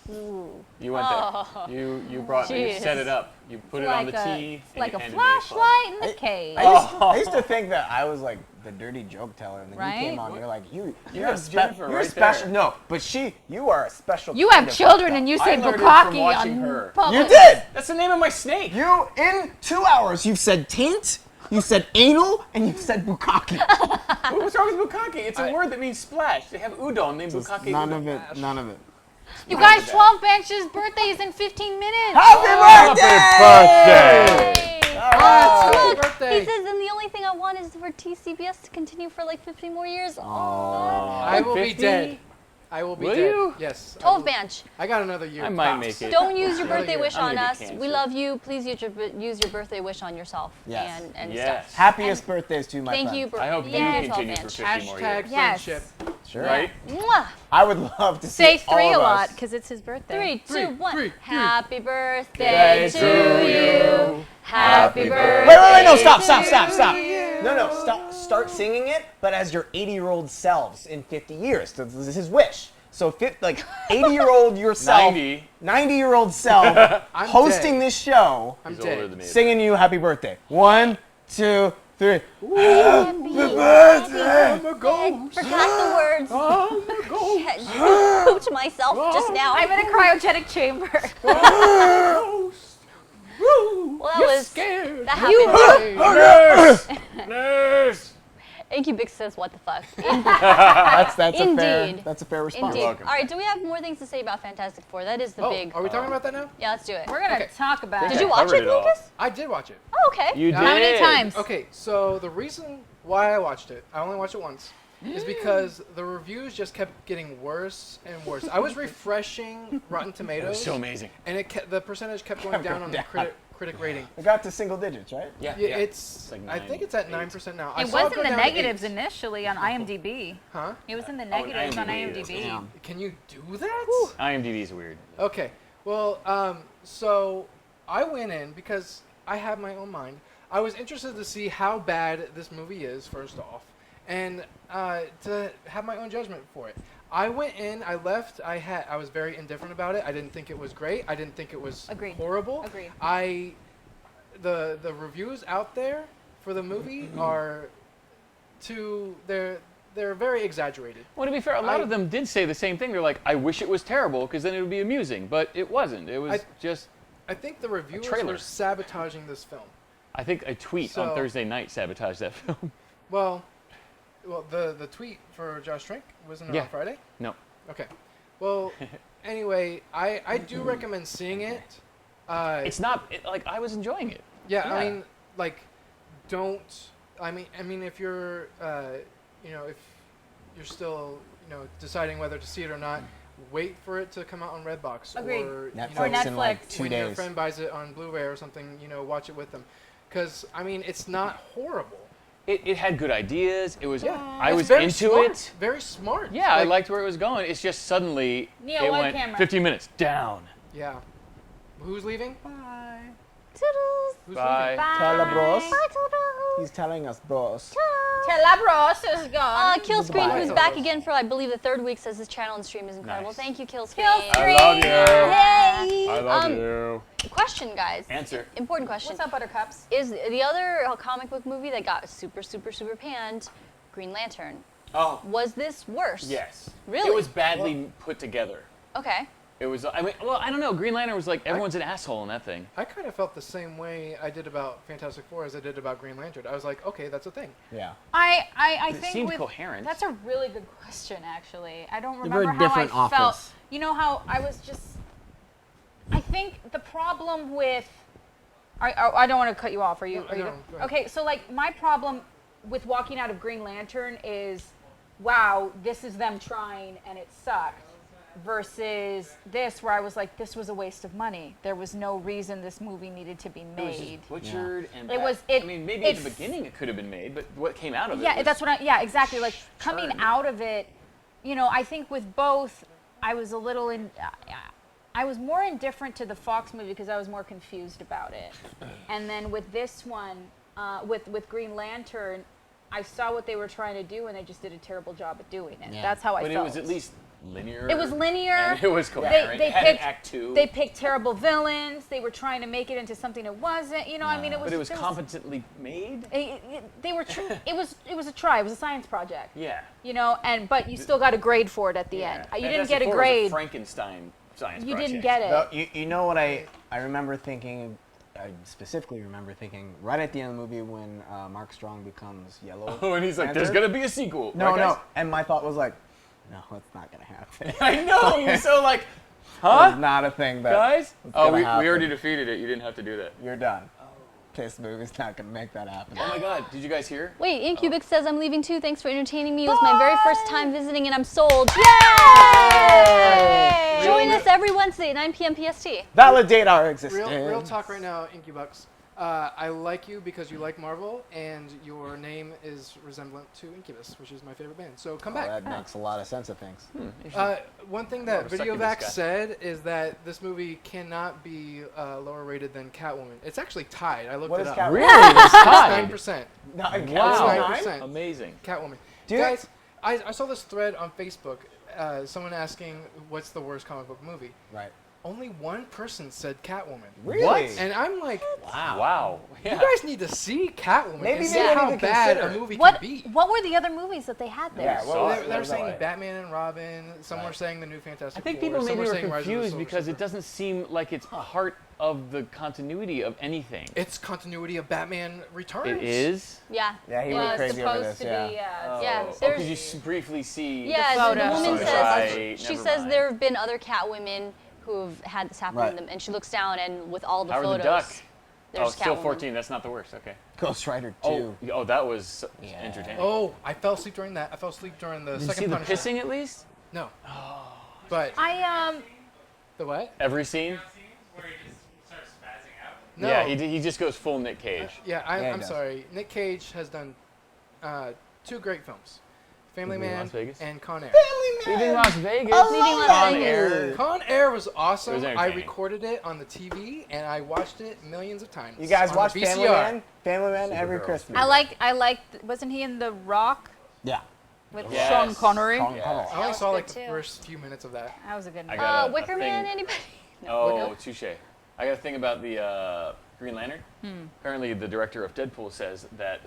You went there. You brought me. You Jeez. set it up. You put it on the tee. it's and like you a handed me club. flashlight in the cave. I used to think that I was like the dirty joke teller, and then Right? you came on. You're like you have Jennifer you're right special. there. No, but you are a special. You kind have of children fucked and up. you I say learned it from bukkake watching on her. public. You did. That's the name of my snake. You in 2 hours. You've said taint. You said anal, and you've said bukkake. What's wrong with bukkake? It's a word that means splash. They have udon named bukkake. None udon. of it. None of it. You guys, 12 Bench's birthday is in 15 minutes. Happy birthday! Hey. Happy Look, birthday! he says, and the only thing I want is for TCBS to continue for like 50 more years. I will be 50? dead. I will be Will dead. you? Yes. 12 Bench. I got another year. I might tops. make it. Don't use your Another birthday year. wish I'm on gonna get us. We cancer. love you. Please use your birthday wish on yourself. Yes. And Yes. stuff. Happiest birthdays to my Thank friend. you. I hope you Yay, 12 continue for Bench. 50 more Hashtag years. Yes. friendship. Sure. Right? Mwah. I would love to see Say all 3 a of lot us. because it's his birthday. 3, 2, 1. three. Happy birthday Birthday to you. Happy birthday. Wait, no, stop. to No, stop. Start singing it, but as your 80-year-old selves in 50 years. So this is his wish. So 80-year-old yourself, 90-year-old self, I'm hosting dead. this show, I'm He's older dead. than me. singing you happy birthday. 1, 2, 3. Happy birthday. Ghost. Forgot the words. I'm a ghost. Shit. Pooped myself just now. I'm in a cryogenic chamber. Well, that was Scared. that happened. Nurse! Nurse! Incubix says, "What the fuck?" Indeed. That's a fair response. Indeed. welcome. All right. Do we have more things to say about Fantastic Four? That is the Oh, big. are we talking about that now? Yeah, let's do it. We're going to Okay. talk about Did it. you watch covered it, it all. Lucas? I did watch it. Oh, okay. You did. How many times? Okay, so the reason why I watched it, I only watched it once, is because the reviews just kept getting worse and worse. I was refreshing Rotten Tomatoes, So amazing. and the percentage kept going down on the critic rating. We got to single digits, right? Yeah. Yeah, it's. like I 9, think it's at 8. 9% now. I It saw was go in the down to negatives 8. initially on IMDb. Huh? It was in the Oh, negatives on IMDb, IMDb. Damn. Can you do that? IMDb's weird. Okay. Well, so I went in because I have my own mind. I was interested to see how bad this movie is, first off, and to have my own judgment for it. I went in, I left, I was very indifferent about it. I didn't think it was great. I didn't think it was Agreed. horrible. Agreed. The reviews out there for the movie are they're they're very exaggerated. Well, to be fair, a lot of them did say the same thing. They're like, I wish it was terrible because then it would be amusing. But it wasn't. It was just... I think the reviewers trailer. were sabotaging this film. I think a tweet on Thursday night sabotaged that film. Well, the tweet for Josh Trank wasn't it on Friday? No. Okay. Well, anyway, I do recommend seeing it. It's not like I was enjoying it. Yeah, I mean, like, don't. I mean, if you're, if you're still, deciding whether to see it or not, wait for it to come out on Redbox Agreed. or Netflix in like 2 when days. your friend buys it on Blu-ray or something, watch it with them, because I mean, it's not horrible. It had good ideas. It was. I It's was very into smart, it. Very smart. Yeah, I liked where it was going. It's just suddenly Neil, it wide went camera. 15 minutes down. Yeah. Who's leaving? Toodles. Who's Bye. leaving? Tell the bros. Bye, Toodles. He's telling us, bros. Telabros is gone. Killscreen, Bye. who's back again for I believe the 3rd week, says his channel and stream is incredible. Nice. Thank you, Killscreen. Killscreen. I love you. Yay! I love you. Question, guys. Answer. Important question. What's up, Buttercups? Is the other comic book movie that got super, super, super panned, Green Lantern? Oh, Was this worse? yes. Really? It was badly put together. Okay. It was. I mean, well, I don't know. Green Lantern was like everyone's an asshole in that thing. I kind of felt the same way I did about Fantastic Four as I did about Green Lantern. I was like, okay, that's a thing. Yeah. I It think seemed with, coherent. That's a really good question, actually. I don't They're very remember how I different felt. office. You know how I was just. I think the problem with. I don't want to cut you off. Are you? No, Are you no, go ahead. okay, so like my problem with walking out of Green Lantern is, wow, this is them trying and it sucked. Versus this, where I was like, this was a waste of money. There was no reason this movie needed to be It was made. just butchered and. It bad. was- I mean, maybe at the it's- beginning it could have been made, but what came out of it? Yeah, was that's what I. Yeah, exactly. Like coming churned. out of it, I think with both, I was a little in. I was more indifferent to the Fox movie because I was more confused about it, and then with this one, with Green Lantern, I saw what they were trying to do, and they just did a terrible job at doing it. Yeah. That's how I But felt. it was at least linear. It was linear. And it was coherent. They it had an picked act 2. They picked terrible villains. They were trying to make it into something it wasn't. I mean, it was. but it was there competently made. They were. It was a try. It was a science project. Yeah. But you still got a grade for it at the end. You didn't get a grade. Frankenstein science You project. didn't get it. Well, you know what I remember thinking. I specifically remember thinking right at the end of the movie when Mark Strong becomes Yellow. Oh, and he's like, Lantern. "There's gonna be a sequel." No, right, guys? no. And my thought was like, no, it's not gonna happen. I know. You're so like, It's huh, not a thing, that guys? it's Oh, gonna we happen. already defeated it. You didn't have to do that. You're done. This movie's not gonna make that happen. Oh my God! Did you guys hear? Wait, Incubix says I'm leaving too. Thanks for entertaining me. It was my very first time visiting, and I'm sold. Yay! Join us every Wednesday at 9 p.m. PST. Validate our existence. Real talk right now, Incubux. I like you because you like Marvel, and your name is resemblant to Incubus, which is my favorite band. So come back. That makes a lot of sense, I think. One thing that respect to this VideoVax guy. said is that this movie cannot be lower rated than Catwoman. It's actually tied. I looked What it is up. Catwoman? Really? It's tied. 9%. Wow. 9%. Amazing. Catwoman. Dude. Guys, I saw this thread on Facebook. Someone asking what's the worst comic book movie. Right. Only one person said Catwoman. Really? What? And I'm like, Wow. you Yeah. guys need to see Catwoman Maybe and they see don't how even bad consider a it. movie What can be. What were the other movies that they had there? Yeah, So- well, They were saying like, Batman and Robin. Some were saying the new Fantastic I think Four. people some maybe were saying Rise of the confused Silver because it Surfer. doesn't seem like it's part of the continuity of anything. It's continuity of Batman Returns. It is. Yeah. Yeah, he It went was crazy over supposed this, to yeah. be. Yeah, Oh, there's- because you briefly see. Yeah, the photo. woman Sorry. says Right, she never says mind. there have been other Catwomen who have had this happen Right. to them, and she looks down and with all the Howard the photos, Duck. there's Oh, still Catwoman. 14. That's not the worst. Okay. Ghost Rider 2. Oh, that was Yeah. entertaining. Oh, I fell asleep during that. I fell asleep during the Did you second see the Punisher. pissing at least? No. But I the what? Every scene? Where he just starts spazzing out. No. Yeah, he just goes full Nick Cage. Yeah, Yeah, he I'm does. sorry. Nick Cage has done 2 great films, Family Leaving Man Las Vegas? and Con Air. Leaving Las Vegas. Leaving Las Con Vegas. Air. Con Air was awesome. It was I entertaining. recorded it on the TV and I watched it millions of times. You guys on watch the Family VCR. Man? Family Man every Supergirl. Christmas. I liked. Wasn't he in The Rock Yeah. with Yes. Sean Connery? Sean Yes. Connery. I only was saw good like the too. first few minutes of that. That was a good I movie. got a Wicker Man, thing- anybody? Oh, touche. I got a thing about the Green Lantern. Apparently, the director of Deadpool says that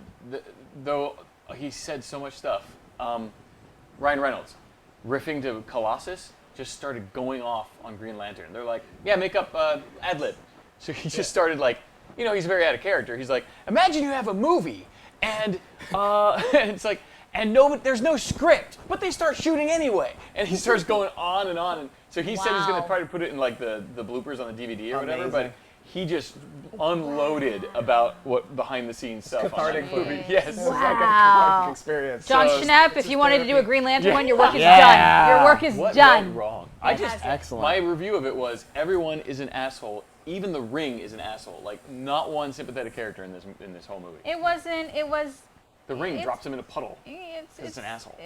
though he said so much stuff, Ryan Reynolds, riffing to Colossus, just started going off on Green Lantern. They're like, yeah, make up ad lib. So he just started like, he's very out of character. He's like, imagine you have a movie and it's like, and there's no script, but they start shooting anyway. And he starts going on and on. And so he said he's going to try to put it in like the bloopers on the DVD or whatever, but he just unloaded about what behind the scenes stuff cathartic on that movie. movie. Yes. This is like a cathartic experience. John So- Schnapp, if you wanted to do a Green Lantern one, your work is Yeah. done. Your work is What done. went wrong? I just Excellent. my review of it was everyone is an asshole. Even the Ring is an asshole. Like not one sympathetic character in this whole movie. It wasn't. It was. The Ring it's- drops him in a puddle. It's an asshole.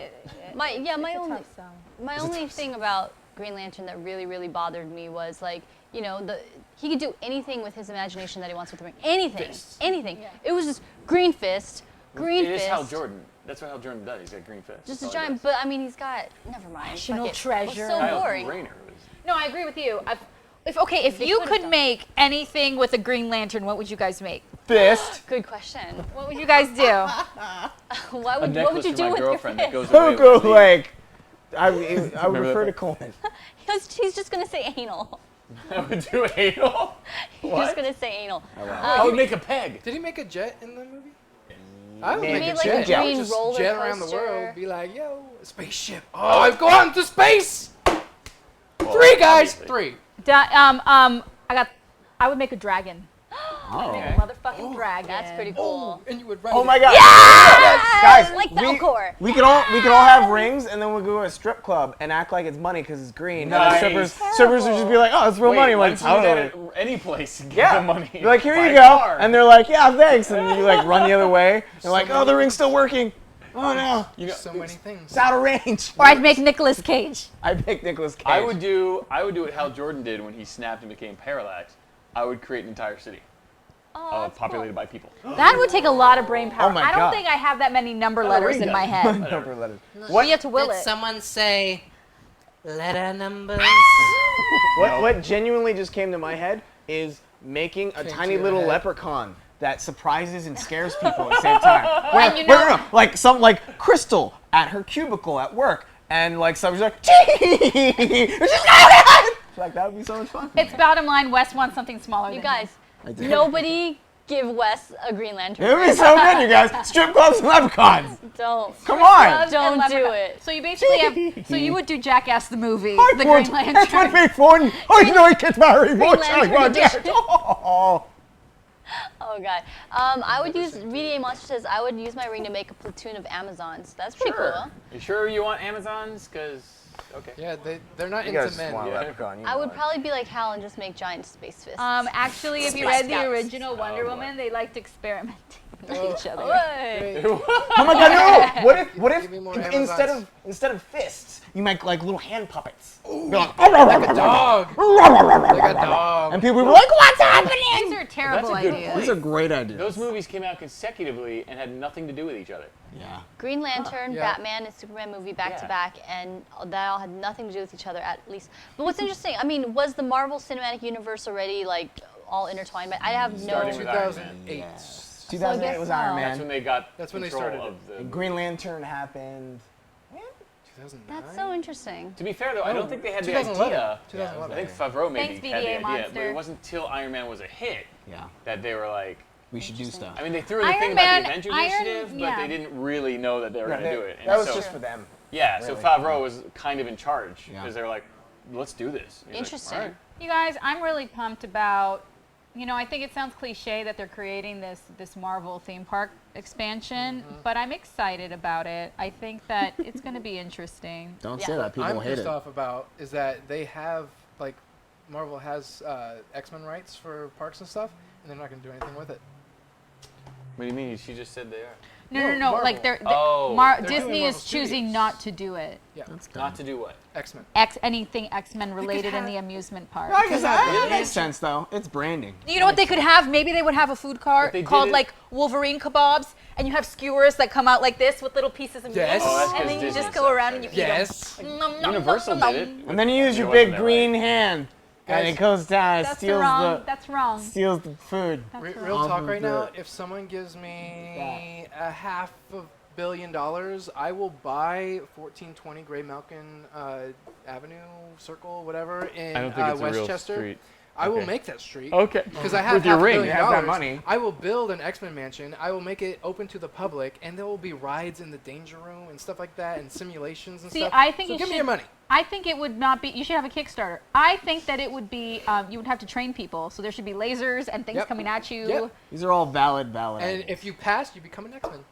My it's a tough sell. My only thing about Green Lantern that really, really bothered me was like, he could do anything with his imagination that he wants with the ring. Anything. Fists. Anything. It was just green fist, green It is fist. Hal Jordan. That's what Hal Jordan does. He's got green fist. Just That's a all he giant, does. but I mean, he's got, never mind. National fuck it. treasure. It's so Kyle boring. Rayner was. No, I agree with you. If They you could've could done- make anything with a Green Lantern, what would you guys make? Fist. Good question. What would you guys do? What A would necklace you for do my with your girlfriend that fist? goes away Go with the- like. I would Remember refer that? to Coleman. He's just gonna say anal. I would do anal. He's What? just gonna say anal. I would make a peg. Did he make a jet in the movie? I would Maybe make a like jet. a green Just roller jet around the coaster. world, be like, yo, a spaceship. Oh, I've gone to space. Well, Three guys, obviously. 3. I would make a dragon. Oh. Make a motherfucking dragon. That's pretty cool. And you would ride Oh it. my God. Yes! Guys, Like Falcor. we could all have rings, and then we'll go to a strip club and act like it's money because it's green. Nice. And the strippers would just be like, "Oh, it's real Wait, money." why Like, don't you do that totally. at any place and give Yeah. them money? You're like, here Buy you a go, car. and they're like, "Yeah, thanks," and you like run the other way. They're like, "Oh, the ring's still working. Oh no, You know, So many things. it's out of range." Or I'd make Nicolas Cage. I picked Nicolas Cage. I would do what Hal Jordan did when he snapped and became parallax. I would create an entire city Oh, that's populated cool. by people. That would take a lot of brain power. Oh my I don't God. think I have that many number letters in my head. Number letters. You have to will Did it. someone say letter numbers? What genuinely just came to my head is making a Came tiny to your little head. leprechaun that surprises and scares people at the same time. And you know- Like Crystal at her cubicle at work, and like somebody's like, "Gee!" Like that would be so much fun. It's bottom line. Wes wants something smaller. You than guys, did. nobody give Wes a Green Lantern. It would be so good, you guys. Strip clubs and leprechauns. Don't. Come on. Don't and do leprechaun. it. So you basically have. So you would do Jackass the movie, I the would. Green That's what Lantern. be fun. I know he gets married. Green What's Lantern like edition. Oh. Oh god. I would use VDA Monster says I would use my ring to make a platoon of Amazons. That's pretty cool. You sure you want Amazons? Because okay. Yeah, they're not You into guys men. want a Yeah. leprechaun. You I know would it. probably be like Hal and just make giant space fists. Actually, if you Space read the Scouts. original Wonder boy. Woman, they liked experimenting with each other. Hey. Oh my God, no! What Give me more if Amazons. instead of fists, you make like little hand puppets? Be like, Like a dog. Like a dog. and people would be like, "What's happening?" These are terrible That's a good ideas. point. These are great ideas. Those movies came out consecutively and had nothing to do with each other. Yeah. Green Lantern, Yeah. Batman, and Superman movie back to Yeah. back, and that all had nothing to do with each other at least. But what's interesting, I mean, was the Marvel Cinematic Universe already like all intertwined? But I have no. Starting with Iron 2008. 2008 was so. Iron That's when Man. they got That's when they control started of the. Green Lantern happened. 2009. That's so interesting. To be fair though, I don't think they had the 2011. idea. 2011. I think Favreau maybe Thanks, had the VDA idea, but Monster. it wasn't until Iron Man was a hit Yeah. that they were like. We should do stuff. I mean, they threw in the Iron thing Man- about the Avengers Iron- initiative, but yeah. they didn't really know that they were going to do it. And That was so, just for them. yeah. So really. Favreau was kind of in charge Yeah. because they were like, "Let's do this." And he's like, Interesting. "All right." You guys, I'm really pumped about. I think it sounds cliche that they're creating this Marvel theme park expansion, but I'm excited about it. I think that it's going to be interesting. Don't Yeah. say that. People I'm hate pissed it. off about is that they have like Marvel has X-Men rights for parks and stuff, and they're not going to do anything with it. What do you mean? She just said they are. No, No, like Marvel. they're Oh. They're Disney doing is Marvel choosing Studios. not to do it. Yeah, That's dumb. Not to do what? X-Men. Anything X-Men related in the amusement park. I guess that makes sense though. It's branding. You know what they could have? Maybe they would have a food cart But they called did it- like Wolverine kebabs, and you have skewers that come out like this with little pieces of meat, Yes. Oh, that's 'cause and then you Disney just go sucks, around I and you guess. Yes. eat them. Universal did it. And then you use It your wasn't big that green way. hand, and Guys, it goes down. It That's steals wrong. That's wrong. steals the food. That's Real wrong. talk right now. Good. If someone gives me a half of billion, I will buy 1420 Gray Malkin Avenue, Circle, whatever, in I don't think it's a real Westchester. street. I will Okay. make that street. Okay. Because I have With your $500 ring, million. you have that money. I will build an X-Men mansion. I will make it open to the public, and there will be rides in the danger room and stuff like that, and simulations and See, stuff. I think so you give me should- your money. I think it would not be. You should have a Kickstarter. I think that it would be. You would have to train people, so there should be lasers and things Yep. coming at you. Yep. These are all valid. And ideas. if you pass, you become an X-Men.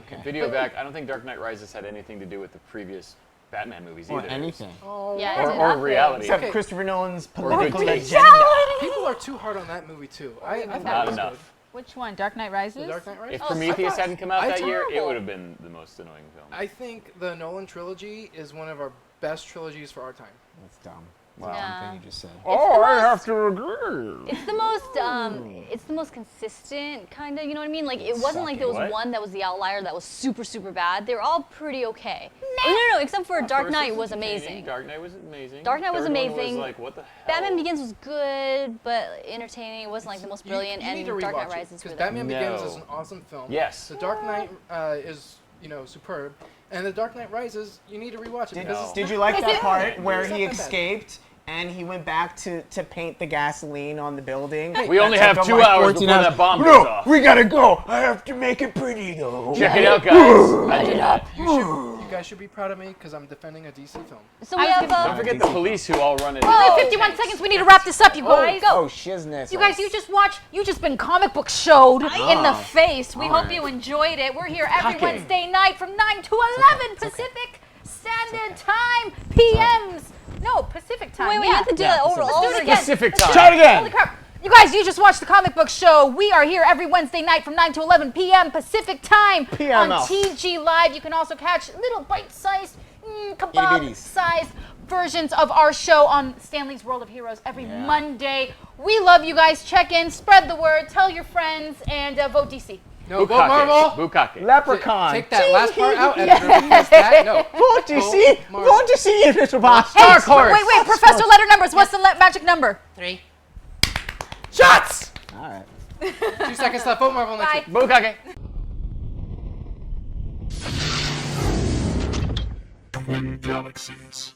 Okay. Video back. I don't think Dark Knight Rises had anything to do with the previous Batman movies Or either. anything. Oh, Yeah, Or, it's or nothing. reality. Except Okay. Christopher Nolan's Or political good agenda. taste. people are too hard on that movie too. I thought Not it was enough. good. Which one? Dark Knight Rises. The Dark Knight Rises. If Oh, Prometheus I thought- hadn't come out I that year, it terrible. would have been the most annoying film. I think the Nolan trilogy is one of our best trilogies for our time. That's dumb. Wow. Yeah. Thing you just said. Oh, I have to agree. It's the most it's the most consistent kind of, you know what I mean? Like it wasn't like there was What? one that was the outlier that was super super bad. They were all pretty okay. No, except for Dark First Knight was was entertaining, amazing. Dark Knight was amazing. Dark Knight was Third one amazing. Was like, what the hell? Batman Begins was good, but entertaining. It wasn't like the most brilliant, You need to and Dark Knight rewatch it, Rises because were Batman Begins No. is an awesome film. Yes. The Dark Knight is superb, and the Dark Knight Rises you need to rewatch it. because it's Did you like Is that it- part where It's not he that bad. escaped and he went back to paint the gasoline on the building? We only That have took 2 him like hours 14 before hours. that bomb No, goes off. we gotta go. I have to make it pretty though. Check it out, guys. I did not. You guys should be proud of me because I'm defending a DC film. So we I was have Don't forget the police who all run it. Only 51 seconds. We need to wrap this up, you guys. Oh, shizness. You guys, you just been comic book showed in the face. We hope you enjoyed it. We're here every Wednesday night from 9 to 11 Pacific Standard Time, PMs. No, Pacific time. Wait, you yeah. have to do that over Let's all do it over again. Pacific Let's do time. it. Try it Holy again. crap. You guys, you just watched the comic book show. We are here every Wednesday night from 9 to 11 p.m. Pacific time PML. on TG Live. You can also catch little bite-sized, Itty-bitties. kebab-sized versions of our show on Stanley's World of Heroes every Monday. We love you guys. Check in, spread the word, tell your friends, and vote DC. No, vote Marvel. Bukake. Leprechaun. Take that last part out, editor, because that, no. Vote to see. Marvel. Vote to see, little bastard. Hey, wait, Professor Letter Numbers. What's the magic number? 3. Shots! All right. 2 seconds left. Vote Marvel next Bye. week. Bukake. Twin Galaxies.